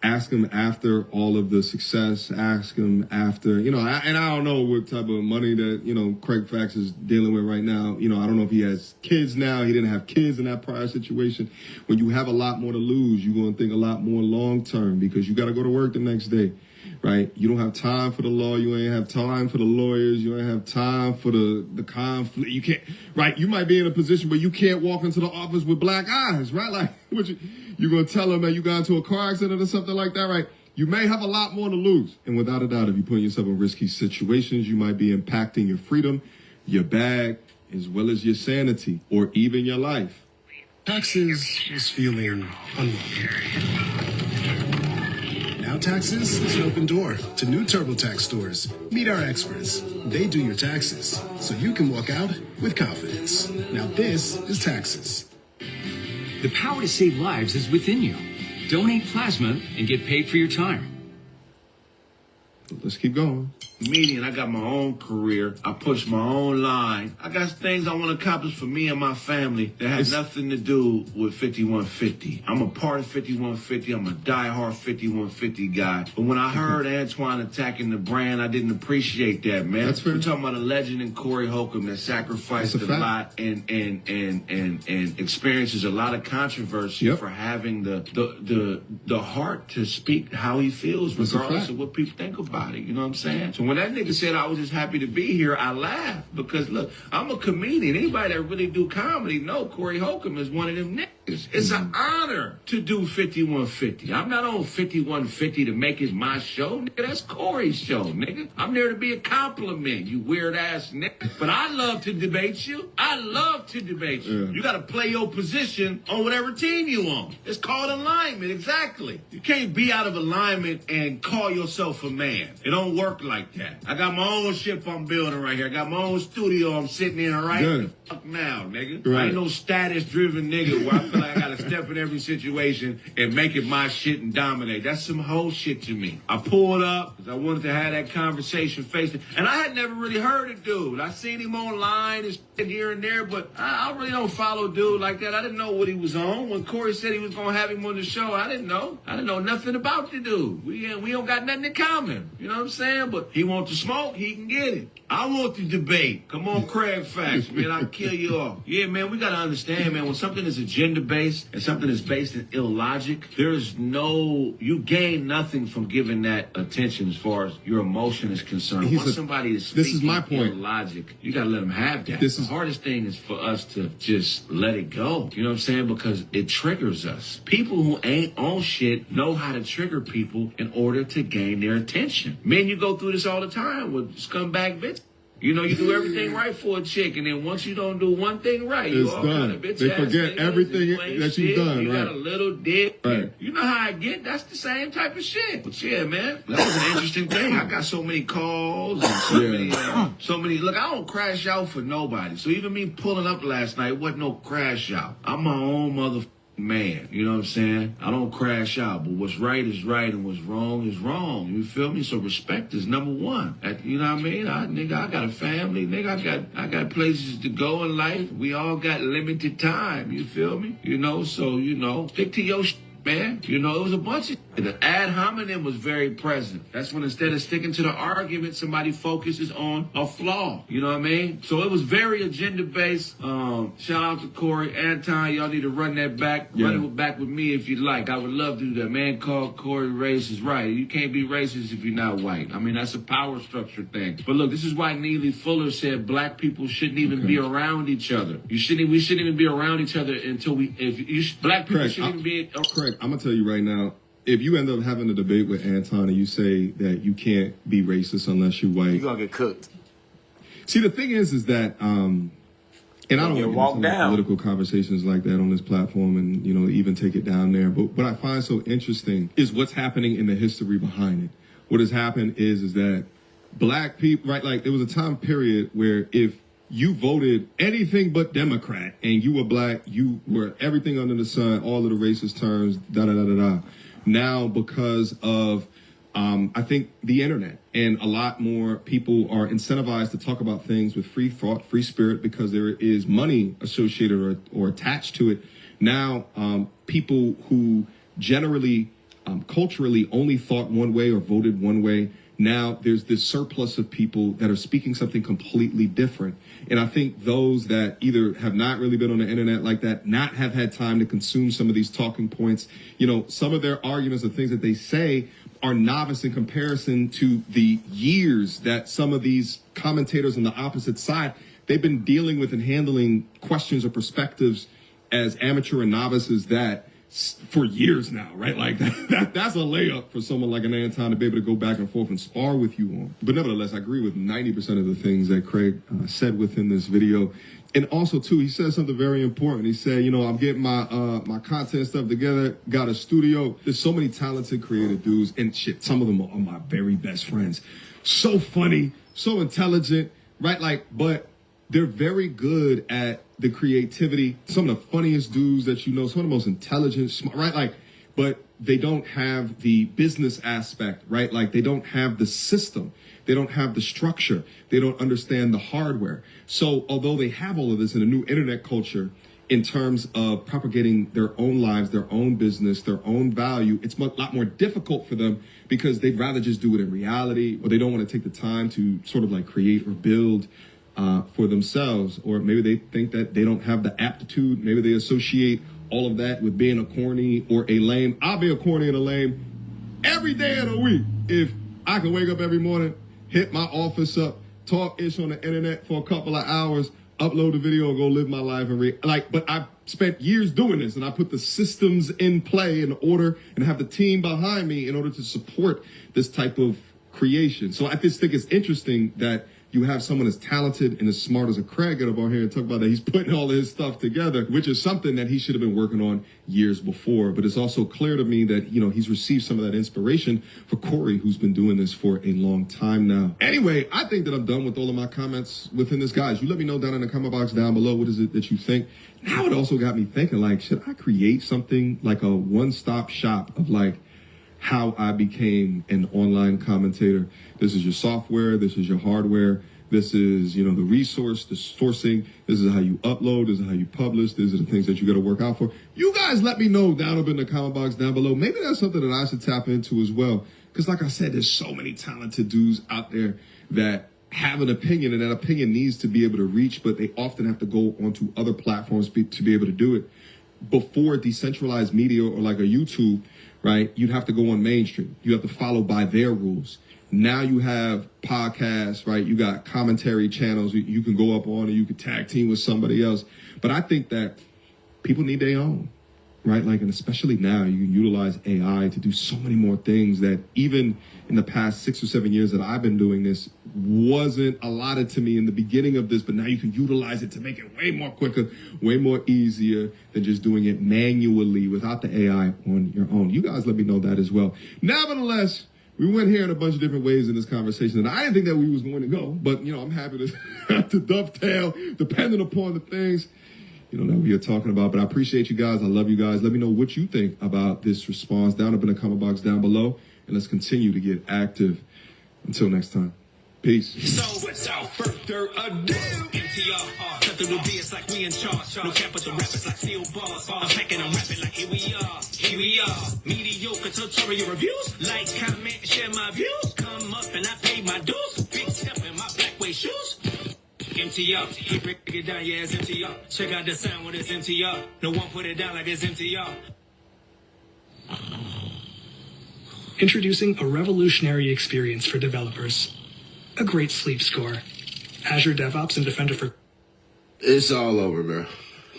Speaker 20: Ask him after all of the success. Ask him after, you know, and I don't know what type of money that, you know, Craig Fax is dealing with right now. You know, I don't know if he has kids now. He didn't have kids in that prior situation. When you have a lot more to lose, you're going to think a lot more long term because you got to go to work the next day, right? You don't have time for the law. You ain't have time for the lawyers. You ain't have time for the conflict. You can't, right? You might be in a position where you can't walk into the office with black eyes, right? Like, you're going to tell them that you got into a car accident or something like that, right? You may have a lot more to lose. And without a doubt, if you're putting yourself in risky situations, you might be impacting your freedom, your bag, as well as your sanity, or even your life.
Speaker 12: Taxes is feeling unwelcome. Now Taxes is an open door to new TurboTax stores. Meet our experts. They do your taxes, so you can walk out with confidence. Now this is Taxes.
Speaker 19: The power to save lives is within you. Donate plasma and get paid for your time.
Speaker 20: Let's keep going.
Speaker 16: Comedian, I got my own career. I push my own line. I got things I want to accomplish for me and my family that has nothing to do with 5150. I'm a part of 5150. I'm a diehard 5150 guy. But when I heard Antoine attacking the brand, I didn't appreciate that, man.
Speaker 20: That's fair.
Speaker 16: We're talking about a legend in Corey Holcomb that sacrificed a lot and experiences a lot of controversy for having the heart to speak how he feels, regardless of what people think about it. You know what I'm saying? So when that nigga said I was just happy to be here, I laughed because look, I'm a comedian. Anybody that really do comedy know Corey Holcomb is one of them niggas. It's an honor to do 5150. I'm not on 5150 to make it my show, nigga. That's Corey's show, nigga. I'm there to be a compliment, you weird ass nigga. But I love to debate you. I love to debate you. You got to play your position on whatever team you on. It's called alignment, exactly. You can't be out of alignment and call yourself a man. It don't work like that. I got my own ship I'm building right here. I got my own studio I'm sitting in right the fuck now, nigga.
Speaker 20: Right.
Speaker 16: I ain't no status-driven nigga where I feel like I gotta step in every situation and make it my shit and dominate. That's some whole shit to me. I pulled up because I wanted to have that conversation face to, and I had never really heard of dude. I seen him online and shit here and there, but I really don't follow dude like that. I didn't know what he was on. When Corey said he was gonna have him on the show, I didn't know. I didn't know nothing about the dude. We don't got nothing in common. You know what I'm saying? But he wants to smoke, he can get it. I want the debate. Come on, Craig Fax, man. I'll kill you off. Yeah, man, we got to understand, man, when something is agenda-based and something is based in illogic, you gain nothing from giving that attention as far as your emotion is concerned. Once somebody is speaking illogic, you got to let them have that. The hardest thing is for us to just let it go. You know what I'm saying? Because it triggers us. People who ain't on shit know how to trigger people in order to gain their attention. Men, you go through this all the time with scumbag bitches. You know, you do everything right for a chick, and then once you don't do one thing right, you
Speaker 20: It's
Speaker 16: all
Speaker 20: done.
Speaker 16: kind of bitch
Speaker 20: They
Speaker 16: ass
Speaker 20: forget
Speaker 16: niggas,
Speaker 20: everything
Speaker 16: you ain't
Speaker 20: that you've
Speaker 16: shit,
Speaker 20: done,
Speaker 16: You
Speaker 20: right.
Speaker 16: got a little dick.
Speaker 20: Right.
Speaker 16: You know how I get? That's the same type of shit. But yeah, man, that was an interesting thing. I got so many calls and so many. Look, I don't crash out for nobody. So even me pulling up last night wasn't no crash out. I'm my own motherfucker. Man, you know what I'm saying? I don't crash out, but what's right is right and what's wrong is wrong. You feel me? So respect is number one. You know what I mean? I got a family, nigga. I got places to go in life. We all got limited time. You feel me? You know, so stick to your shit, man. You know, it was a bunch of the ad hominem was very present. That's when instead of sticking to the argument, somebody focuses on a flaw. You know what I mean? So it was very agenda based. Shout out to Corey, Anton. Y'all need to run that back.
Speaker 20: Yeah.
Speaker 16: Run it back with me if you like. I would love to do that. Man called Corey racist. Right. You can't be racist if you're not white. I mean, that's a power structure thing. But look, this is why Neely Fuller said black people shouldn't even be around each other. We shouldn't even be around each other until black people
Speaker 20: Craig,
Speaker 16: shouldn't even be.
Speaker 20: Craig, I'm gonna tell you right now. If you end up having a debate with Anton and you say that you can't be racist unless you're white,
Speaker 3: You're gonna get cooked.
Speaker 20: See, the thing is that, and I don't want to get into political conversations like that on this platform, and even take it down there. But what I find so interesting is what's happening in the history behind it. What has happened is that black people, right? Like there was a time period where if you voted anything but Democrat and you were black, you were everything under the sun, all of the racist terms, da da da da da. Now, because of, I think, the internet and a lot more people are incentivized to talk about things with free thought, free spirit, because there is money associated or attached to it. Now, people who generally, culturally only thought one way or voted one way, now there's this surplus of people that are speaking something completely different. And I think those that either have not really been on the internet like that, not have had time to consume some of these talking points, some of their arguments or things that they say are novice in comparison to the years that some of these commentators on the opposite side, they've been dealing with and handling questions or perspectives as amateur and novices that for years now, right? Like that's a layup for someone like an Anton to be able to go back and forth and spar with you on. But nevertheless, I agree with 90% of the things that Craig said within this video. And also, too, he said something very important. He said, I'm getting my my content stuff together, got a studio. There's so many talented, creative dudes, and shit, some of them are my very best friends. So funny, so intelligent, right? Like, but they're very good at the creativity. Some of the funniest dudes that some of the most intelligent, smart, right? Like, but they don't have the business aspect, right? Like they don't have the system. They don't have the structure. They don't understand the hardware. So although they have all of this in a new internet culture, in terms of propagating their own lives, their own business, their own value, it's a lot more difficult for them because they'd rather just do it in reality, or they don't want to take the time to sort of like create or build for themselves, or maybe they think that they don't have the aptitude. Maybe they associate all of that with being a corny or a lame. I'll be a corny and a lame every day of the week if I can wake up every morning, hit my office up, talk ish on the internet for a couple of hours, upload the video, and go live my life and but I've spent years doing this, and I put the systems in play in order and have the team behind me in order to support this type of creation. So I just think it's interesting that you have someone as talented and as smart as a Craig get up on here and talk about that he's putting all of his stuff together, which is something that he should have been working on years before. But it's also clear to me that, he's received some of that inspiration for Corey, who's been doing this for a long time now. Anyway, I think that I'm done with all of my comments within this, guys. You let me know down in the comment box down below, what is it that you think? Now it also got me thinking, like, should I create something like a one-stop shop of like how I became an online commentator? This is your software, this is your hardware, this is, the resource, the sourcing, this is how you upload, this is how you publish, these are the things that you got to work out for. You guys let me know down up in the comment box down below. Maybe that's something that I should tap into as well. Because like I said, there's so many talented dudes out there that have an opinion, and that opinion needs to be able to reach, but they often have to go onto other platforms to be able to do it. Before decentralized media or like a YouTube, right, you'd have to go on mainstream. You have to follow by their rules. Now you have podcasts, right? You got commentary channels you can go up on, and you can tag team with somebody else. But I think that people need their own. right? Like, and especially now, you can utilize AI to do so many more things that even in the past 6 or 7 years that I've been doing this wasn't allotted to me in the beginning of this, but now you can utilize it to make it way more quicker, way more easier than just doing it manually without the AI on your own. You guys let me know that as well. Nevertheless, we went here in a bunch of different ways in this conversation, and I didn't think that we was going to go, but, you know, I'm happy to dovetail depending upon the things, you know, that we are talking about. But I appreciate you guys. I love you guys. Let me know what you think about this response down up in the comment box down below, and let's continue to get active. Until next time. Peace.
Speaker 2: So without further ado, MTR, cut through the BS like we in charge. No capital rappers like steel bars. I'm packing, I'm rapping like here we are. Here we are. Mediocre tutorial reviews. Like, comment, share my views. Come up and I pay my dues. Big step in my black way shoes. MTR, break it down, yeah, it's MTR. Check out the sound when it's MTR. No one put it down like it's MTR.
Speaker 1: Introducing a revolutionary experience for developers. A great sleep score. Azure DevOps and Defender for...
Speaker 22: It's all over, bro.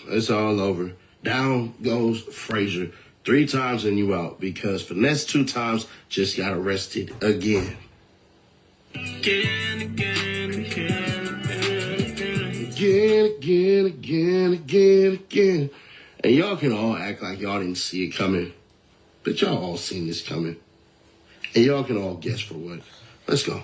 Speaker 22: It's all over. Down goes Frazier 3 times and you out because Finesse 2 times just got arrested again. Again. And y'all can all act like y'all didn't see it coming. But y'all all seen this coming. And y'all can all guess for what. Let's go.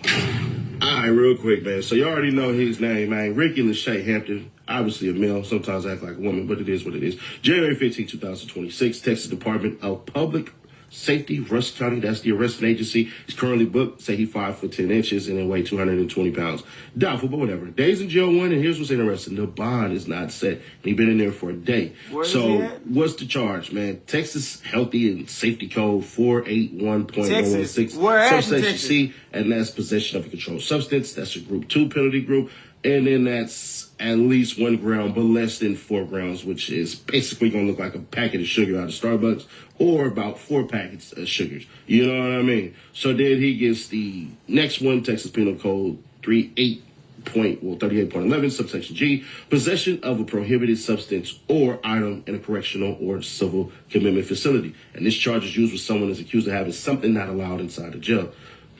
Speaker 22: All right, real quick, man. So you already know his name, man. Ricky Lachey Hampton. Obviously a male. Sometimes act like a woman, but it is what it is. January 15, 2026, Texas Department of Public Safety, Rusk County. That's the arresting agency. He's currently booked. Say he 5 foot 10 inches and then weigh 220 pounds. Doubtful, but whatever. Days in jail 1, and here's what's interesting. The bond is not set. He been in there for a day. So what's the charge, man? Texas Healthy and Safety Code 481.116. Subsection C, and that's possession of a controlled substance. That's a group 2 penalty group. And then that's at least 1 gram, but less than 4 grams, which is basically going to look like a packet of sugar out of Starbucks or about 4 packets of sugars. You know what I mean? So then he gets the next one, Texas Penal Code 38.11, subsection G, possession of a prohibited substance or item in a correctional or civil commitment facility. And this charge is used when someone is accused of having something not allowed inside the jail.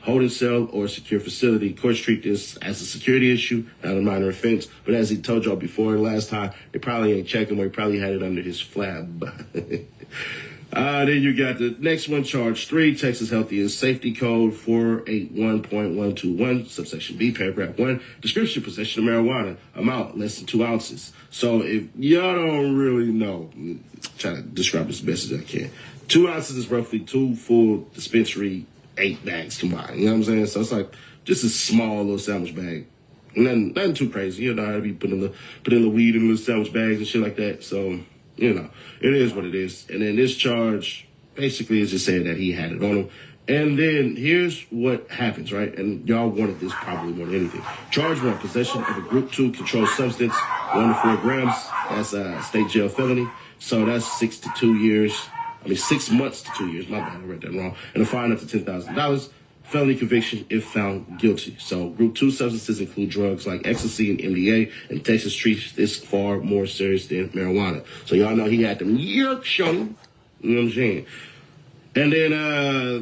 Speaker 22: Holding cell or secure facility. Courts treat this as a security issue, not a minor offense. But as he told y'all before last time, they probably ain't checking where he probably had it under his flab. Then you got the next one, charge 3, Texas Healthy and Safety Code 481.121, subsection B, paragraph 1, description, possession of marijuana, amount less than 2 ounces. So if y'all don't really know, try to describe this as best as I can. 2 ounces is roughly 2 full dispensary 8 bags combined. You know what I'm saying? So it's like just a small little sandwich bag. Nothing too crazy. You know how to be putting the weed in little sandwich bags and shit like that. So, you know, it is what it is. And then this charge basically is just saying that he had it on him. And then here's what happens, right? And y'all wanted this probably more than anything. Charge 1, possession of a group 2 controlled substance, 1 to 4 grams. That's a state jail felony. So that's 6 to 2 years. 6 months to 2 years. My bad, I read that wrong. And a fine up to $10,000. Felony conviction if found guilty. So group 2 substances include drugs like ecstasy and MDA, and Texas treats this far more serious than marijuana. So y'all know he had them yerks on him. You know what I'm saying? And then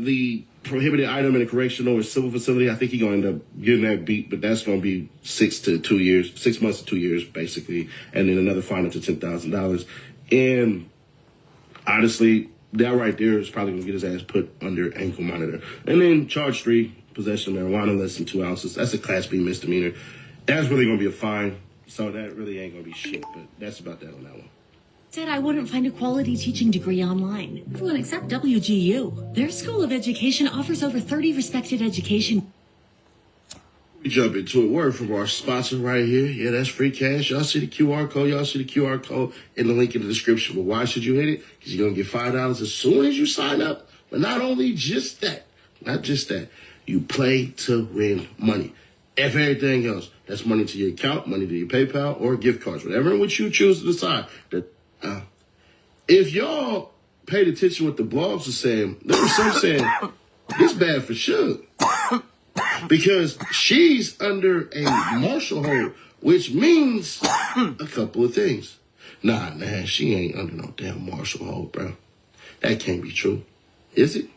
Speaker 22: the prohibited item in a correctional or civil facility, I think he's going to end up getting that beat, but that's going to be 6 to 2 years, 6 months to 2 years, basically. And then another fine up to $10,000. And honestly, that right there is probably going to get his ass put under ankle monitor. And then charge 3, possession of marijuana less than 2 ounces. That's a Class B misdemeanor. That's really going to be a fine. So that really ain't going to be shit. But that's about that on that one.
Speaker 23: Said I wouldn't find a quality teaching degree online. Everyone except WGU. Their School of Education offers over 30 respected education.
Speaker 22: We jump into a word from our sponsor right here. Yeah, that's Free Cash. Y'all see the QR code. Y'all see the QR code in the link in the description. But why should you hit it? Because you're going to get $5 as soon as you sign up. But not only just that. Not just that. You play to win money. If everything else, that's money to your account, money to your PayPal, or gift cards. Whatever in which you choose to decide. If y'all paid attention what the blogs are saying, there was some saying, this bad for Suge. Because she's under a martial hold, which means a couple of things. Nah, man, she ain't under no damn martial hold, bro. That can't be true. Is it?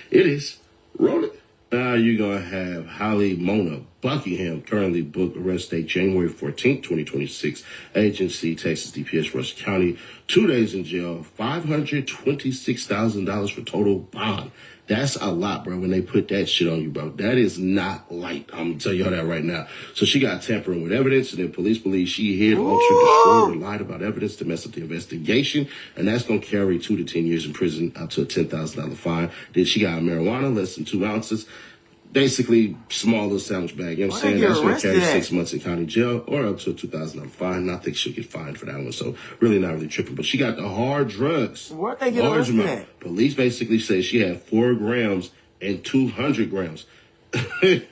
Speaker 22: It is. Roll it. Now you're going to have Holly Mona Buckingham, currently booked arrest date January 14th, 2026. Agency, Texas DPS, Rush County. 2 days in jail, $526,000 for total bond. That's a lot, bro, when they put that shit on you, bro. That is not light. I'm going to tell y'all that right now. So she got tampering with evidence, and then police believe she hid, altered, destroyed, or lied about evidence to mess up the investigation, and that's going to carry 2 to 10 years in prison, up to a $10,000 fine. Then she got marijuana, less than 2 ounces. Basically, small little sandwich bag. You know what I'm saying? That's going to carry 6 months in county jail or up to a $2,000 fine. And I think she'll get fined for that one. So really not really tripping. But she got the hard drugs.
Speaker 3: Where'd they get arrested at?
Speaker 22: Police basically say she had 4 grams and 200 grams. I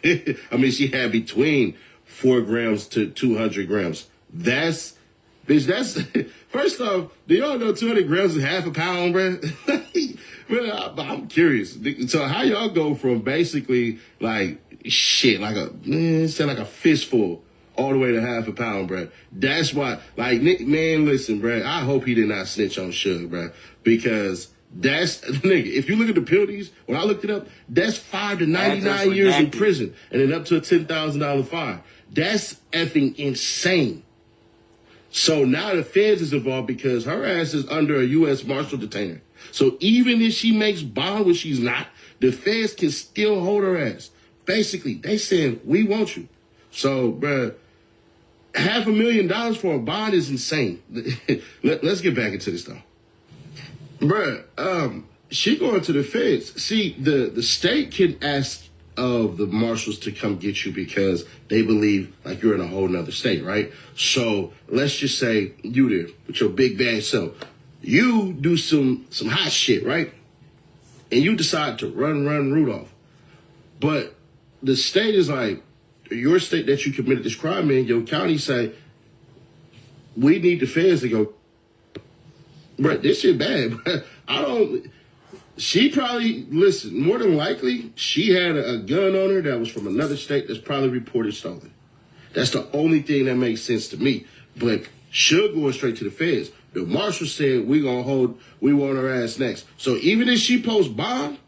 Speaker 22: mean, she had between 4 grams to 200 grams. That's, first off, do y'all know 200 grams is half a pound, bro? Well, I'm curious. So how y'all go from basically like shit, like a fistful, all the way to half a pound, bro? That's why, like, man, listen, bro. I hope he did not snitch on Suge, bro, because that's nigga. If you look at the penalties, when I looked it up, that's 5 to 99 years in prison, and then up to a $10,000 fine. That's effing insane. So now the feds is involved because her ass is under a U.S. Marshal detainer. So even if she makes bond, which she's not, the feds can still hold her ass. Basically, they saying, we want you. So, bruh, $500,000 for a bond is insane. Let's get back into this, though. Bruh, she going to the feds. See, the state can ask of the marshals to come get you because they believe like you're in a whole nother state, right? So let's just say you there with your big bad self. You do some hot shit, right? And you decide to run Rudolph. But the state is like, your state that you committed this crime in, your county say, we need the feds to go, bro, this shit bad. She probably, listen, more than likely, she had a gun on her that was from another state that's probably reported stolen. That's the only thing that makes sense to me. But Suge going straight to the feds. The marshal said, we want her ass next. So even if she posts bond,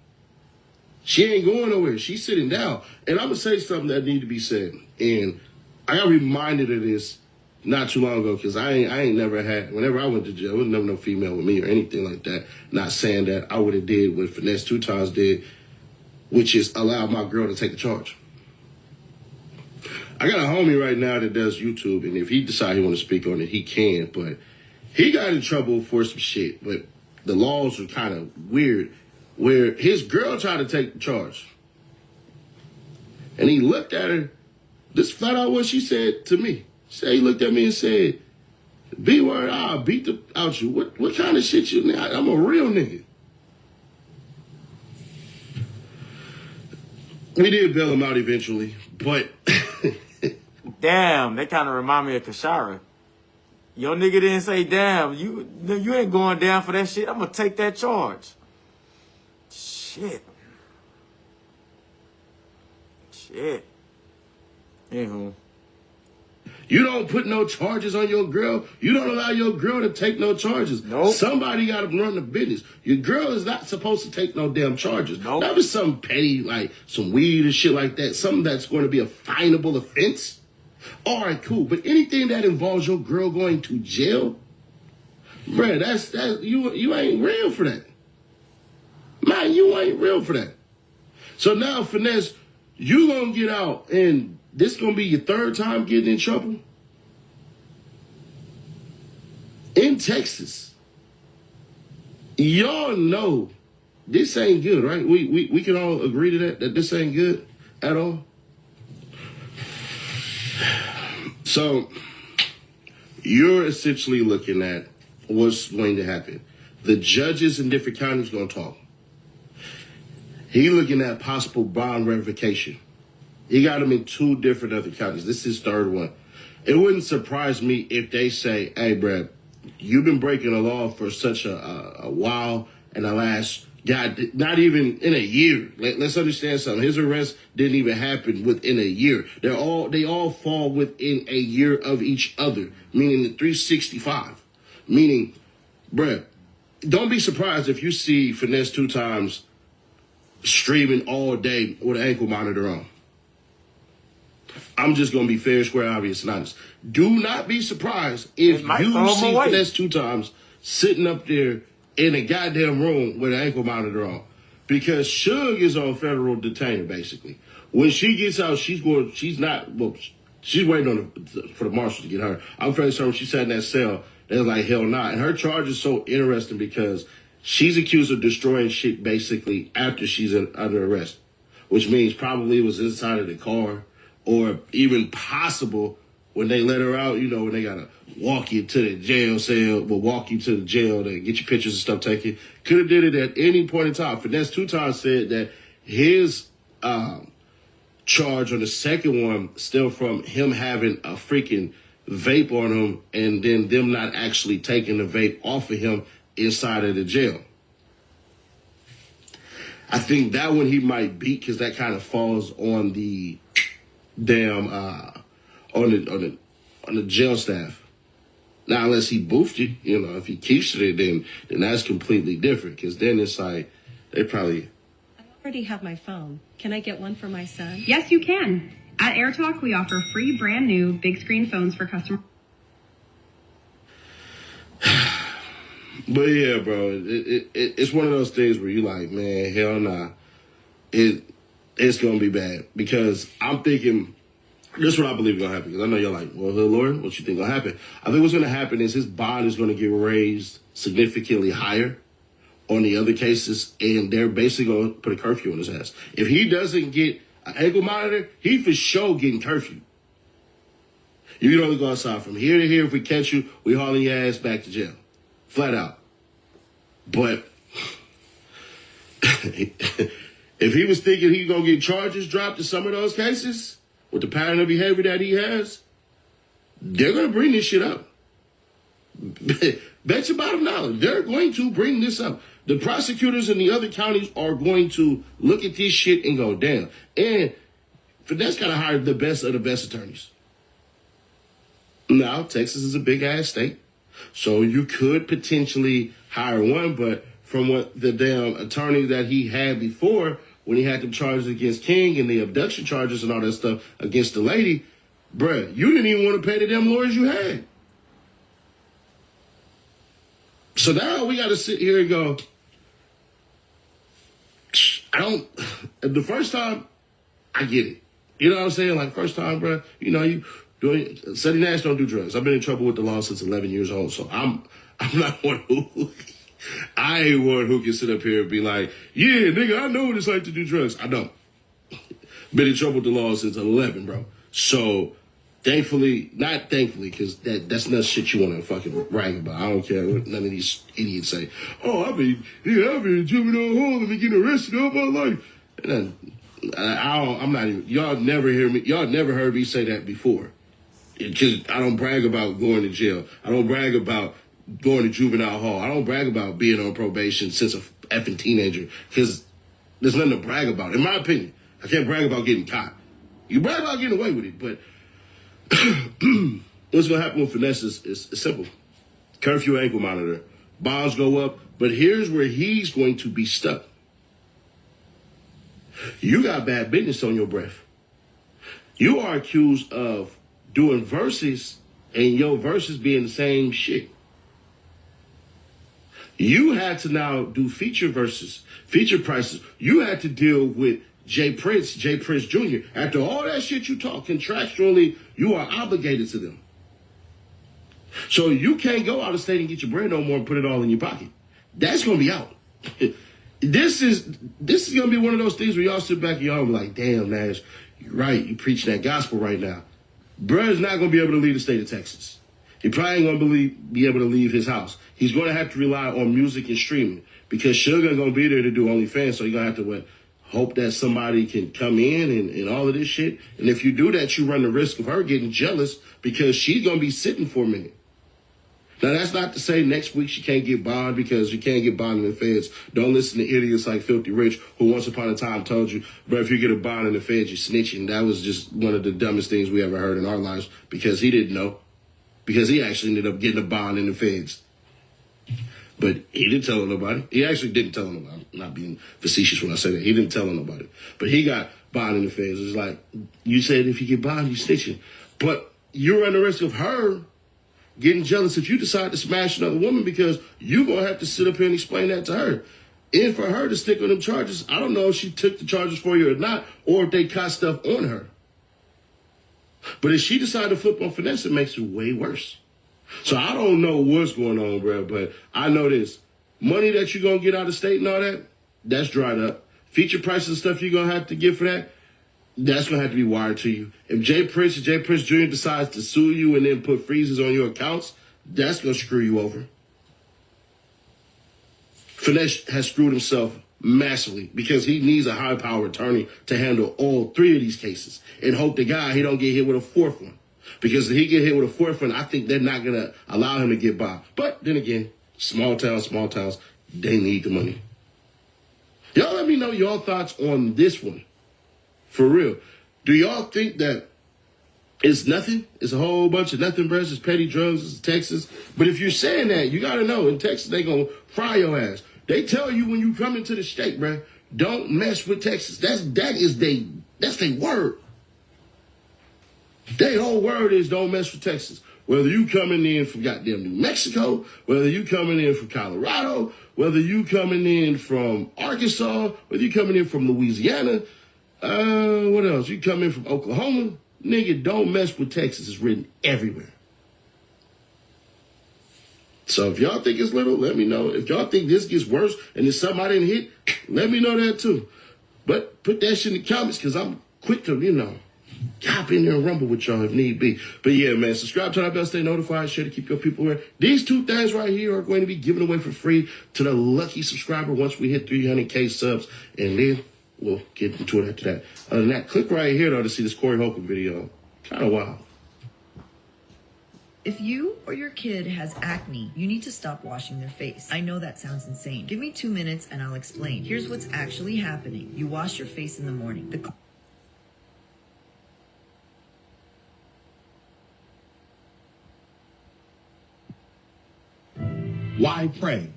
Speaker 22: she ain't going nowhere. She's sitting down. And I'm going to say something that need to be said. And I got reminded of this not too long ago because I ain't never had, whenever I went to jail, there was never no female with me or anything like that. Not saying that I would have did what Finesse 2 times did, which is allow my girl to take the charge. I got a homie right now that does YouTube, and if he decides he want to speak on it, he can, but he got in trouble for some shit, but the laws were kind of weird, where his girl tried to take the charge. And he looked at her, this flat out what she said to me. He looked at me and said, B word, I'll beat the out you. What kind of shit you, I'm a real nigga. We did bail him out eventually, but
Speaker 3: damn, they kind of remind me of Kashara. Your nigga didn't say, damn, you ain't going down for that shit. I'm going to take that charge. Shit. Anywho.
Speaker 22: You don't put no charges on your girl. You don't allow your girl to take no charges.
Speaker 3: Nope.
Speaker 22: Somebody got to run the business. Your girl is not supposed to take no damn charges.
Speaker 3: Nope.
Speaker 22: That was something petty, like some weed and shit like that. Something that's going to be a finable offense. All right, cool. But anything that involves your girl going to jail, bruh, that's you ain't real for that. Man, you ain't real for that. So now, Finesse, you gonna get out and this gonna be your 3rd time getting in trouble? In Texas. Y'all know this ain't good, right? We can all agree to that this ain't good at all. So you're essentially looking at what's going to happen. The judges in different counties gonna talk. He looking at possible bond revocation. He got him in 2 different other counties. This is his 3rd one. It wouldn't surprise me if they say, hey, Brad, you've been breaking the law for such a while, and the last, God, not even in a year. Let's understand something. His arrest didn't even happen within a year. They all fall within a year of each other, meaning the 365. Meaning, bruh, don't be surprised if you see Finesse 2 Times streaming all day with an ankle monitor on. I'm just going to be fair, square, obvious, and honest. Do not be surprised if you see Finesse 2 Times sitting up there in a goddamn room with an ankle monitor on. Because Suge is on federal detainer, basically. When she gets out, she's waiting for the marshal to get her. I'm fairly certain she sat in that cell. They're like, hell nah. And her charge is so interesting because she's accused of destroying shit basically after she's under arrest, which means probably it was inside of the car or even possible when they let her out, you know, when they got to walk you to the jail cell, walk you to the jail to get your pictures and stuff taken. Could have did it at any point in time. Finesse 2 Times said that his charge on the second one stemmed from him having a freaking vape on him and then them not actually taking the vape off of him inside of the jail. I think that one he might beat because that kind of falls on the damn on the jail staff. Now, unless he boofed you, you know, if he keeps it, then that's completely different because then it's like they probably.
Speaker 5: I already have my phone. Can I get one for my son?
Speaker 10: Yes, you can. At AirTalk, we offer free brand new big screen phones for customers.
Speaker 22: But yeah, bro, it's one of those things where you like, man, hell nah. It's going to be bad because I'm thinking, this is what I believe is going to happen. Because I know you're like, well, Lord, what you think going to happen? I think what's going to happen is his bond is going to get raised significantly higher on the other cases, and they're basically going to put a curfew on his ass. If he doesn't get an ankle monitor, he for sure getting curfew. You can only go outside from here to here. If we catch you, we hauling your ass back to jail. Flat out. But if he was thinking he's going to get charges dropped in some of those cases, with the pattern of behavior that he has, they're going to bring this shit up. Bet your bottom dollar. They're going to bring this up. The prosecutors in the other counties are going to look at this shit and go, damn. And Finesse got to hire the best of the best attorneys. Now, Texas is a big-ass state, so you could potentially hire one, but from what the damn attorney that he had before, when he had them charges against King and the abduction charges and all that stuff against the lady, bruh, you didn't even want to pay the damn lawyers you had. So now we got to sit here and go, the first time, I get it. You know what I'm saying? Like, first time, bruh, you know, Sonny Nash don't do drugs. I've been in trouble with the law since 11 years old, so I'm not one who... I ain't one who can sit up here and be like, yeah, nigga, I know what it's like to do drugs. I don't. Been in trouble with the law since 11, bro. So, not thankfully, because that's not shit you want to fucking brag about. I don't care what none of these idiots say. Oh, I've been in juvenile hall and been getting arrested all my life. And I'm not even, y'all never heard me say that before. Because I don't brag about going to jail. I don't brag about going to juvenile hall. I don't brag about being on probation since a effing teenager because there's nothing to brag about. In my opinion, I can't brag about getting caught. You brag about getting away with it, but what's going to happen with Finesse is simple. Curfew, ankle monitor. Bonds go up, but here's where he's going to be stuck. You got bad business on your breath. You are accused of doing verses and your verses being the same shit. You had to now do feature verses, feature prices. You had to deal with Jay Prince Jr. After all that shit you talk contractually, you are obligated to them. So you can't go out of state and get your bread no more and put it all in your pocket. That's going to be out. This is going to be one of those things where y'all sit back and y'all be like, damn, Nash, you're right. You preaching that gospel right now. Bruh's not going to be able to leave the state of Texas. He probably ain't going to be able to leave his house. He's going to have to rely on music and streaming because Suge ain't going to be there to do OnlyFans, so you're going to have to hope that somebody can come in and all of this shit. And if you do that, you run the risk of her getting jealous because she's going to be sitting for a minute. Now, that's not to say next week she can't get bond because you can't get bond in the feds. Don't listen to idiots like Filthy Rich who once upon a time told you, bro, if you get a bond in the feds, you're snitching. That was just one of the dumbest things we ever heard in our lives because he didn't know. Because he actually ended up getting a bond in the feds. But he didn't tell nobody. He actually didn't tell nobody. I'm not being facetious when I say that. He didn't tell nobody. But he got bond in the feds. It's like, you said if you get bond, you snitching. But you run the risk of her getting jealous if you decide to smash another woman, because you're going to have to sit up here and explain that to her. And for her to stick on them charges, I don't know if she took the charges for you or not, or if they caught stuff on her. But if she decided to flip on finesse, it makes it way worse. So I don't know what's going on, bro, but I know this. Money that you're going to get out of state and all that, that's dried up. Feature prices and stuff you're going to have to get for that, that's going to have to be wired to you. If Jay Prince and Jay Prince Jr. decides to sue you and then put freezes on your accounts, that's going to screw you over. Finesse has screwed himself massively because he needs a high-power attorney to handle all three of these cases and hope to God he don't get hit with a fourth one. Because if he get hit with a fourth one, I think they're not going to allow him to get by. But then again, small towns, they need the money. Y'all let me know your thoughts on this one. For real. Do y'all think that it's nothing? It's a whole bunch of nothing, bro. It's petty drugs. It's Texas. But if you're saying that, you got to know, in Texas, they going to fry your ass. They tell you when you come into the state, bro, don't mess with Texas. That's their word. Their whole word is don't mess with Texas. Whether you coming in from goddamn New Mexico, whether you coming in from Colorado, whether you coming in from Arkansas, whether you coming in from Louisiana, what else? You come in from Oklahoma, nigga, don't mess with Texas. It's written everywhere. So if y'all think it's little, let me know. If y'all think this gets worse and it's something I didn't hit, let me know that too. But put that shit in the comments because I'm quick to, hop in there and rumble with y'all if need be. But yeah, man, subscribe to our bell, stay notified, share to keep your people aware. These two things right here are going to be given away for free to the lucky subscriber once we hit 300K subs. And then we'll get into it after that. Other than that, click right here, though, to see this Corey Holcomb video. Kind of wild.
Speaker 6: If you or your kid has acne, you need to stop washing their face. I know that sounds insane. Give me 2 minutes and I'll explain. Here's what's actually happening. You wash your face in the morning.
Speaker 13: Why pray?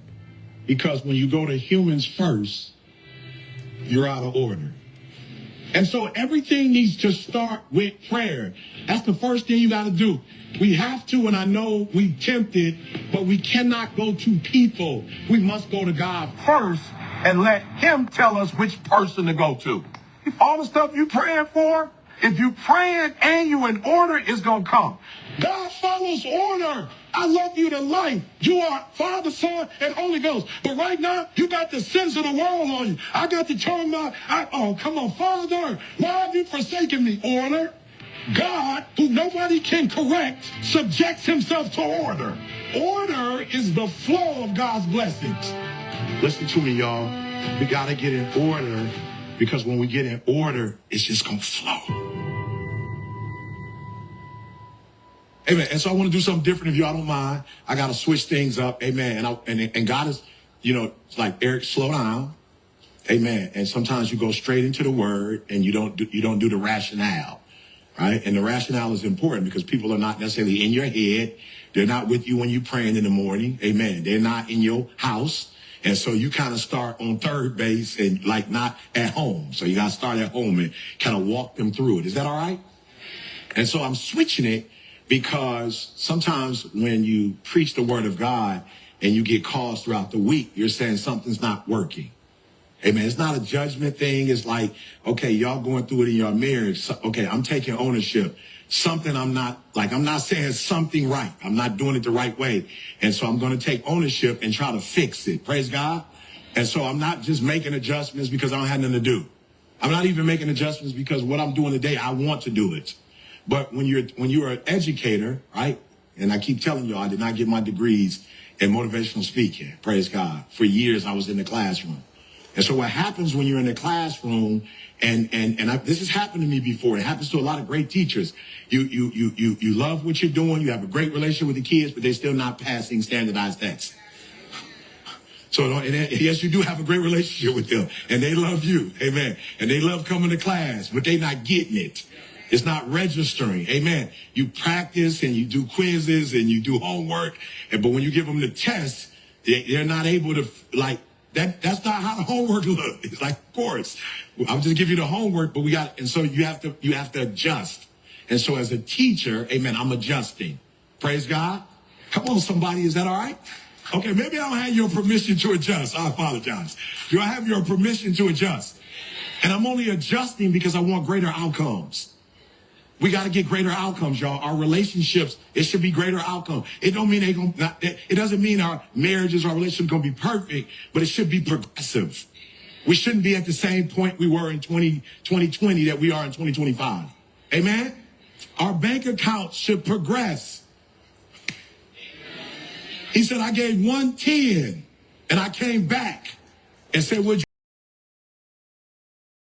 Speaker 13: Because when you go to humans first, you're out of order. And so everything needs to start with prayer. That's the first thing you got to do. We have to, and I know we tempted, but we cannot go to people. We must go to God first and let him tell us which person to go to. All the stuff you praying for, if you praying and you in order, it's going to come. God follows order. I love you to life. You are Father, Son, and Holy Ghost. But right now, you got the sins of the world on you. I got to turn come on, Father, why have you forsaken me? Order. God, who nobody can correct, subjects himself to order. Order is the flow of God's blessings. Listen to me, y'all. We got to get in order, because when we get in order, it's just going to flow. Amen. And so I want to do something different if y'all don't mind. I got to switch things up. Amen. And God is, it's like, Eric, slow down. Amen. And sometimes you go straight into the word and you don't do the rationale. Right. And the rationale is important because people are not necessarily in your head. They're not with you when you're praying in the morning. Amen. They're not in your house. And so you kind of start on third base and like not at home. So you got to start at home and kind of walk them through it. Is that all right? And so I'm switching it because sometimes when you preach the word of God and you get calls throughout the week, you're saying something's not working. Amen. It's not a judgment thing. It's like, okay, y'all going through it in your marriage. So, okay, I'm taking ownership. Something I'm not saying something right. I'm not doing it the right way. And so I'm going to take ownership and try to fix it. Praise God. And so I'm not just making adjustments because I don't have nothing to do. I'm not even making adjustments because what I'm doing today, I want to do it. But when you're an educator, right? And I keep telling you, I did not get my degrees in motivational speaking. Praise God. For years, I was in the classroom. And so what happens when you're in the classroom, and this has happened to me before. It happens to a lot of great teachers. You love what you're doing. You have a great relationship with the kids, but they're still not passing standardized tests. So yes, you do have a great relationship with them, and they love you, amen. And they love coming to class, but they're not getting it. It's not registering, amen. You practice and you do quizzes and you do homework, but when you give them the test,
Speaker 7: They're not able to, like, that's not how the homework looks. It's like, of course, I'll just give you the homework, but and so you have to adjust. And so as a teacher, amen, I'm adjusting. Praise God. Come on, somebody, is that all right? Okay, maybe I don't have your permission to adjust. I apologize. Do I have your permission to adjust? And I'm only adjusting because I want greater outcomes. We got to get greater outcomes, y'all. Our relationships, it should be greater outcome. It don't mean it doesn't mean our marriages, our relationships going to be perfect, but it should be progressive. We shouldn't be at the same point we were in 2020 that we are in 2025. Amen? Our bank account should progress. He said, I gave 110 and I came back and said, would you